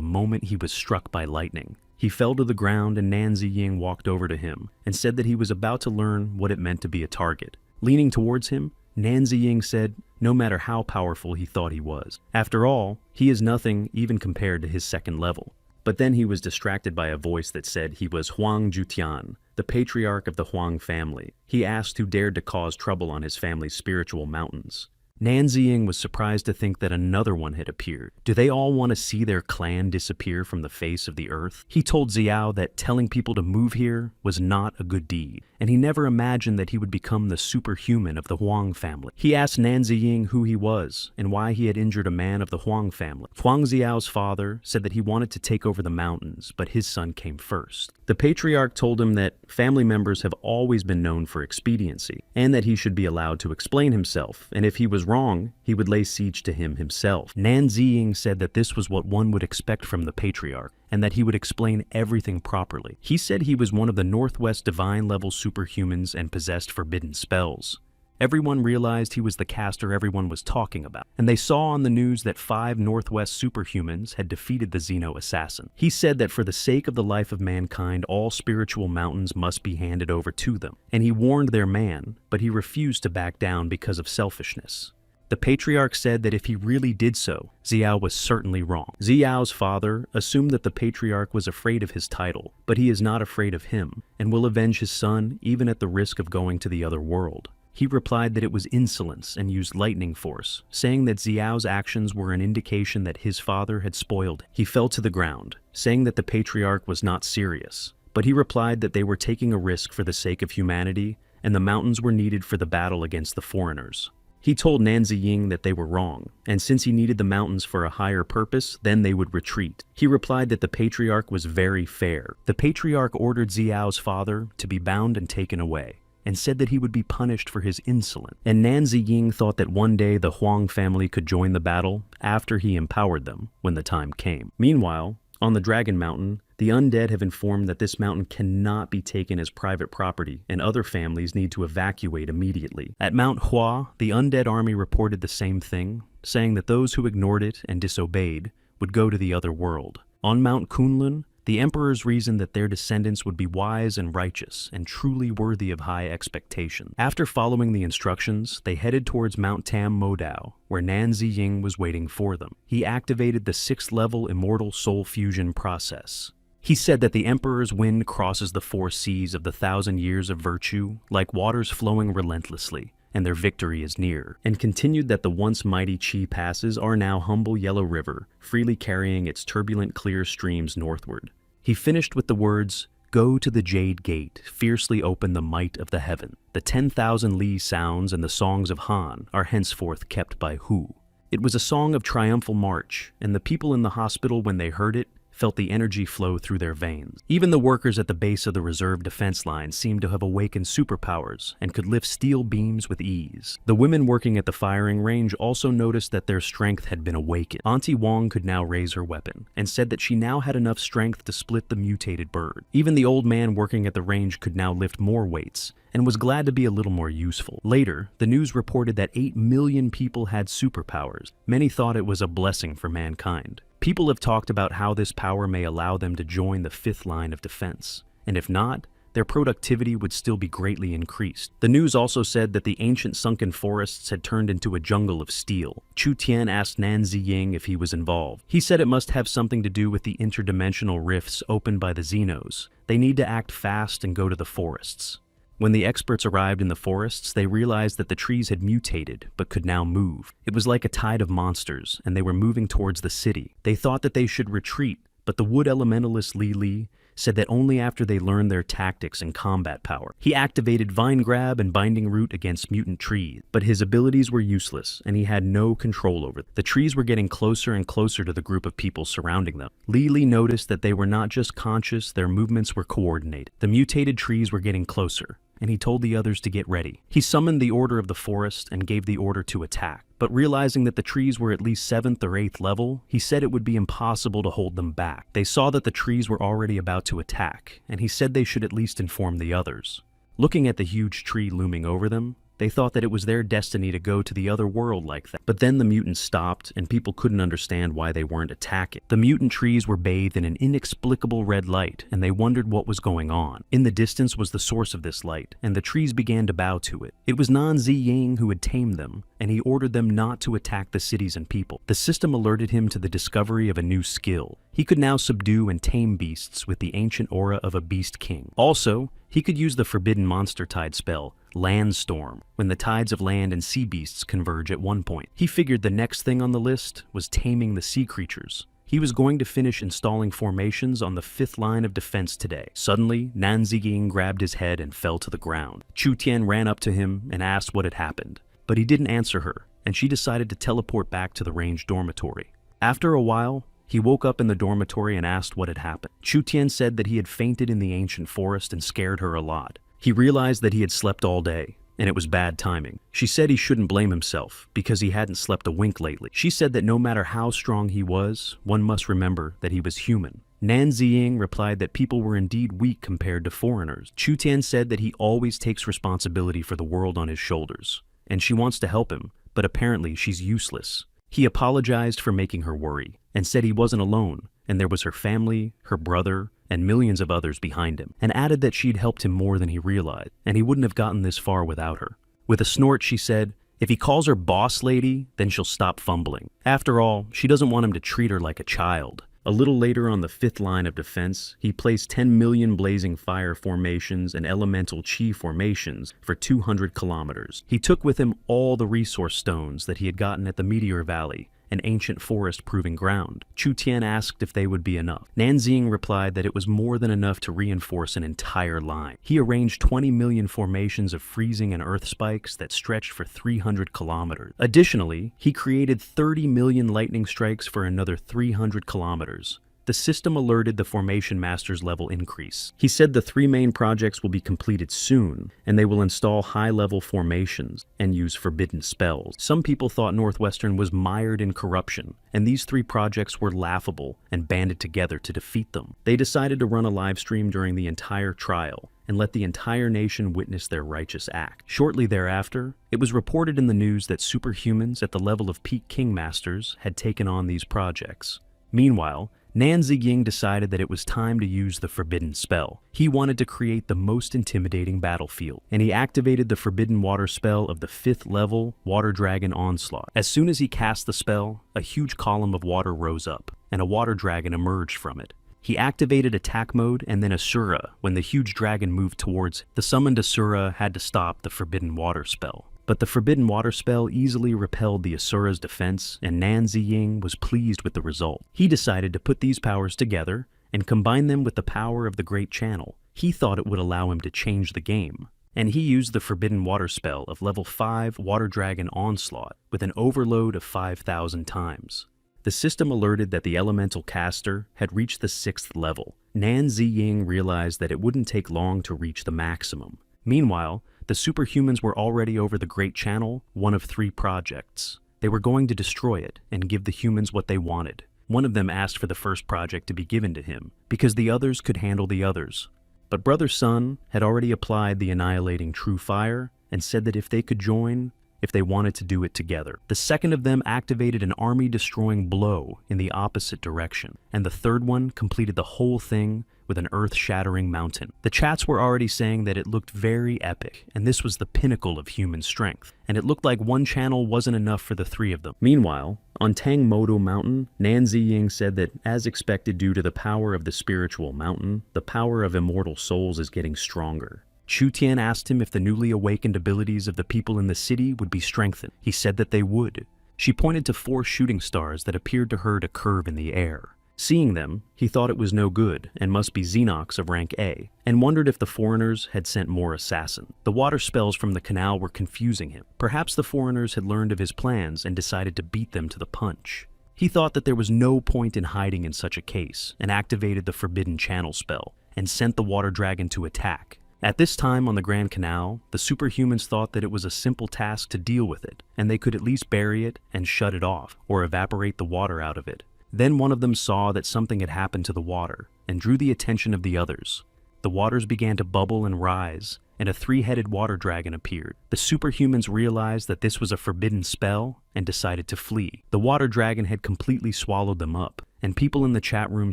moment he was struck by lightning. He fell to the ground and Nan Ziying walked over to him and said that he was about to learn what it meant to be a target. Leaning towards him, Nan Ziying said no matter how powerful he thought he was. After all, he is nothing even compared to his second level. But then he was distracted by a voice that said he was Huang Jutian, the patriarch of the Huang family. He asked who dared to cause trouble on his family's spiritual mountains. Nan Ziying was surprised to think that another one had appeared. Do they all want to see their clan disappear from the face of the earth? He told Xiao that telling people to move here was not a good deed, and he never imagined that he would become the superhuman of the Huang family. He asked Nan Ziying who he was and why he had injured a man of the Huang family. Huang Xiao's father said that he wanted to take over the mountains, but his son came first. The patriarch told him that family members have always been known for expediency, and that he should be allowed to explain himself, and if he was wrong, he would lay siege to him himself. Nan Ziying said that this was what one would expect from the patriarch, and that he would explain everything properly. He said he was one of the Northwest divine level superhumans and possessed forbidden spells. Everyone realized he was the caster everyone was talking about, and they saw on the news that 5 Northwest superhumans had defeated the Xeno assassin. He said that for the sake of the life of mankind, all spiritual mountains must be handed over to them, and he warned their man, but he refused to back down because of selfishness. The patriarch said that if he really did so, Xiao was certainly wrong. Xiao's father assumed that the patriarch was afraid of his title, but he is not afraid of him, and will avenge his son even at the risk of going to the other world. He replied that it was insolence and used lightning force, saying that Xiao's actions were an indication that his father had spoiled him. He fell to the ground, saying that the patriarch was not serious, but he replied that they were taking a risk for the sake of humanity, and the mountains were needed for the battle against the foreigners. He told Nanzi Ying that they were wrong, and since he needed the mountains for a higher purpose, then they would retreat. He replied that the patriarch was very fair. The patriarch ordered Xiao's father to be bound and taken away, and said that he would be punished for his insolence. And Nanzi Ying thought that one day the Huang family could join the battle after he empowered them when the time came. Meanwhile, on the Dragon Mountain, the undead have informed that this mountain cannot be taken as private property, and other families need to evacuate immediately. At Mount Hua, the undead army reported the same thing, saying that those who ignored it and disobeyed would go to the other world. On Mount Kunlun, the emperors reasoned that their descendants would be wise and righteous and truly worthy of high expectation. After following the instructions, they headed towards Mount Tam Modao, where Nanzi Ying was waiting for them. He activated the 6th-level immortal soul fusion process. He said that the Emperor's wind crosses the 4 seas of the 1,000 years of virtue like waters flowing relentlessly, and their victory is near, and continued that the once mighty Qi passes are now humble Yellow River, freely carrying its turbulent clear streams northward. He finished with the words, "Go to the Jade Gate, fiercely open the might of the heaven. The 10,000 Li sounds and the songs of Han are henceforth kept by Hu." It was a song of triumphal march, and the people in the hospital, when they heard it, felt the energy flow through their veins. Even the workers at the base of the reserve defense line seemed to have awakened superpowers and could lift steel beams with ease. The women working at the firing range also noticed that their strength had been awakened. Auntie Wong could now raise her weapon, and said that she now had enough strength to split the mutated bird. Even the old man working at the range could now lift more weights, and was glad to be a little more useful. Later, the news reported that 8 million people had superpowers. Many thought it was a blessing for mankind. People have talked about how this power may allow them to join the 5th line of defense, and if not, their productivity would still be greatly increased. The news also said that the ancient sunken forests had turned into a jungle of steel. Chu Tian asked Nanzi Ying if he was involved. He said it must have something to do with the interdimensional rifts opened by the Xenos. They need to act fast and go to the forests. When the experts arrived in the forests, they realized that the trees had mutated, but could now move. It was like a tide of monsters, and they were moving towards the city. They thought that they should retreat, but the wood elementalist Li Li said that only after they learned their tactics and combat power. He activated Vine Grab and Binding Root against mutant trees, but his abilities were useless, and he had no control over them. The trees were getting closer and closer to the group of people surrounding them. Li Li noticed that they were not just conscious, their movements were coordinated. The mutated trees were getting closer, and he told the others to get ready. He summoned the Order of the Forest and gave the order to attack. But realizing that the trees were at least 7th or 8th level, he said it would be impossible to hold them back. They saw that the trees were already about to attack, and he said they should at least inform the others. Looking at the huge tree looming over them, they thought that it was their destiny to go to the other world like that. But then the mutants stopped, and people couldn't understand why they weren't attacking. The mutant trees were bathed in an inexplicable red light, and they wondered what was going on. In the distance was the source of this light, and the trees began to bow to it. It was Nanzi Ying who had tamed them, and he ordered them not to attack the cities and people. The system alerted him to the discovery of a new skill. He could now subdue and tame beasts with the ancient aura of a beast king. Also, he could use the forbidden monster tide spell, Landstorm, when the tides of land and sea beasts converge at one point. He figured the next thing on the list was taming the sea creatures. He was going to finish installing formations on the 5th line of defense today. Suddenly, Nanzi Ying grabbed his head and fell to the ground. Chu Tian ran up to him and asked what had happened, but he didn't answer her, and she decided to teleport back to the range dormitory. After a while, he woke up in the dormitory and asked what had happened. Chu Tian said that he had fainted in the ancient forest and scared her a lot. He realized that he had slept all day, and it was bad timing. She said he shouldn't blame himself, because he hadn't slept a wink lately. She said that no matter how strong he was, one must remember that he was human. Nan Ziying replied that people were indeed weak compared to foreigners. Chu Tian said that he always takes responsibility for the world on his shoulders, and she wants to help him, but apparently she's useless. He apologized for making her worry, and said he wasn't alone, and there was her family, her brother, and millions of others behind him, and added that she'd helped him more than he realized, and he wouldn't have gotten this far without her. With a snort, she said, "If he calls her boss lady, then she'll stop fumbling. After all, she doesn't want him to treat her like a child." A little later on the fifth line of defense, he placed 10 million blazing fire formations and elemental chi formations for 200 kilometers. He took with him all the resource stones that he had gotten at the Meteor Valley, an ancient forest proving ground. Chu Tian asked if they would be enough. Nan Ziying replied that it was more than enough to reinforce an entire line. He arranged 20 million formations of freezing and earth spikes that stretched for 300 kilometers. Additionally, he created 30 million lightning strikes for another 300 kilometers. The system alerted the Formation Master's level increase. He said the 3 main projects will be completed soon, and they will install high-level formations and use forbidden spells. Some people thought Northwestern was mired in corruption, and these 3 projects were laughable and banded together to defeat them. They decided to run a live stream during the entire trial and let the entire nation witness their righteous act. Shortly thereafter, it was reported in the news that superhumans at the level of peak King Masters had taken on these projects. Meanwhile, Nan Ziying decided that it was time to use the forbidden spell. He wanted to create the most intimidating battlefield, and he activated the forbidden water spell of the 5th level Water Dragon Onslaught. As soon as he cast the spell, a huge column of water rose up, and a water dragon emerged from it. He activated attack mode and then Asura when the huge dragon moved towards it. The summoned Asura had to stop the forbidden water spell. But the forbidden water spell easily repelled the Asura's defense, and Nan Ziying was pleased with the result. He decided to put these powers together and combine them with the power of the Great Channel. He thought it would allow him to change the game, and he used the forbidden water spell of level 5 Water Dragon Onslaught with an overload of 5,000 times. The system alerted that the elemental caster had reached the 6th level. Nan Ziying realized that it wouldn't take long to reach the maximum. Meanwhile, the superhumans were already over the Great Channel, one of 3 projects. They were going to destroy it and give the humans what they wanted. One of them asked for the first project to be given to him, because the others could handle the others. But Brother Sun had already applied the annihilating true fire and said that if they could join, if they wanted to do it together. The second of them activated an army-destroying blow in the opposite direction, and the third one completed the whole thing with an earth-shattering mountain. The chats were already saying that it looked very epic, and this was the pinnacle of human strength, and it looked like one channel wasn't enough for the 3 of them. Meanwhile, on Tangmodo Mountain, Nan Ziying said that, as expected due to the power of the spiritual mountain, the power of immortal souls is getting stronger. Chu Tian asked him if the newly awakened abilities of the people in the city would be strengthened. He said that they would. She pointed to 4 shooting stars that appeared to her to curve in the air. Seeing them, he thought it was no good and must be Xenox of rank A, and wondered if the foreigners had sent more assassins. The water spells from the canal were confusing him. Perhaps the foreigners had learned of his plans and decided to beat them to the punch. He thought that there was no point in hiding in such a case, and activated the Forbidden Channel spell, and sent the water dragon to attack. At this time on the Grand Canal, the superhumans thought that it was a simple task to deal with it, and they could at least bury it and shut it off, or evaporate the water out of it. Then one of them saw that something had happened to the water, and drew the attention of the others. The waters began to bubble and rise, and a 3-headed water dragon appeared. The superhumans realized that this was a forbidden spell, and decided to flee. The water dragon had completely swallowed them up, and people in the chat room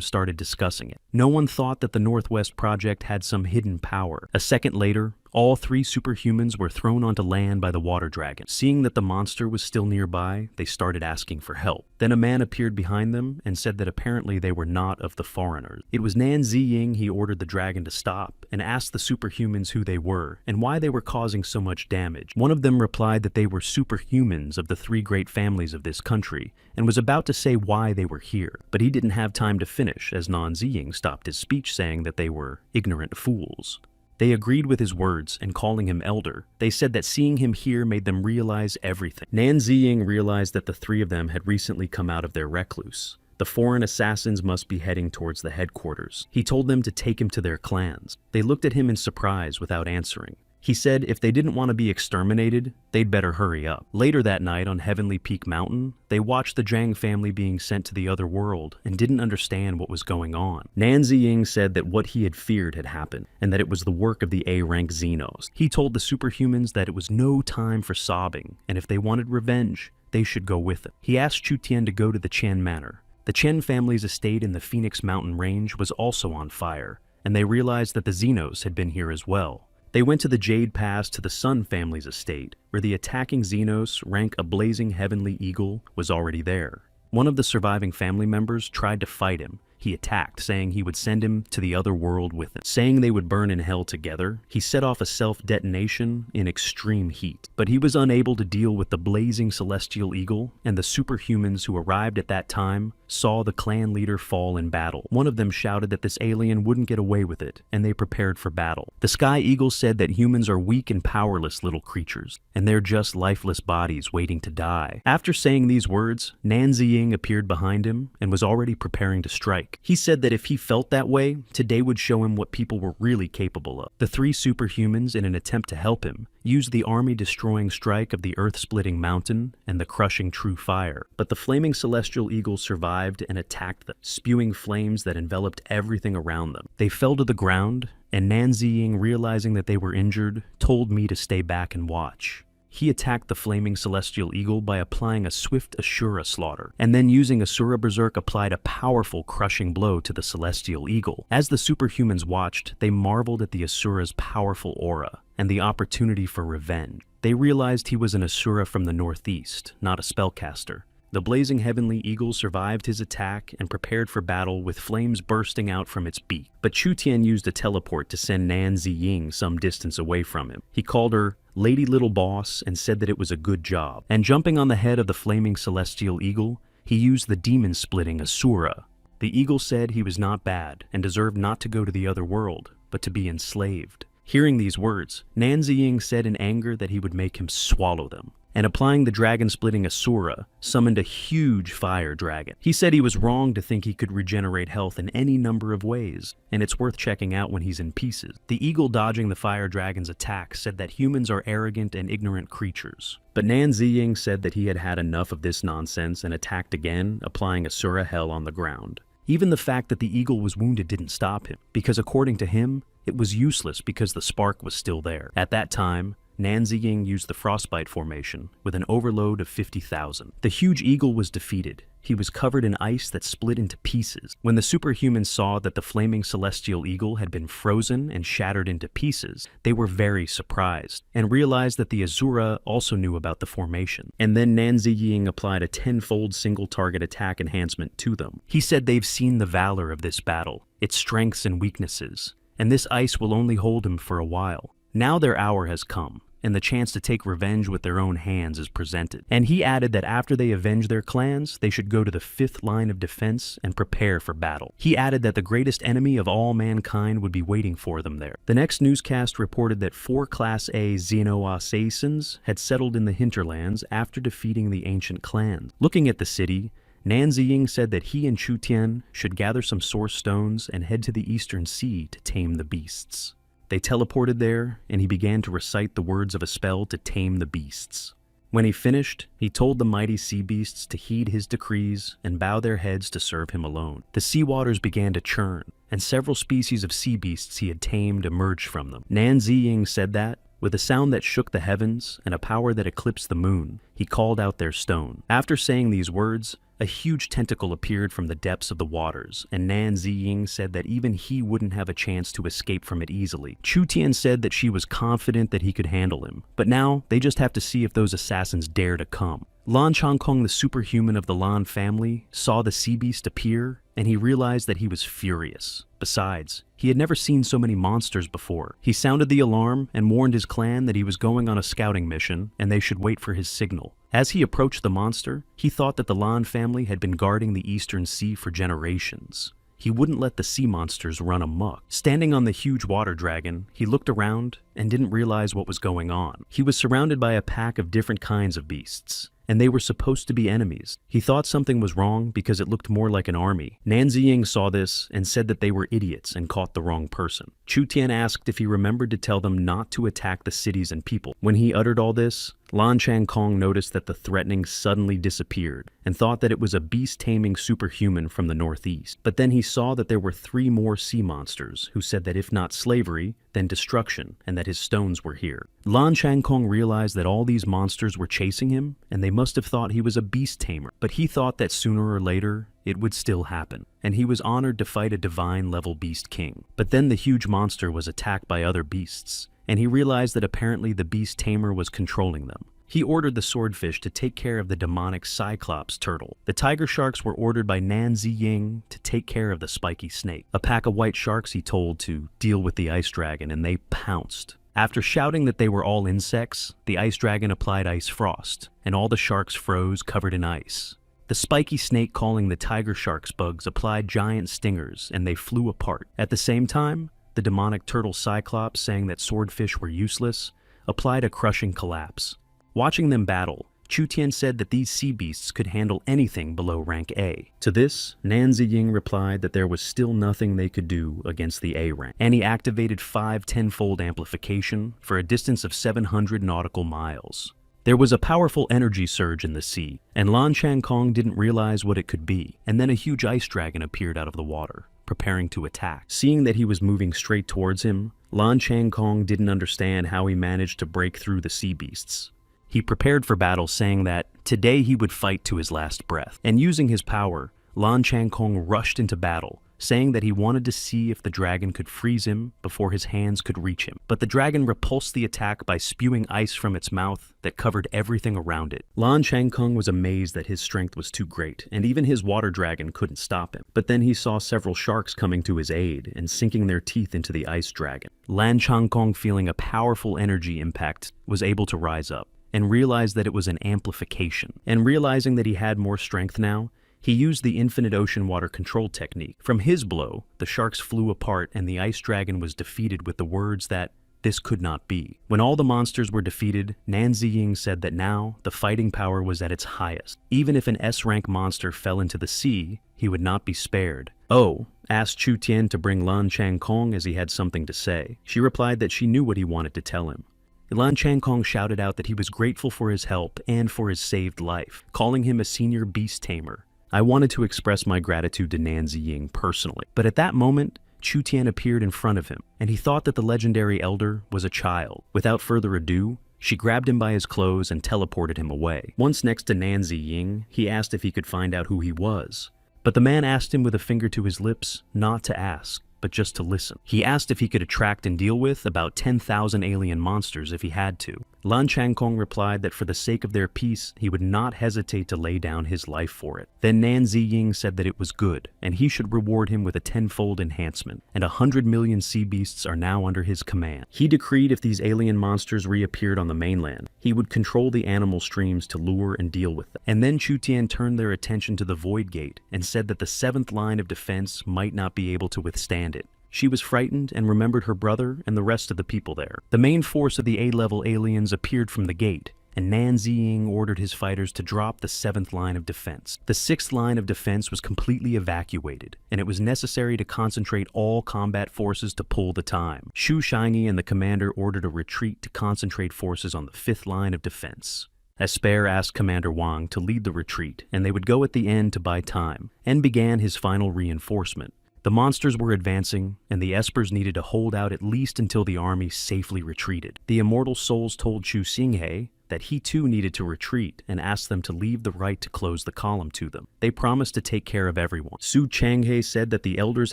started discussing it. No one thought that the Northwest Project had some hidden power. A second later, all 3 superhumans were thrown onto land by the water dragon. Seeing that the monster was still nearby, they started asking for help. Then a man appeared behind them and said that apparently they were not of the foreigners. It was Nan Ziying he ordered the dragon to stop, and asked the superhumans who they were, and why they were causing so much damage. One of them replied that they were superhumans of the 3 great families of this country, and was about to say why they were here. But he didn't have time to finish, as Nan Ziying stopped his speech saying that they were ignorant fools. They agreed with his words, and calling him elder, they said that seeing him here made them realize everything. Nan Ziying realized that the 3 of them had recently come out of their recluse. The foreign assassins must be heading towards the headquarters. He told them to take him to their clans. They looked at him in surprise without answering. He said if they didn't want to be exterminated, they'd better hurry up. Later that night on Heavenly Peak Mountain, they watched the Zhang family being sent to the other world and didn't understand what was going on. Nan Ziying said that what he had feared had happened, and that it was the work of the A-rank Xenos. He told the superhumans that it was no time for sobbing, and if they wanted revenge, they should go with him. He asked Chu Tian to go to the Chen Manor. The Chen family's estate in the Phoenix Mountain Range was also on fire, and they realized that the Xenos had been here as well. They went to the Jade Pass to the Sun family's estate, where the attacking Xenos, rank a blazing heavenly eagle, was already there. One of the surviving family members tried to fight him. He attacked, saying he would send him to the other world with him. Saying they would burn in hell together, he set off a self-detonation in extreme heat. But he was unable to deal with the blazing celestial eagle, and the superhumans who arrived at that time saw the clan leader fall in battle. One of them shouted that this alien wouldn't get away with it, and they prepared for battle. The Sky Eagle said that humans are weak and powerless little creatures, and they're just lifeless bodies waiting to die. After saying these words, Nan Ziying appeared behind him and was already preparing to strike. He said that if he felt that way, today would show him what people were really capable of. The three superhumans, in an attempt to help him, used the army-destroying strike of the earth-splitting mountain and the crushing true fire. But the flaming celestial eagle survived and attacked them, spewing flames that enveloped everything around them. They fell to the ground, and Nan Ziying, realizing that they were injured, told me to stay back and watch. He attacked the flaming celestial eagle by applying a swift Asura slaughter, and then using Asura Berserk applied a powerful crushing blow to the celestial eagle. As the superhumans watched, they marveled at the Asura's powerful aura and the opportunity for revenge. They realized he was an Asura from the northeast, not a spellcaster. The blazing heavenly eagle survived his attack and prepared for battle with flames bursting out from its beak. But Chu Tian used a teleport to send Nan Ziying some distance away from him. He called her Lady Little Boss and said that it was a good job. And jumping on the head of the flaming celestial eagle, he used the demon-splitting Asura. The eagle said he was not bad and deserved not to go to the other world, but to be enslaved. Hearing these words, Nan Ziying said in anger that he would make him swallow them, and applying the dragon-splitting Asura, summoned a huge fire dragon. He said he was wrong to think he could regenerate health in any number of ways, and it's worth checking out when he's in pieces. The eagle dodging the fire dragon's attack said that humans are arrogant and ignorant creatures. But Nan Ziying said that he had had enough of this nonsense and attacked again, applying Asura Hell on the ground. Even the fact that the eagle was wounded didn't stop him, because according to him, it was useless because the spark was still there. At that time, Nan Ziying used the Frostbite formation with an overload of 50,000. The huge eagle was defeated. He was covered in ice that split into pieces. When the superhumans saw that the flaming celestial eagle had been frozen and shattered into pieces, they were very surprised and realized that the Asura also knew about the formation. And then Nan Ziying applied a 10-fold single-target attack enhancement to them. He said they've seen the valor of this battle, its strengths and weaknesses, and this ice will only hold him for a while. Now their hour has come, and the chance to take revenge with their own hands is presented. And he added that after they avenge their clans, they should go to the 5th line of defense and prepare for battle. He added that the greatest enemy of all mankind would be waiting for them there. The next newscast reported that 4 Class A Xeno-Assassins had settled in the hinterlands after defeating the ancient clans. Looking at the city, Nan Ziying said that he and Chu Tian should gather some source stones and head to the Eastern Sea to tame the beasts. They teleported there, and he began to recite the words of a spell to tame the beasts. When he finished, he told the mighty sea beasts to heed his decrees and bow their heads to serve him alone. The sea waters began to churn, and several species of sea beasts he had tamed emerged from them. Nan Ziying said that, with a sound that shook the heavens and a power that eclipsed the moon, he called out their stone. After saying these words, a huge tentacle appeared from the depths of the waters, and Nan Ziying said that even he wouldn't have a chance to escape from it easily. Chu Tian said that she was confident that he could handle him, but now they just have to see if those assassins dare to come. Lan Changkong, the superhuman of the Lan family, saw the sea beast appear, and he realized that he was furious. Besides, he had never seen so many monsters before. He sounded the alarm and warned his clan that he was going on a scouting mission and they should wait for his signal. As he approached the monster, he thought that the Lan family had been guarding the Eastern Sea for generations. He wouldn't let the sea monsters run amok. Standing on the huge water dragon, he looked around and didn't realize what was going on. He was surrounded by a pack of different kinds of beasts, and they were supposed to be enemies. He thought something was wrong because it looked more like an army. Nan Ziying saw this and said that they were idiots and caught the wrong person. Chu Tian asked if he remembered to tell them not to attack the cities and people. When he uttered all this, Lan Changkong noticed that the threatening suddenly disappeared and thought that it was a beast-taming superhuman from the northeast. But then he saw that there were 3 more sea monsters who said that if not slavery, then destruction, and that his stones were here. Lan Changkong realized that all these monsters were chasing him, and they must have thought he was a beast-tamer. But he thought that sooner or later, it would still happen, and he was honored to fight a divine-level beast king. But then the huge monster was attacked by other beasts, and he realized that apparently the beast tamer was controlling them. He ordered the swordfish to take care of the demonic Cyclops turtle. The tiger sharks were ordered by Nan Ziying to take care of the spiky snake. A pack of white sharks he told to deal with the ice dragon, and they pounced. After shouting that they were all insects, the ice dragon applied ice frost, and all the sharks froze covered in ice. The spiky snake calling the tiger sharks bugs applied giant stingers, and they flew apart. At the same time, the demonic turtle Cyclops, saying that swordfish were useless, applied a crushing collapse. Watching them battle, Chu Tian said that these sea beasts could handle anything below rank A. To this, Nan Ziying replied that there was still nothing they could do against the A rank, and he activated 5 tenfold amplification for a distance of 700 nautical miles. There was a powerful energy surge in the sea, and Lan Changkong didn't realize what it could be, and then a huge ice dragon appeared out of the water, preparing to attack. Seeing that he was moving straight towards him, Lan Changkong didn't understand how he managed to break through the sea beasts. He prepared for battle, saying that today he would fight to his last breath. And using his power, Lan Changkong rushed into battle, saying that he wanted to see if the dragon could freeze him before his hands could reach him. But the dragon repulsed the attack by spewing ice from its mouth that covered everything around it. Lan Changkong was amazed that his strength was too great, and even his water dragon couldn't stop him. But then he saw several sharks coming to his aid and sinking their teeth into the ice dragon. Lan Changkong, feeling a powerful energy impact, was able to rise up and realized that it was an amplification. And realizing that he had more strength now, he used the infinite ocean water control technique. From his blow, the sharks flew apart and the ice dragon was defeated with the words that this could not be. When all the monsters were defeated, Nan Ziying said that now the fighting power was at its highest. Even if an S-rank monster fell into the sea, he would not be spared. Oh, asked Chu Tian to bring Lan Changkong as he had something to say. She replied that she knew what he wanted to tell him. Lan Changkong shouted out that he was grateful for his help and for his saved life, calling him a senior beast tamer. I wanted to express my gratitude to Nan Ziying personally, but at that moment, Chu Tian appeared in front of him, and he thought that the legendary elder was a child. Without further ado, she grabbed him by his clothes and teleported him away. Once next to Nan Ziying, he asked if he could find out who he was, but the man asked him with a finger to his lips not to ask, but just to listen. He asked if he could attract and deal with about 10,000 alien monsters if he had to. Lan Changkong replied that for the sake of their peace, he would not hesitate to lay down his life for it. Then Nan Ziying said that it was good, and he should reward him with a tenfold enhancement, and 100 million sea beasts are now under his command. He decreed if these alien monsters reappeared on the mainland, he would control the animal streams to lure and deal with them. And then Chu Tian turned their attention to the Void Gate and said that the 7th line of defense might not be able to withstand it. She was frightened and remembered her brother and the rest of the people there. The main force of the A-level aliens appeared from the gate, and Nan Ziying ordered his fighters to drop the 7th line of defense. The 6th line of defense was completely evacuated, and it was necessary to concentrate all combat forces to pull the time. Shu Shangyi and the commander ordered a retreat to concentrate forces on the 5th line of defense. Esper asked Commander Wang to lead the retreat, and they would go at the end to buy time, and began his final reinforcement. The monsters were advancing, and the Espers needed to hold out at least until the army safely retreated. The immortal souls told Chu Xinghe that he too needed to retreat and asked them to leave the right to close the column to them. They promised to take care of everyone. Su Changhe said that the elders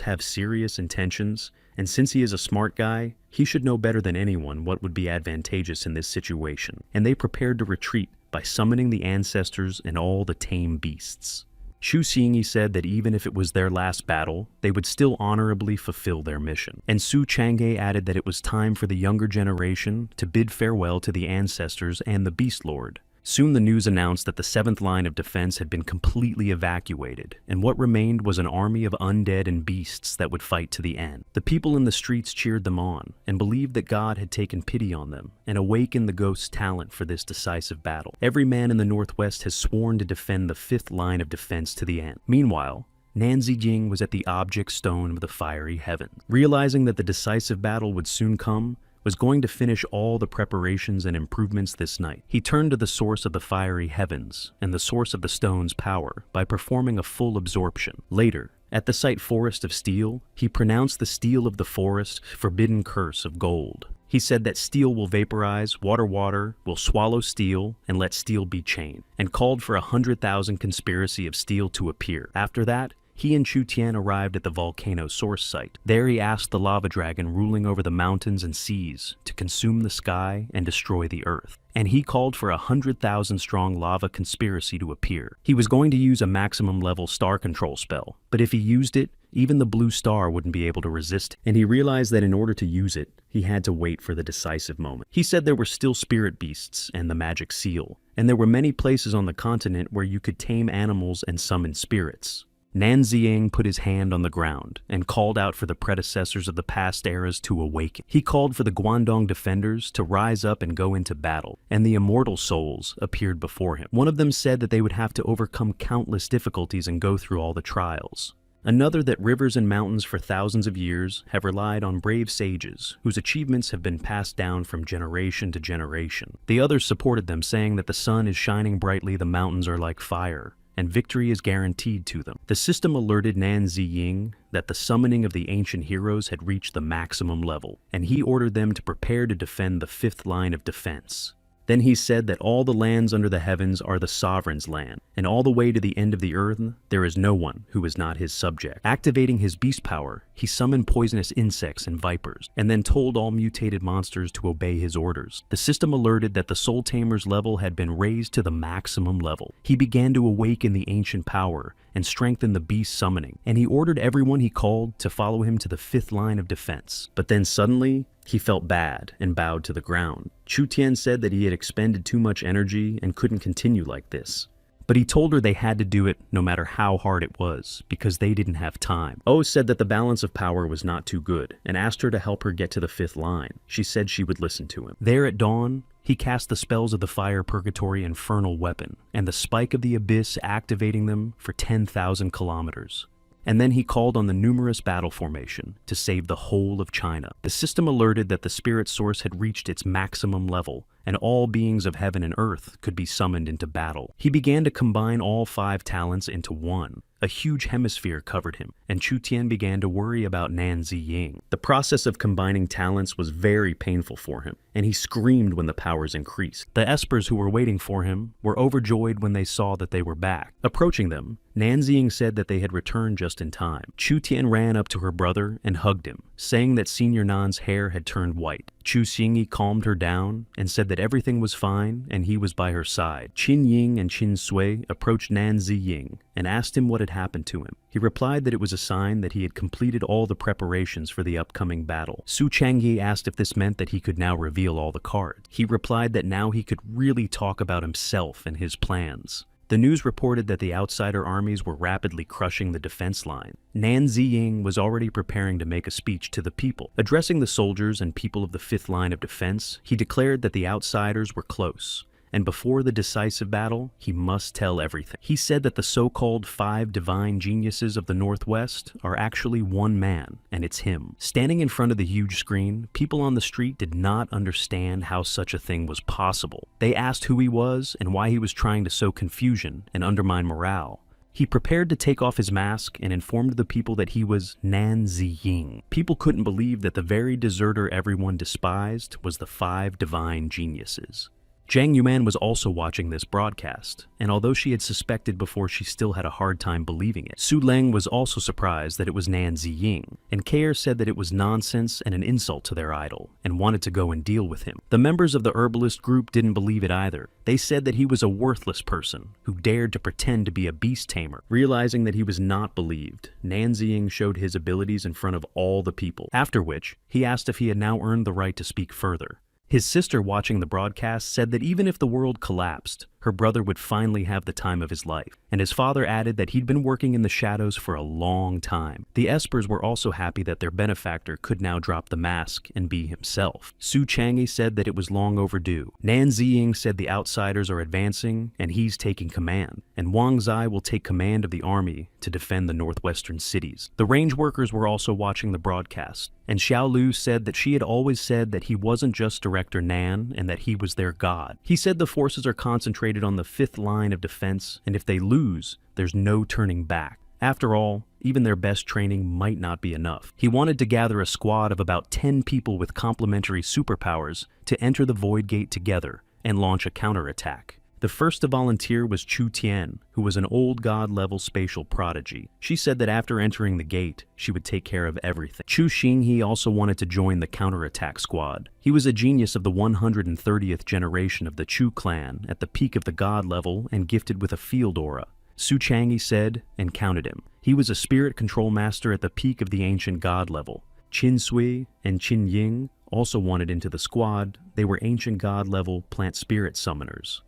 have serious intentions, and since he is a smart guy, he should know better than anyone what would be advantageous in this situation. And they prepared to retreat by summoning the ancestors and all the tame beasts. Shu Xingyi said that even if it was their last battle, they would still honorably fulfill their mission. And Su Changhe added that it was time for the younger generation to bid farewell to the ancestors and the Beast Lord, Soon the news announced that the seventh line of defense had been completely evacuated, and what remained was an army of undead and beasts that would fight to the end. The people in the streets cheered them on, and believed that God had taken pity on them, and awakened the ghost's talent for this decisive battle. Every man in the Northwest has sworn to defend the fifth line of defense to the end. Meanwhile, Nanzi Ying was at the object stone of the fiery heaven. Realizing that the decisive battle would soon come, was going to finish all the preparations and improvements this night. He turned to the source of the fiery heavens and the source of the stone's power by performing a full absorption. Later, at the site Forest of Steel, he pronounced the steel of the forest forbidden curse of gold. He said that steel will vaporize, water will swallow steel, and let steel be chained, and called for 100,000 conspiracy of steel to appear. After that, he and Chu Tian arrived at the volcano source site. There he asked the lava dragon ruling over the mountains and seas to consume the sky and destroy the earth. And he called for 100,000 strong lava conspiracy to appear. He was going to use a maximum level star control spell, but if he used it, even the blue star wouldn't be able to resist it. And he realized that in order to use it, he had to wait for the decisive moment. He said there were still spirit beasts and the magic seal, and there were many places on the continent where you could tame animals and summon spirits. Nan Ziyang put his hand on the ground and called out for the predecessors of the past eras to awaken. He called for the Guangdong defenders to rise up and go into battle, and the immortal souls appeared before him. One of them said that they would have to overcome countless difficulties and go through all the trials. Another that rivers and mountains for thousands of years have relied on brave sages whose achievements have been passed down from generation to generation. The others supported them, saying that the sun is shining brightly, the mountains are like fire, and victory is guaranteed to them. The system alerted Nan Ziying that the summoning of the ancient heroes had reached the maximum level, and he ordered them to prepare to defend the fifth line of defense. Then he said that all the lands under the heavens are the sovereign's land, and all the way to the end of the earth, there is no one who is not his subject. Activating his beast power, he summoned poisonous insects and vipers, and then told all mutated monsters to obey his orders. The system alerted that the Soul Tamer's level had been raised to the maximum level. He began to awaken the ancient power and strengthen the beast summoning, and he ordered everyone he called to follow him to the fifth line of defense. But then suddenly, he felt bad and bowed to the ground. Chu Tian said that he had expended too much energy and couldn't continue like this. But he told her they had to do it no matter how hard it was, because they didn't have time. O said that the balance of power was not too good, and asked her to help her get to the fifth line. She said she would listen to him. There at dawn, he cast the spells of the Fire Purgatory Infernal Weapon, and the Spike of the Abyss, activating them for 10,000 kilometers. And then he called on the numerous battle formation to save the whole of China. The system alerted that the spirit source had reached its maximum level, and all beings of heaven and earth could be summoned into battle. He began to combine all 5 talents into one. A huge hemisphere covered him, and Chu Tian began to worry about Nan Ziying. The process of combining talents was very painful for him, and he screamed when the powers increased. The espers who were waiting for him were overjoyed when they saw that they were back. Approaching them, Nan Ziying said that they had returned just in time. Chu Tian ran up to her brother and hugged him, saying that Senior Nan's hair had turned white. Chu Xingyi calmed her down and said that everything was fine and he was by her side. Qin Ying and Qin Sui approached Nan Ziying and asked him what had happened to him. He replied that it was a sign that he had completed all the preparations for the upcoming battle. Su Changyi asked if this meant that he could now reveal all the cards. He replied that now he could really talk about himself and his plans. The news reported that the outsider armies were rapidly crushing the defense line. Nan Ziying was already preparing to make a speech to the people. Addressing the soldiers and people of the fifth line of defense, he declared that the outsiders were close, and before the decisive battle, he must tell everything. He said that the so-called 5 divine geniuses of the Northwest are actually one man, and it's him. Standing in front of the huge screen, people on the street did not understand how such a thing was possible. They asked who he was and why he was trying to sow confusion and undermine morale. He prepared to take off his mask and informed the people that he was Nan Ziying. People couldn't believe that the very deserter everyone despised was the 5 divine geniuses. Zhang Yuman was also watching this broadcast, and although she had suspected before, she still had a hard time believing it. Su Leng was also surprised that it was Nan Ziying, and Kair said that it was nonsense and an insult to their idol, and wanted to go and deal with him. The members of the herbalist group didn't believe it either. They said that he was a worthless person who dared to pretend to be a beast tamer. Realizing that he was not believed, Nan Ziying showed his abilities in front of all the people, after which he asked if he had now earned the right to speak further. His sister watching the broadcast said that even if the world collapsed, her brother would finally have the time of his life, and his father added that he'd been working in the shadows for a long time. The Espers were also happy that their benefactor could now drop the mask and be himself. Su Chang'e said that it was long overdue. Nan Ziying said the outsiders are advancing and he's taking command, and Wang Zai will take command of the army to defend the northwestern cities. The range workers were also watching the broadcast, and Xiao Lu said that she had always said that he wasn't just Director Nan and that he was their god. He said the forces are concentrated on the 5th line of defense, and if they lose, there's no turning back. After all, even their best training might not be enough. He wanted to gather a squad of about 10 people with complementary superpowers to enter the Void Gate together and launch a counterattack. The first to volunteer was Chu Tian, who was an old god-level spatial prodigy. She said that after entering the gate, she would take care of everything. Chu Xinghe also wanted to join the counterattack squad. He was a genius of the 130th generation of the Chu clan at the peak of the god level and gifted with a field aura. Su Chang'e said and counted him. He was a spirit control master at the peak of the ancient god level. Qin Sui and Qin Ying also wanted into the squad. They were ancient god level plant spirit summoners.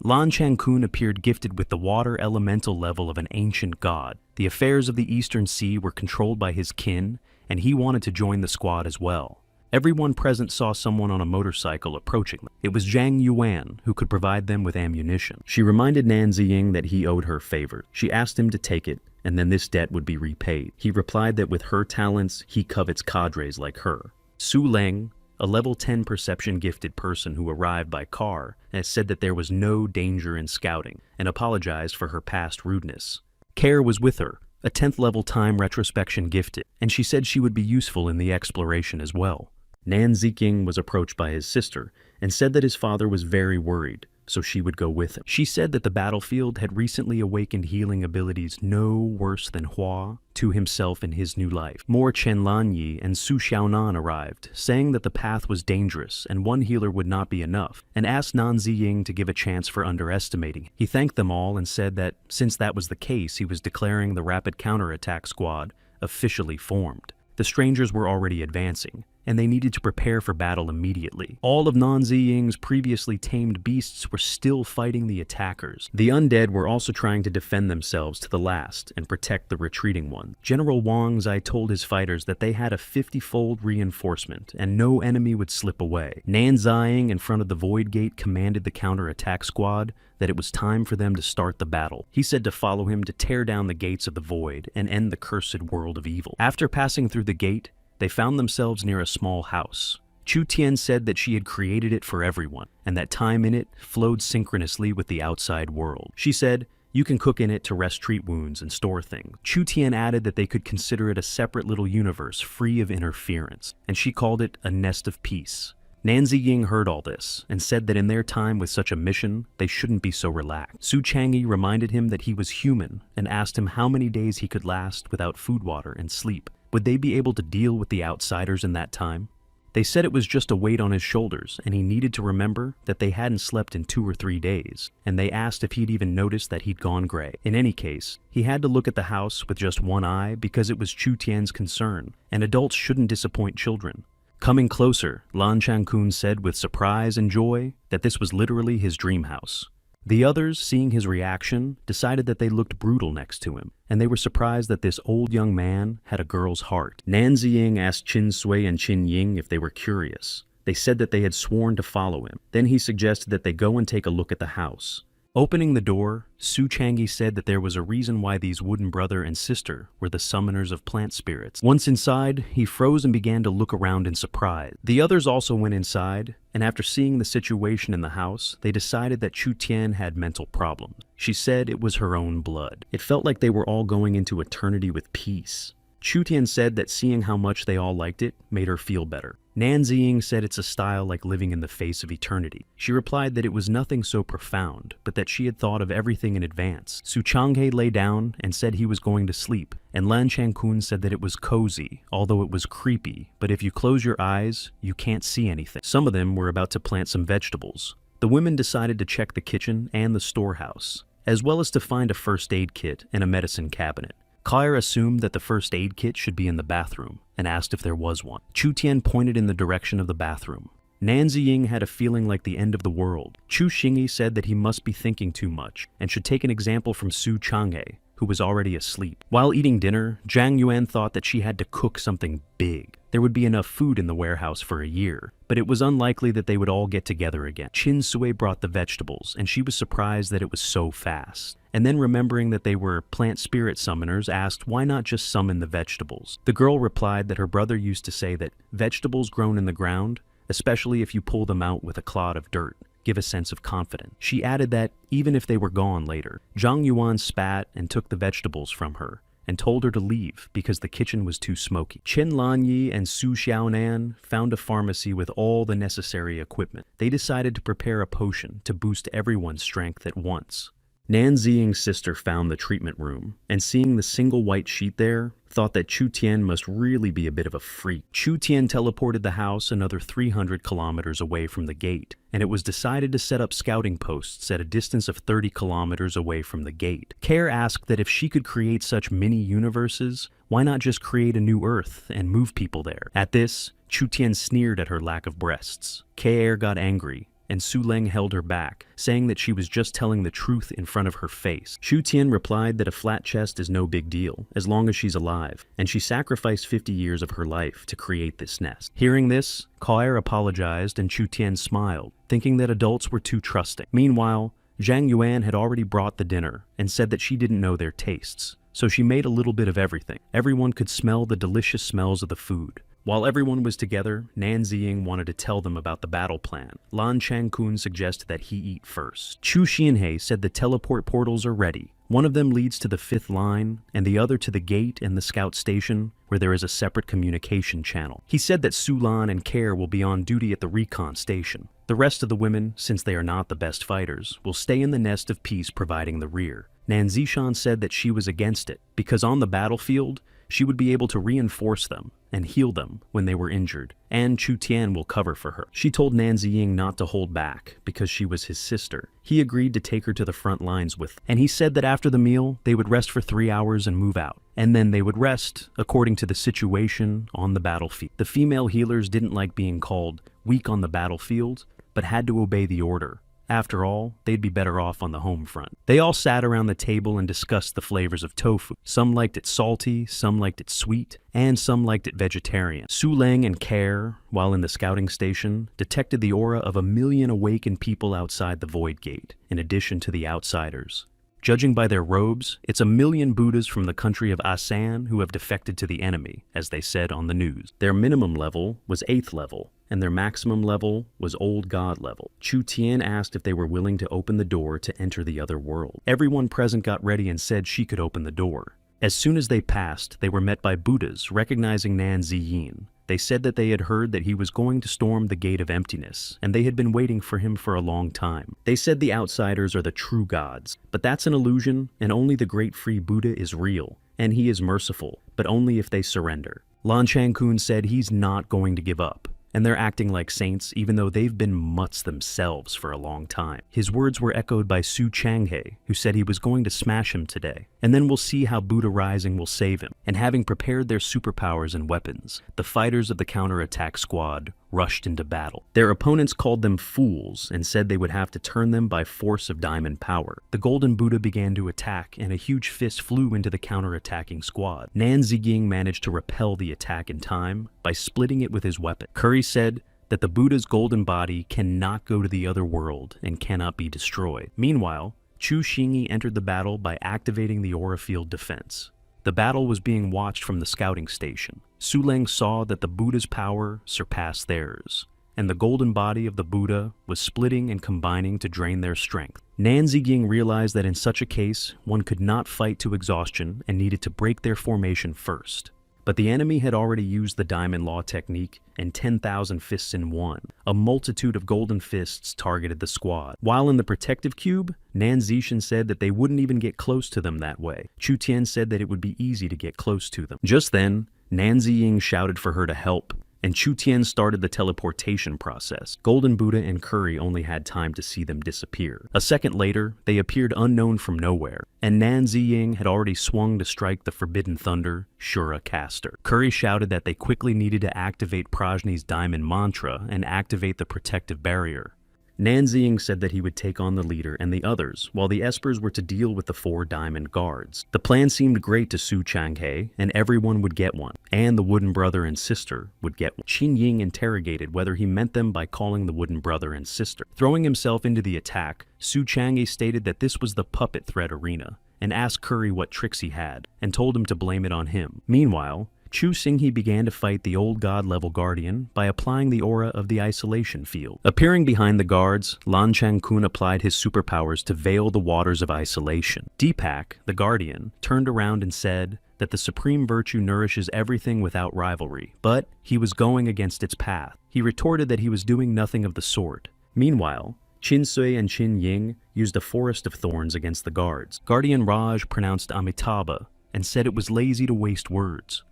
Lan Changkun appeared gifted with the water elemental level of an ancient god. The affairs of the Eastern Sea were controlled by his kin, and he wanted to join the squad as well. Everyone present saw someone on a motorcycle approaching them. It was Zhang Yuan, who could provide them with ammunition. She reminded Nan Ziying that he owed her favor. She asked him to take it, and then this debt would be repaid. He replied that with her talents, he covets cadres like her. Su Leng, a level 10 perception gifted person who arrived by car, has said that there was no danger in scouting, and apologized for her past rudeness. Care was with her, a 10th level time retrospection gifted, and she said she would be useful in the exploration as well. Nan Ziking was approached by his sister, and said that his father was very worried, so she would go with him. She said that the battlefield had recently awakened healing abilities no worse than Hua to himself in his new life. More Chen Lanyi and Su Xiaonan arrived, saying that the path was dangerous and one healer would not be enough, and asked Nan Ziying to give a chance for underestimating. He thanked them all and said that since that was the case, he was declaring the rapid counterattack squad officially formed. The strangers were already advancing, and they needed to prepare for battle immediately. All of Nan Ziying's previously tamed beasts were still fighting the attackers. The undead were also trying to defend themselves to the last and protect the retreating one. General Wang Zai told his fighters that they had a 50-fold reinforcement and no enemy would slip away. Nan Ziying in front of the Void Gate commanded the counterattack squad that it was time for them to start the battle. He said to follow him to tear down the gates of the Void and end the cursed world of evil. After passing through the gate, they found themselves near a small house. Chu Tian said that she had created it for everyone, and that time in it flowed synchronously with the outside world. She said, "You can cook in it to rest treat wounds and store things." Chu Tian added that they could consider it a separate little universe free of interference, and she called it a nest of peace. Nan Ziying heard all this, and said that in their time with such a mission, they shouldn't be so relaxed. Su Chang'e reminded him that he was human, and asked him how many days he could last without food, water, and sleep. Would they be able to deal with the outsiders in that time? They said it was just a weight on his shoulders, and he needed to remember that they hadn't slept in 2 or 3 days, and they asked if he'd even noticed that he'd gone gray. In any case, he had to look at the house with just one eye because it was Chu Tian's concern, and adults shouldn't disappoint children. Coming closer, Lan Changkun said with surprise and joy that this was literally his dream house. The others, seeing his reaction, decided that they looked brutal next to him, and they were surprised that this old young man had a girl's heart. Nan Ziying asked Qin Sui and Qin Ying if they were curious. They said that they had sworn to follow him. Then he suggested that they go and take a look at the house. Opening the door, Su Chang'e said that there was a reason why these wooden brother and sister were the summoners of plant spirits. Once inside, he froze and began to look around in surprise. The others also went inside, and after seeing the situation in the house, they decided that Chu Tian had mental problems. She said it was her own blood. It felt like they were all going into eternity with peace. Chu Tian said that seeing how much they all liked it made her feel better. Nan Ziying said it's a style like living in the face of eternity. She replied that it was nothing so profound, but that she had thought of everything in advance. Su Chang'e lay down and said he was going to sleep, and Lan Changkun said that it was cozy, although it was creepy, but if you close your eyes, you can't see anything. Some of them were about to plant some vegetables. The women decided to check the kitchen and the storehouse, as well as to find a first aid kit and a medicine cabinet. Claire assumed that the first aid kit should be in the bathroom, and asked if there was one. Chu Tian pointed in the direction of the bathroom. Nan Ziying had a feeling like the end of the world. Chu Xingyi said that he must be thinking too much and should take an example from Su Chang'e, who was already asleep. While eating dinner, Zhang Yuan thought that she had to cook something big. There would be enough food in the warehouse for a year, but it was unlikely that they would all get together again. Qin Sui brought the vegetables, and she was surprised that it was so fast. And then remembering that they were plant spirit summoners, asked why not just summon the vegetables. The girl replied that her brother used to say that vegetables grown in the ground, especially if you pull them out with a clod of dirt, give a sense of confidence. She added that even if they were gone later, Zhang Yuan spat and took the vegetables from her and told her to leave because the kitchen was too smoky. Chen Lanyi and Su Xiaonan found a pharmacy with all the necessary equipment. They decided to prepare a potion to boost everyone's strength at once. Nan Ziying's sister found the treatment room, and seeing the single white sheet there, thought that Chu Tian must really be a bit of a freak. Chu Tian teleported the house another 300 kilometers away from the gate, and it was decided to set up scouting posts at a distance of 30 kilometers away from the gate. Care asked that if she could create such mini-universes, why not just create a new Earth and move people there? At this, Chu Tian sneered at her lack of breasts. Care got angry, and Su Leng held her back, saying that she was just telling the truth in front of her face. Chu Tian replied that a flat chest is no big deal, as long as she's alive, and she sacrificed 50 years of her life to create this nest. Hearing this, Kair apologized and Chu Tian smiled, thinking that adults were too trusting. Meanwhile, Zhang Yuan had already brought the dinner and said that she didn't know their tastes, so she made a little bit of everything. Everyone could smell the delicious smells of the food. While everyone was together, Nan Ziying wanted to tell them about the battle plan. Lan Changkun suggested that he eat first. Chu Xianhei said the teleport portals are ready. One of them leads to the 5th line, and the other to the gate and the scout station, where there is a separate communication channel. He said that Su Lan and Care will be on duty at the recon station. The rest of the women, since they are not the best fighters, will stay in the nest of peace providing the rear. Nan Zishan said that she was against it, because on the battlefield, she would be able to reinforce them and heal them when they were injured, and Chu Tian will cover for her. She told Nan Ziying not to hold back because she was his sister. He agreed to take her to the front lines with, and he said that after the meal, they would rest for 3 hours and move out. And then they would rest according to the situation on the battlefield. The female healers didn't like being called weak on the battlefield, but had to obey the order. After all, they'd be better off on the home front. They all sat around the table and discussed the flavors of tofu. Some liked it salty, some liked it sweet, and some liked it vegetarian. Su Leng and Care, while in the scouting station, detected the aura of 1 million awakened people outside the Void Gate, in addition to the outsiders. Judging by their robes, it's 1 million Buddhas from the country of Asan who have defected to the enemy, as they said on the news. Their minimum level was 8th level, and their maximum level was Old God level. Chu Tian asked if they were willing to open the door to enter the other world. Everyone present got ready and said she could open the door. As soon as they passed, they were met by Buddhas recognizing Nan Ziyin. They said that they had heard that he was going to storm the Gate of Emptiness, and they had been waiting for him for a long time. They said the outsiders are the true gods, but that's an illusion, and only the great free Buddha is real, and he is merciful, but only if they surrender. Lan Changkun said he's not going to give up, and they're acting like saints even though they've been mutts themselves for a long time. His words were echoed by Su Chang'e, who said he was going to smash him today, and then we'll see how Buddha Rising will save him. And having prepared their superpowers and weapons, the fighters of the counterattack squad rushed into battle. Their opponents called them fools and said they would have to turn them by force of diamond power. The Golden Buddha began to attack, and a huge fist flew into the counterattacking squad. Nan Ziying managed to repel the attack in time by splitting it with his weapon. Curry said that the Buddha's golden body cannot go to the other world and cannot be destroyed. Meanwhile, Chu Xingyi entered the battle by activating the aura field defense. The battle was being watched from the scouting station. Su Leng saw that the Buddha's power surpassed theirs, and the golden body of the Buddha was splitting and combining to drain their strength. Nan Ziying realized that in such a case, one could not fight to exhaustion and needed to break their formation first. But the enemy had already used the Diamond Law technique, and 10,000 fists in one. A multitude of golden fists targeted the squad. While in the protective cube, Nan Zishan said that they wouldn't even get close to them that way. Chu Tian said that it would be easy to get close to them. Just then, Nan Ziying shouted for her to help, and Chu Tian started the teleportation process. Golden Buddha and Curry only had time to see them disappear. A second later, they appeared unknown from nowhere, and Nan Ziying had already swung to strike the Forbidden Thunder Shura caster. Curry shouted that they quickly needed to activate Prajni's diamond mantra and activate the protective barrier. Nan Ziying said that he would take on the leader and the others, while the espers were to deal with the 4 diamond guards. The plan seemed great to Su Changhe, and everyone would get one, and the wooden brother and sister would get one. Qin Ying interrogated whether he meant them by calling the wooden brother and sister. Throwing himself into the attack, Su Changhe stated that this was the puppet thread arena, and asked Curry what tricks he had, and told him to blame it on him. Meanwhile, Chu Xinghe began to fight the old god-level guardian by applying the aura of the isolation field. Appearing behind the guards, Lan Changkun applied his superpowers to veil the waters of isolation. Deepak, the guardian, turned around and said that the supreme virtue nourishes everything without rivalry, but he was going against its path. He retorted that he was doing nothing of the sort. Meanwhile, Qin Sui and Qin Ying used a forest of thorns against the guards. Guardian Raj pronounced Amitabha and said it was lazy to waste words.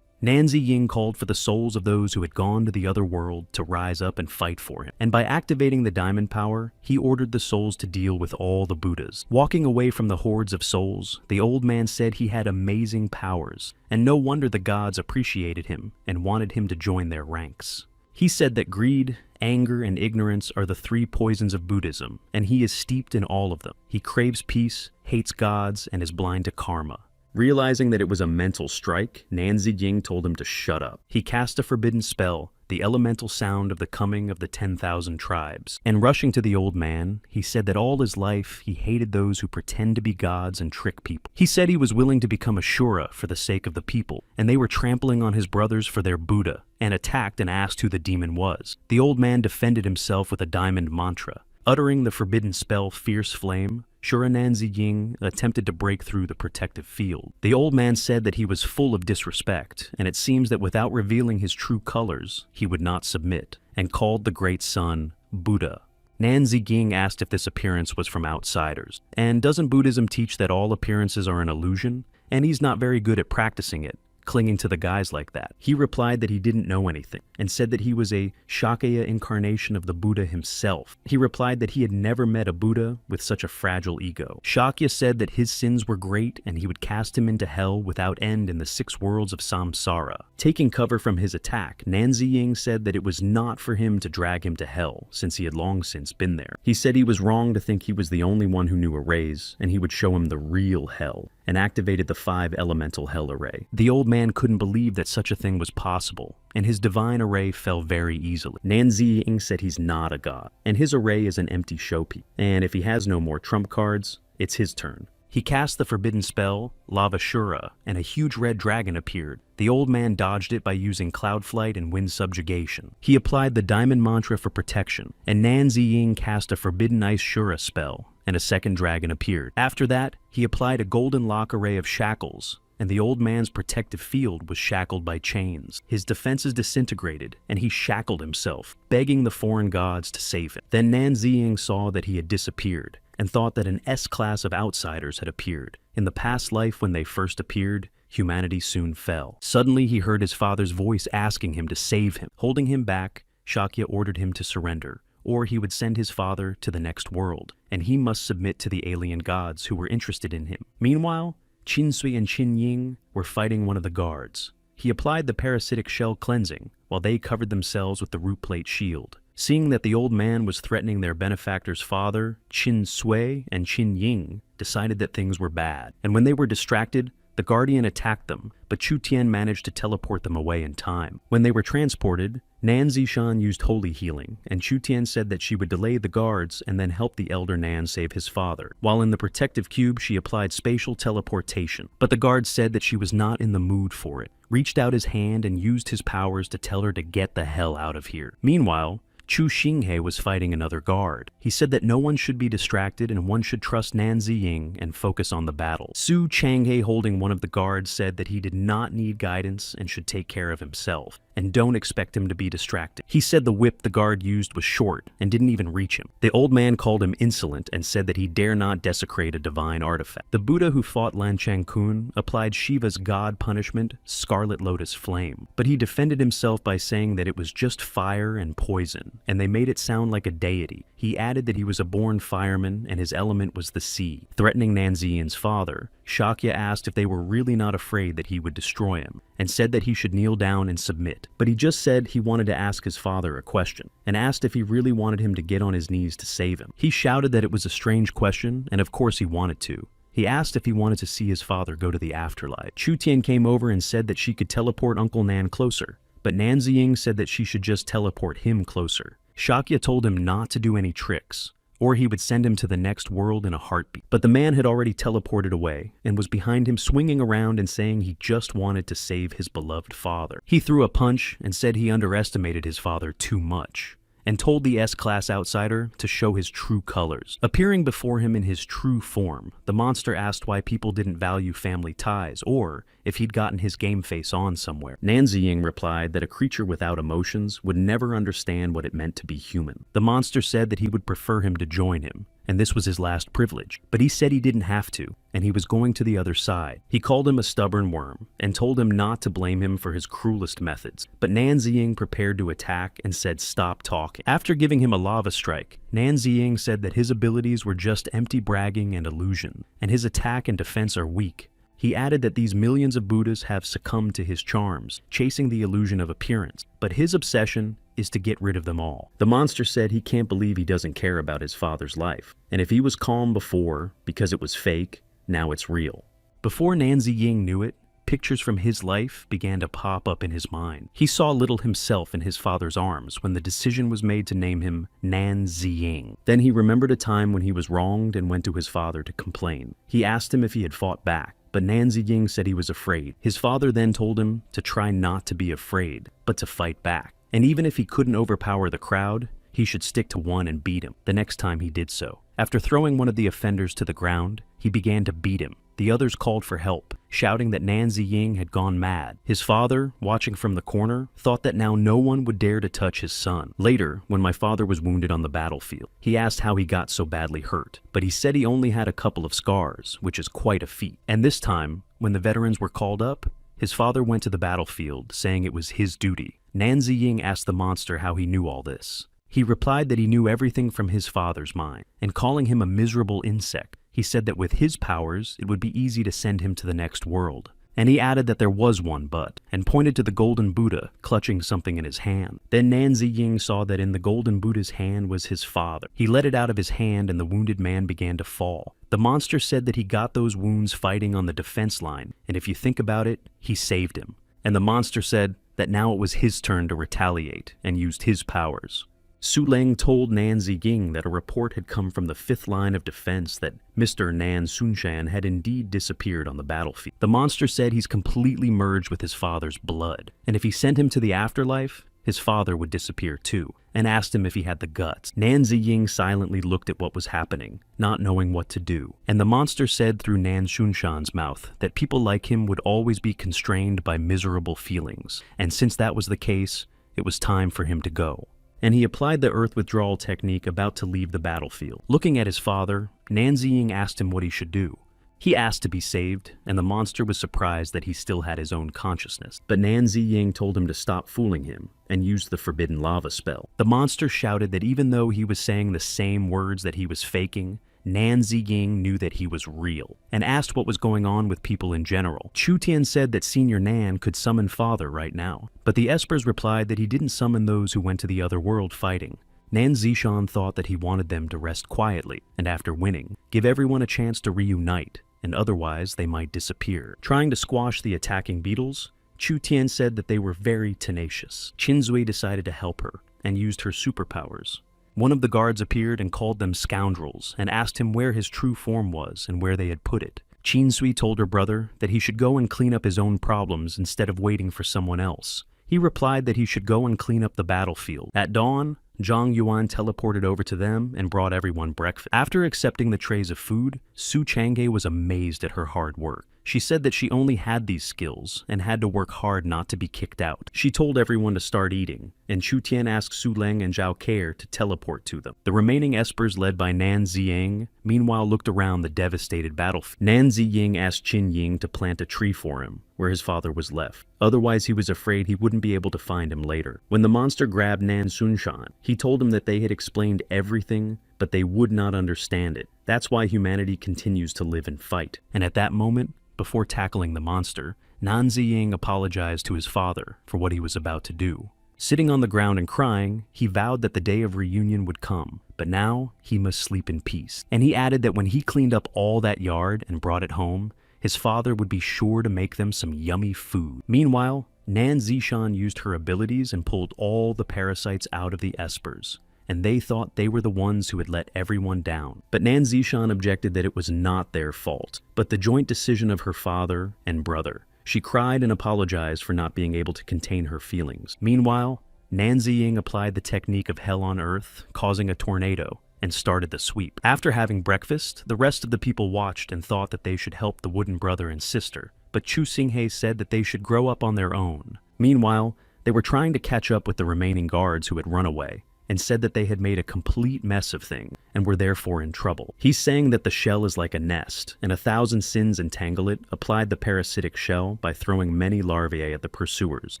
Nan Ziying called for the souls of those who had gone to the other world to rise up and fight for him. And by activating the diamond power, he ordered the souls to deal with all the Buddhas. Walking away from the hordes of souls, the old man said he had amazing powers, and no wonder the gods appreciated him and wanted him to join their ranks. He said that greed, anger, and ignorance are the 3 poisons of Buddhism, and he is steeped in all of them. He craves peace, hates gods, and is blind to karma. Realizing that it was a mental strike, Nan Ziying told him to shut up. He cast a forbidden spell, the elemental sound of the coming of the 10,000 tribes. And rushing to the old man, he said that all his life he hated those who pretend to be gods and trick people. He said he was willing to become a Shura for the sake of the people, and they were trampling on his brothers for their Buddha, and attacked and asked who the demon was. The old man defended himself with a diamond mantra. Uttering the forbidden spell Fierce Flame, Shura Nan Ziying attempted to break through the protective field. The old man said that he was full of disrespect, and it seems that without revealing his true colors, he would not submit, and called the great sun Buddha. Nan Ziying asked if this appearance was from outsiders. And doesn't Buddhism teach that all appearances are an illusion? And he's not very good at practicing it, clinging to the guys like that. He replied that he didn't know anything, and said that he was a Shakya incarnation of the Buddha himself. He replied that he had never met a Buddha with such a fragile ego. Shakya said that his sins were great and he would cast him into hell without end in the 6 worlds of samsara. Taking cover from his attack, Nan Ziying said that it was not for him to drag him to hell, since he had long since been there. He said he was wrong to think he was the only one who knew arrays, and he would show him the real hell, and activated the 5 elemental hell array. The old man couldn't believe that such a thing was possible, and his divine array fell very easily. Nan Ziying said he's not a god, and his array is an empty showpiece, and if he has no more trump cards, it's his turn. He cast the forbidden spell, Lava Shura, and a huge red dragon appeared. The old man dodged it by using cloud flight and wind subjugation. He applied the diamond mantra for protection, and Nan Ziying cast a forbidden ice Shura spell, and a second dragon appeared. After that, he applied a golden lock array of shackles, and the old man's protective field was shackled by chains. His defenses disintegrated, and he shackled himself, begging the foreign gods to save him. Then Nan Ziying saw that he had disappeared, and thought that an S-class of outsiders had appeared. In the past life when they first appeared, humanity soon fell. Suddenly he heard his father's voice asking him to save him. Holding him back, Shakya ordered him to surrender, or he would send his father to the next world, and he must submit to the alien gods who were interested in him. Meanwhile, Qin Sui and Qin Ying were fighting one of the guards. He applied the parasitic shell cleansing, while they covered themselves with the root plate shield. Seeing that the old man was threatening their benefactor's father, Qin Sui and Qin Ying decided that things were bad. And when they were distracted, the guardian attacked them, but Chu Tian managed to teleport them away in time. When they were transported, Nan Zishan used holy healing, and Chu Tian said that she would delay the guards and then help the elder Nan save his father. While in the protective cube, she applied spatial teleportation, but the guards said that she was not in the mood for it, reached out his hand and used his powers to tell her to get the hell out of here. Meanwhile, Chu Xinghe was fighting another guard. He said that no one should be distracted and one should trust Nan Ziying and focus on the battle. Su Changhe, holding one of the guards, said that he did not need guidance and should take care of himself. and don't expect him to be distracted. He said the whip the guard used was short and didn't even reach him. The old man called him insolent and said that he dare not desecrate a divine artifact. The Buddha who fought Lan Chang-kun applied Shiva's god punishment, Scarlet Lotus Flame, but he defended himself by saying that it was just fire and poison, and they made it sound like a deity. He added that he was a born fireman and his element was the sea. Threatening Nanziying's father, Shakya asked if they were really not afraid that he would destroy him, and said that he should kneel down and submit. But he just said he wanted to ask his father a question, and asked if he really wanted him to get on his knees to save him. He shouted that it was a strange question, and of course he wanted to. He asked if he wanted to see his father go to the afterlife. Chu Tian came over and said that she could teleport Uncle Nan closer, but Nanziying said that she should just teleport him closer. Shakya told him not to do any tricks, or he would send him to the next world in a heartbeat. But the man had already teleported away and was behind him swinging around and saying he just wanted to save his beloved father. He threw a punch and said he underestimated his father too much, and told the S-Class outsider to show his true colors. Appearing before him in his true form, the monster asked why people didn't value family ties, or if he'd gotten his game face on somewhere. Nanziying replied that a creature without emotions would never understand what it meant to be human. The monster said that he would prefer him to join him, and this was his last privilege, but he said he didn't have to, and he was going to the other side. He called him a stubborn worm, and told him not to blame him for his cruelest methods, but Nanziying prepared to attack and said stop talking. After giving him a lava strike, Nanziying said that his abilities were just empty bragging and illusion, and his attack and defense are weak. He added that these millions of Buddhas have succumbed to his charms, chasing the illusion of appearance, but his obsession is to get rid of them all. The monster said he can't believe he doesn't care about his father's life, and if he was calm before because it was fake, now it's real. Before Nanziying knew it, pictures from his life began to pop up in his mind. He saw little himself in his father's arms when the decision was made to name him Nanziying. Then he remembered a time when he was wronged and went to his father to complain. He asked him if he had fought back, but Nanziying said he was afraid. His father then told him to try not to be afraid, but to fight back. And even if he couldn't overpower the crowd, he should stick to one and beat him the next time he did so. After throwing one of the offenders to the ground, he began to beat him. The others called for help, shouting that Nanziying had gone mad. His father, watching from the corner, thought that now no one would dare to touch his son. Later, when my father was wounded on the battlefield, he asked how he got so badly hurt, but he said he only had a couple of scars, which is quite a feat. And this time, when the veterans were called up, his father went to the battlefield, saying it was his duty. Nanziying asked the monster how he knew all this. He replied that he knew everything from his father's mind, and calling him a miserable insect, he said that with his powers, it would be easy to send him to the next world. And he added that there was one but, and pointed to the golden Buddha clutching something in his hand. Then Nanziying saw that in the golden Buddha's hand was his father. He let it out of his hand and the wounded man began to fall. The monster said that he got those wounds fighting on the defense line, and if you think about it, he saved him. And the monster said that now it was his turn to retaliate and used his powers. Su Leng told Nanziying that a report had come from the 5th line of defense that Mr. Nan Sunshan had indeed disappeared on the battlefield. The monster said he's completely merged with his father's blood, and if he sent him to the afterlife, his father would disappear too, and asked him if he had the guts. Nanziying silently looked at what was happening, not knowing what to do, and the monster said through Nan Sunshan's mouth that people like him would always be constrained by miserable feelings, and since that was the case, it was time for him to go. And he applied the earth withdrawal technique about to leave the battlefield. Looking at his father, Nanziying asked him what he should do. He asked to be saved, and the monster was surprised that he still had his own consciousness. But Nanziying told him to stop fooling him, and used the forbidden lava spell. The monster shouted that even though he was saying the same words that he was faking, Nanziying knew that he was real, and asked what was going on with people in general. Chu Tian said that Senior Nan could summon Father right now, but the Espers replied that he didn't summon those who went to the other world fighting. Nan Zishan thought that he wanted them to rest quietly, and after winning, give everyone a chance to reunite, and otherwise they might disappear. Trying to squash the attacking beetles, Chu Tian said that they were very tenacious. Qinzui decided to help her, and used her superpowers. One of the guards appeared and called them scoundrels, and asked him where his true form was and where they had put it. Qinzui told her brother that he should go and clean up his own problems instead of waiting for someone else. He replied that he should go and clean up the battlefield. At dawn, Zhang Yuan teleported over to them and brought everyone breakfast. After accepting the trays of food, Su Chang'e was amazed at her hard work. She said that she only had these skills and had to work hard not to be kicked out. She told everyone to start eating, and Chu Tian asked Su Leng and Zhao Keir to teleport to them. The remaining espers led by Nan Ziying meanwhile looked around the devastated battlefield. Nan Ziying asked Qin Ying to plant a tree for him, where his father was left. Otherwise, he was afraid he wouldn't be able to find him later. When the monster grabbed Nan Xunshan, he told him that they had explained everything, but they would not understand it. That's why humanity continues to live and fight. And at that moment, before tackling the monster, Nan Ziying apologized to his father for what he was about to do. Sitting on the ground and crying, he vowed that the day of reunion would come, but now he must sleep in peace. And he added that when he cleaned up all that yard and brought it home, his father would be sure to make them some yummy food. Meanwhile, Nan Zishan used her abilities and pulled all the parasites out of the espers, and they thought they were the ones who had let everyone down. But Nan Zishan objected that it was not their fault, but the joint decision of her father and brother. She cried and apologized for not being able to contain her feelings. Meanwhile, Nan Ziying applied the technique of hell on earth, causing a tornado, and started the sweep. After having breakfast, the rest of the people watched and thought that they should help the wooden brother and sister, but Chu Xinghe said that they should grow up on their own. Meanwhile, they were trying to catch up with the remaining guards who had run away, and said that they had made a complete mess of things and were therefore in trouble. He's saying that the shell is like a nest, and 1,000 sins entangle it, applied the parasitic shell by throwing many larvae at the pursuers.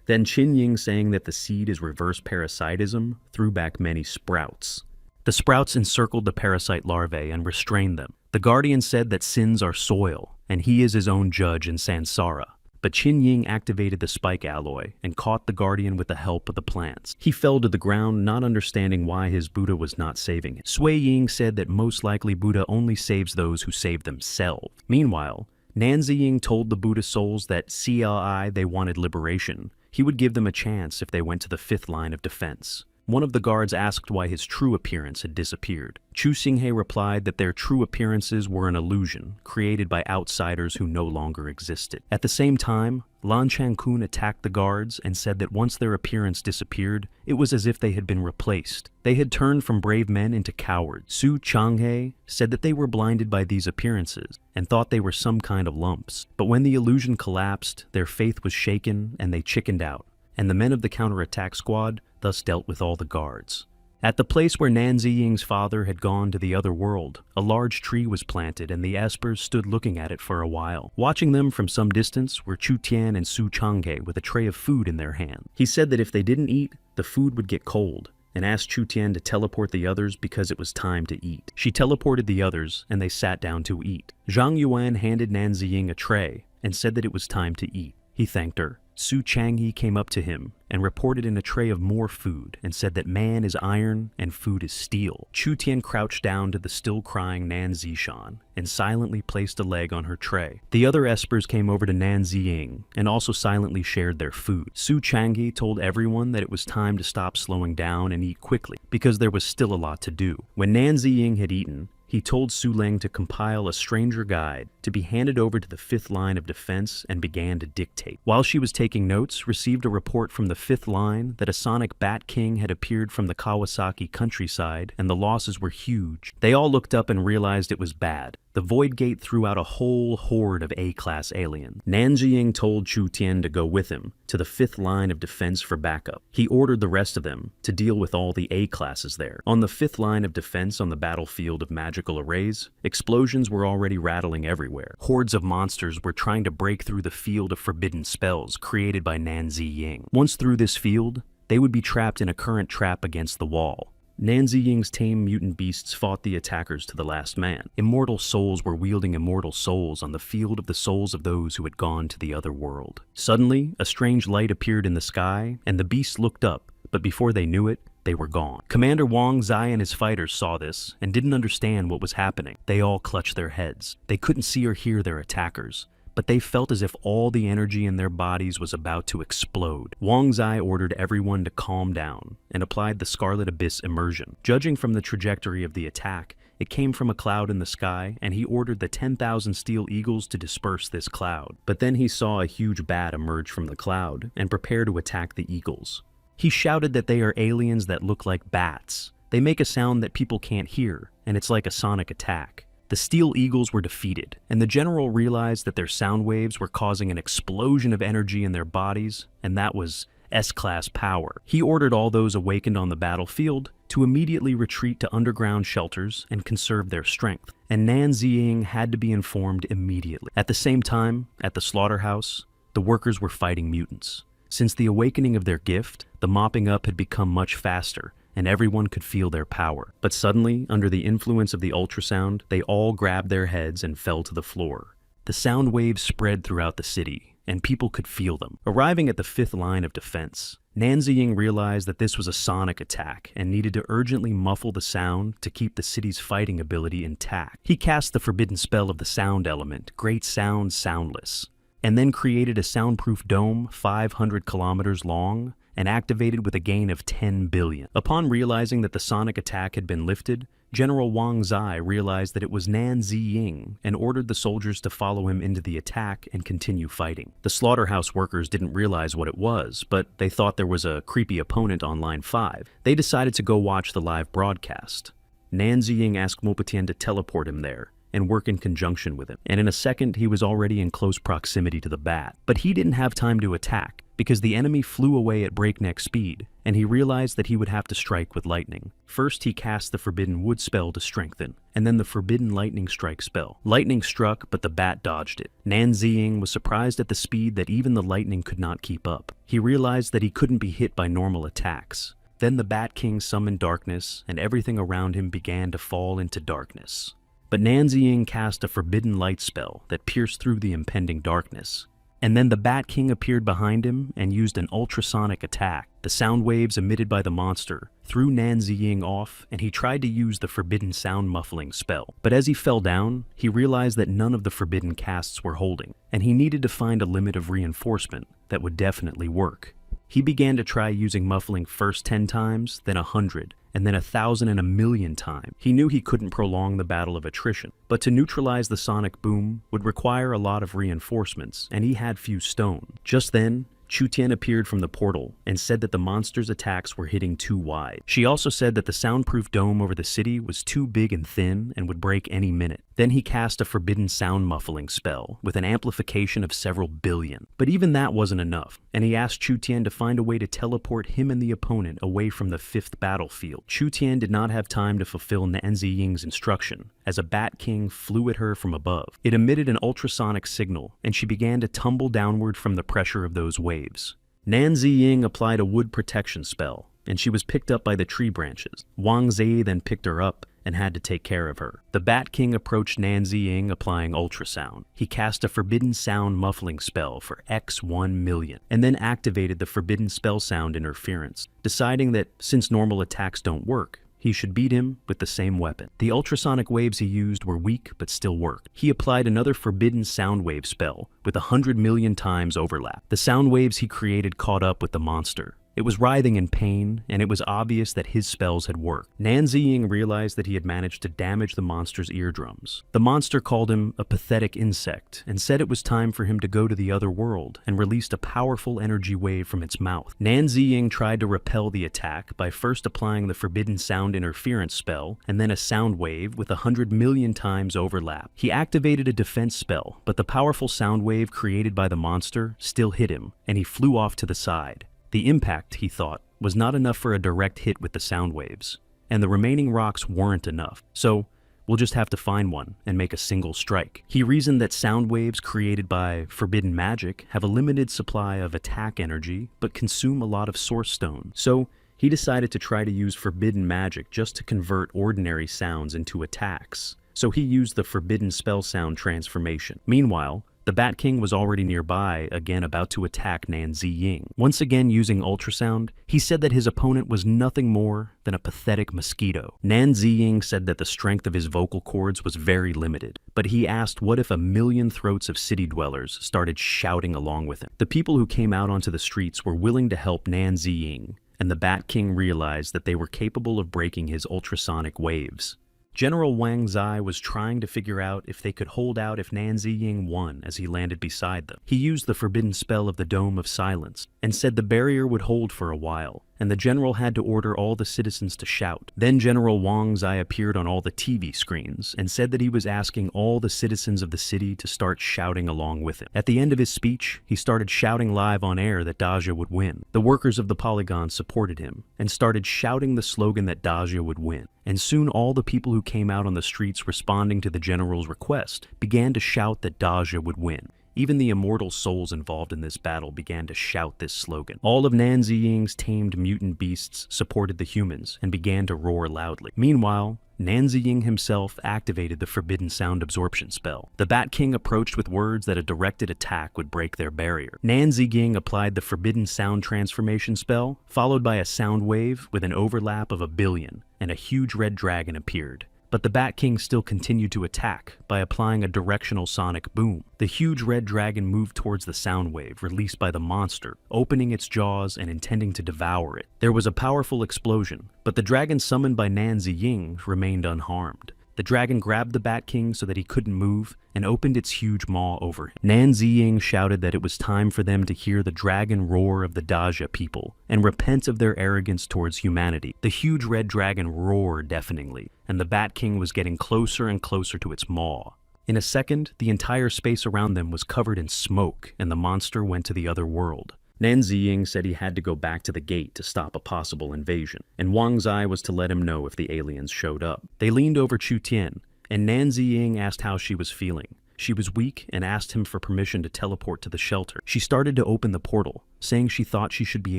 Then Qin Ying saying that the seed is reverse parasitism, threw back many sprouts. The sprouts encircled the parasite larvae and restrained them. The guardian said that sins are soil, and he is his own judge in Sansara. But Qin Ying activated the spike alloy and caught the guardian with the help of the plants. He fell to the ground, not understanding why his Buddha was not saving him. Sui Ying said that most likely Buddha only saves those who save themselves. Meanwhile, Nan Ziying told the Buddha souls that CLI they wanted liberation. He would give them a chance if they went to the 5th line of defense. One of the guards asked why his true appearance had disappeared. Chu Xinghe replied that their true appearances were an illusion created by outsiders who no longer existed. At the same time, Lan Changkun attacked the guards and said that once their appearance disappeared, it was as if they had been replaced. They had turned from brave men into cowards. Su Changhe said that they were blinded by these appearances and thought they were some kind of lumps. But when the illusion collapsed, their faith was shaken and they chickened out, and the men of the counterattack squad thus dealt with all the guards. At the place where Nan Ziying's father had gone to the other world, a large tree was planted and the espers stood looking at it for a while. Watching them from some distance were Chu Tian and Su Changhe with a tray of food in their hand. He said that if they didn't eat, the food would get cold, and asked Chu Tian to teleport the others because it was time to eat. She teleported the others and they sat down to eat. Zhang Yuan handed Nan Ziying a tray and said that it was time to eat. He thanked her. Su Changhe came up to him and reported in a tray of more food and said that man is iron and food is steel. Chu Tian crouched down to the still crying Nan Zishan and silently placed a leg on her tray. The other espers came over to Nan Ziying and also silently shared their food. Su Changhe told everyone that it was time to stop slowing down and eat quickly because there was still a lot to do. When Nan Ziying had eaten, he told Su Leng to compile a stranger guide to be handed over to the 5th line of defense and began to dictate. While she was taking notes, received a report from the 5th line that a sonic bat king had appeared from the Kawasaki countryside and the losses were huge. They all looked up and realized it was bad. The Void Gate threw out a whole horde of A-class aliens. Nan Ziying told Chu Tian to go with him to the 5th line of defense for backup. He ordered the rest of them to deal with all the A-classes there. On the 5th line of defense on the battlefield of magical arrays, explosions were already rattling everywhere. Hordes of monsters were trying to break through the field of forbidden spells created by Nan Ziying. Once through this field, they would be trapped in a current trap against the wall. Nan Ziying's tame mutant beasts fought the attackers to the last man. Immortal souls were wielding immortal souls on the field of the souls of those who had gone to the other world. Suddenly, a strange light appeared in the sky, and the beasts looked up, but before they knew it, they were gone. Commander Wang Zai and his fighters saw this and didn't understand what was happening. They all clutched their heads. They couldn't see or hear their attackers, but they felt as if all the energy in their bodies was about to explode. Wang Zai ordered everyone to calm down and applied the Scarlet Abyss immersion. Judging from the trajectory of the attack, it came from a cloud in the sky, and he ordered the 10,000 steel eagles to disperse this cloud. But then he saw a huge bat emerge from the cloud and prepare to attack the eagles. He shouted that they are aliens that look like bats. They make a sound that people can't hear, and it's like a sonic attack. The Steel Eagles were defeated, and the general realized that their sound waves were causing an explosion of energy in their bodies, and that was S-class power. He ordered all those awakened on the battlefield to immediately retreat to underground shelters and conserve their strength, and Nan Ziying had to be informed immediately. At the same time, at the slaughterhouse, the workers were fighting mutants. Since the awakening of their gift, the mopping up had become much faster, and everyone could feel their power. But suddenly, under the influence of the ultrasound, they all grabbed their heads and fell to the floor. The sound waves spread throughout the city, and people could feel them. Arriving at the 5th line of defense, Nan Ziying realized that this was a sonic attack and needed to urgently muffle the sound to keep the city's fighting ability intact. He cast the forbidden spell of the sound element, Great Sound Soundless, and then created a soundproof dome 500 kilometers long and activated with a gain of 10 billion. Upon realizing that the sonic attack had been lifted, General Wang Zai realized that it was Nan Ziying and ordered the soldiers to follow him into the attack and continue fighting. The slaughterhouse workers didn't realize what it was, but they thought there was a creepy opponent on line 5. They decided to go watch the live broadcast. Nan Ziying asked Maupetit to teleport him there and work in conjunction with him, and in a second he was already in close proximity to the bat. But he didn't have time to attack, because the enemy flew away at breakneck speed, and he realized that he would have to strike with lightning. First he cast the Forbidden Wood spell to strengthen, and then the Forbidden Lightning Strike spell. Lightning struck, but the bat dodged it. Nan Ziying was surprised at the speed that even the lightning could not keep up. He realized that he couldn't be hit by normal attacks. Then the Bat King summoned darkness, and everything around him began to fall into darkness. But Nan Ziying cast a Forbidden Light spell that pierced through the impending darkness. And then the Bat King appeared behind him and used an ultrasonic attack. The sound waves emitted by the monster threw Nan Ziying off, and he tried to use the Forbidden Sound Muffling spell. But as he fell down, he realized that none of the forbidden casts were holding, and he needed to find a limit of reinforcement that would definitely work. He began to try using muffling first 10 times, then 100, and then 1,000 and 1,000,000 times. He knew he couldn't prolong the battle of attrition, but to neutralize the sonic boom would require a lot of reinforcements, and he had few stone. Just then, Chu Tian appeared from the portal and said that the monster's attacks were hitting too wide. She also said that the soundproof dome over the city was too big and thin and would break any minute. Then he cast a forbidden sound muffling spell with an amplification of several billion. But even that wasn't enough, and he asked Chu Tian to find a way to teleport him and the opponent away from the 5th battlefield. Chu Tian did not have time to fulfill Nan Ziying's instruction, as a Bat King flew at her from above. It emitted an ultrasonic signal, and she began to tumble downward from the pressure of those waves. Nan Ziying applied a wood protection spell, and she was picked up by the tree branches. Wang Zai then picked her up and had to take care of her. The Bat King approached Nan Ziying applying ultrasound. He cast a forbidden sound muffling spell for X 1,000,000, and then activated the forbidden spell sound interference, deciding that since normal attacks don't work, he should beat him with the same weapon. The ultrasonic waves he used were weak but still worked. He applied another forbidden sound wave spell with 100,000,000 times overlap. The sound waves he created caught up with the monster. It was writhing in pain, and it was obvious that his spells had worked. Nan Ziying realized that he had managed to damage the monster's eardrums. The monster called him a pathetic insect and said it was time for him to go to the other world, and released a powerful energy wave from its mouth. Nan Ziying tried to repel the attack by first applying the forbidden sound interference spell and then a sound wave with 100,000,000 times overlap. He activated a defense spell, but the powerful sound wave created by the monster still hit him, and he flew off to the side. The impact, he thought, was not enough for a direct hit with the sound waves, and the remaining rocks weren't enough, so we'll just have to find one and make a single strike. He reasoned that sound waves created by forbidden magic have a limited supply of attack energy, but consume a lot of source stone, so he decided to try to use forbidden magic just to convert ordinary sounds into attacks. So he used the forbidden spell sound transformation. Meanwhile, the Bat King was already nearby, again about to attack Nan Ziying. Once again using ultrasound, he said that his opponent was nothing more than a pathetic mosquito. Nan Ziying said that the strength of his vocal cords was very limited, but he asked what if 1,000,000 throats of city dwellers started shouting along with him. The people who came out onto the streets were willing to help Nan Ziying, and the Bat King realized that they were capable of breaking his ultrasonic waves. General Wang Zai was trying to figure out if they could hold out if Nan Ziying won as he landed beside them. He used the forbidden spell of the Dome of Silence and said the barrier would hold for a while, and the general had to order all the citizens to shout. Then General Wang Zai appeared on all the TV screens and said that he was asking all the citizens of the city to start shouting along with him. At the end of his speech, he started shouting live on air that Daja would win. The workers of the polygon supported him and started shouting the slogan that Daja would win. And soon all the people who came out on the streets responding to the general's request began to shout that Daja would win. Even the immortal souls involved in this battle began to shout this slogan. All of Nan Ziying's tamed mutant beasts supported the humans and began to roar loudly. Meanwhile, Nan Ziying himself activated the forbidden sound absorption spell. The Bat King approached with words that a directed attack would break their barrier. Nan Ziying applied the forbidden sound transformation spell, followed by a sound wave with an overlap of 1 billion, and a huge red dragon appeared. But the Bat King still continued to attack by applying a directional sonic boom. The huge red dragon moved towards the sound wave released by the monster, opening its jaws and intending to devour it. There was a powerful explosion, but the dragon summoned by Nan Ziying remained unharmed. The dragon grabbed the Bat King so that he couldn't move and opened its huge maw over him. Nan Ziying shouted that it was time for them to hear the dragon roar of the Daja people and repent of their arrogance towards humanity. The huge red dragon roared deafeningly, and the Bat King was getting closer and closer to its maw. In a second, the entire space around them was covered in smoke, and the monster went to the other world. Nan Ziying said he had to go back to the gate to stop a possible invasion, and Wang Zai was to let him know if the aliens showed up. They leaned over Chu Tian, and Nan Ziying asked how she was feeling. She was weak and asked him for permission to teleport to the shelter. She started to open the portal, saying she thought she should be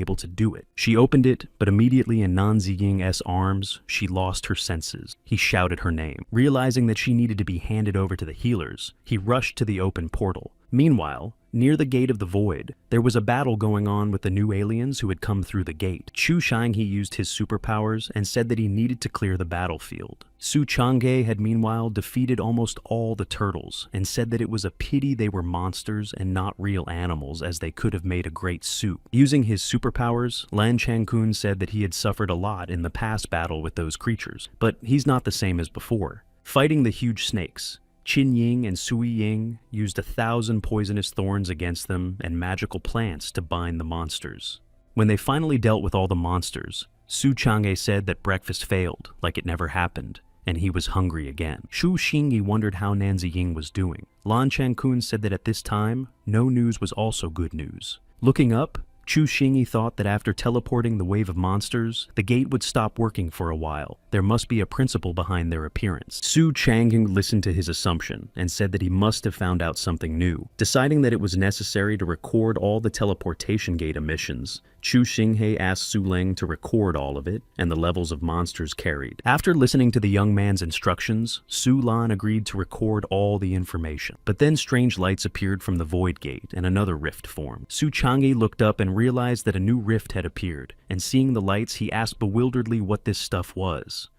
able to do it. She opened it, but immediately in Nan Ziying's arms, she lost her senses. He shouted her name. Realizing that she needed to be handed over to the healers, he rushed to the open portal. Meanwhile, near the Gate of the Void, there was a battle going on with the new aliens who had come through the gate. Chu Shanghe used his superpowers and said that he needed to clear the battlefield. Su Changhe had meanwhile defeated almost all the turtles and said that it was a pity they were monsters and not real animals, as they could have made a great soup. Using his superpowers, Lan Changkun said that he had suffered a lot in the past battle with those creatures, but he's not the same as before. Fighting the huge snakes, Qin Ying and Sui Ying used 1,000 poisonous thorns against them and magical plants to bind the monsters. When they finally dealt with all the monsters, Su Chang'e said that breakfast failed, like it never happened, and he was hungry again. Shu Xingyi wondered how Nan Ziying was doing. Lan Changkun said that at this time, no news was also good news. Looking up, Chu Xingyi thought that after teleporting the wave of monsters, the gate would stop working for a while. There must be a principle behind their appearance. Su Chang'e listened to his assumption and said that he must have found out something new. Deciding that it was necessary to record all the teleportation gate emissions, Chu Xinghe asked Su Leng to record all of it and the levels of monsters carried. After listening to the young man's instructions, Su Lan agreed to record all the information. But then strange lights appeared from the void gate and another rift formed. Su Chang'e looked up and realized that a new rift had appeared, and seeing the lights, he asked bewilderedly what this stuff was.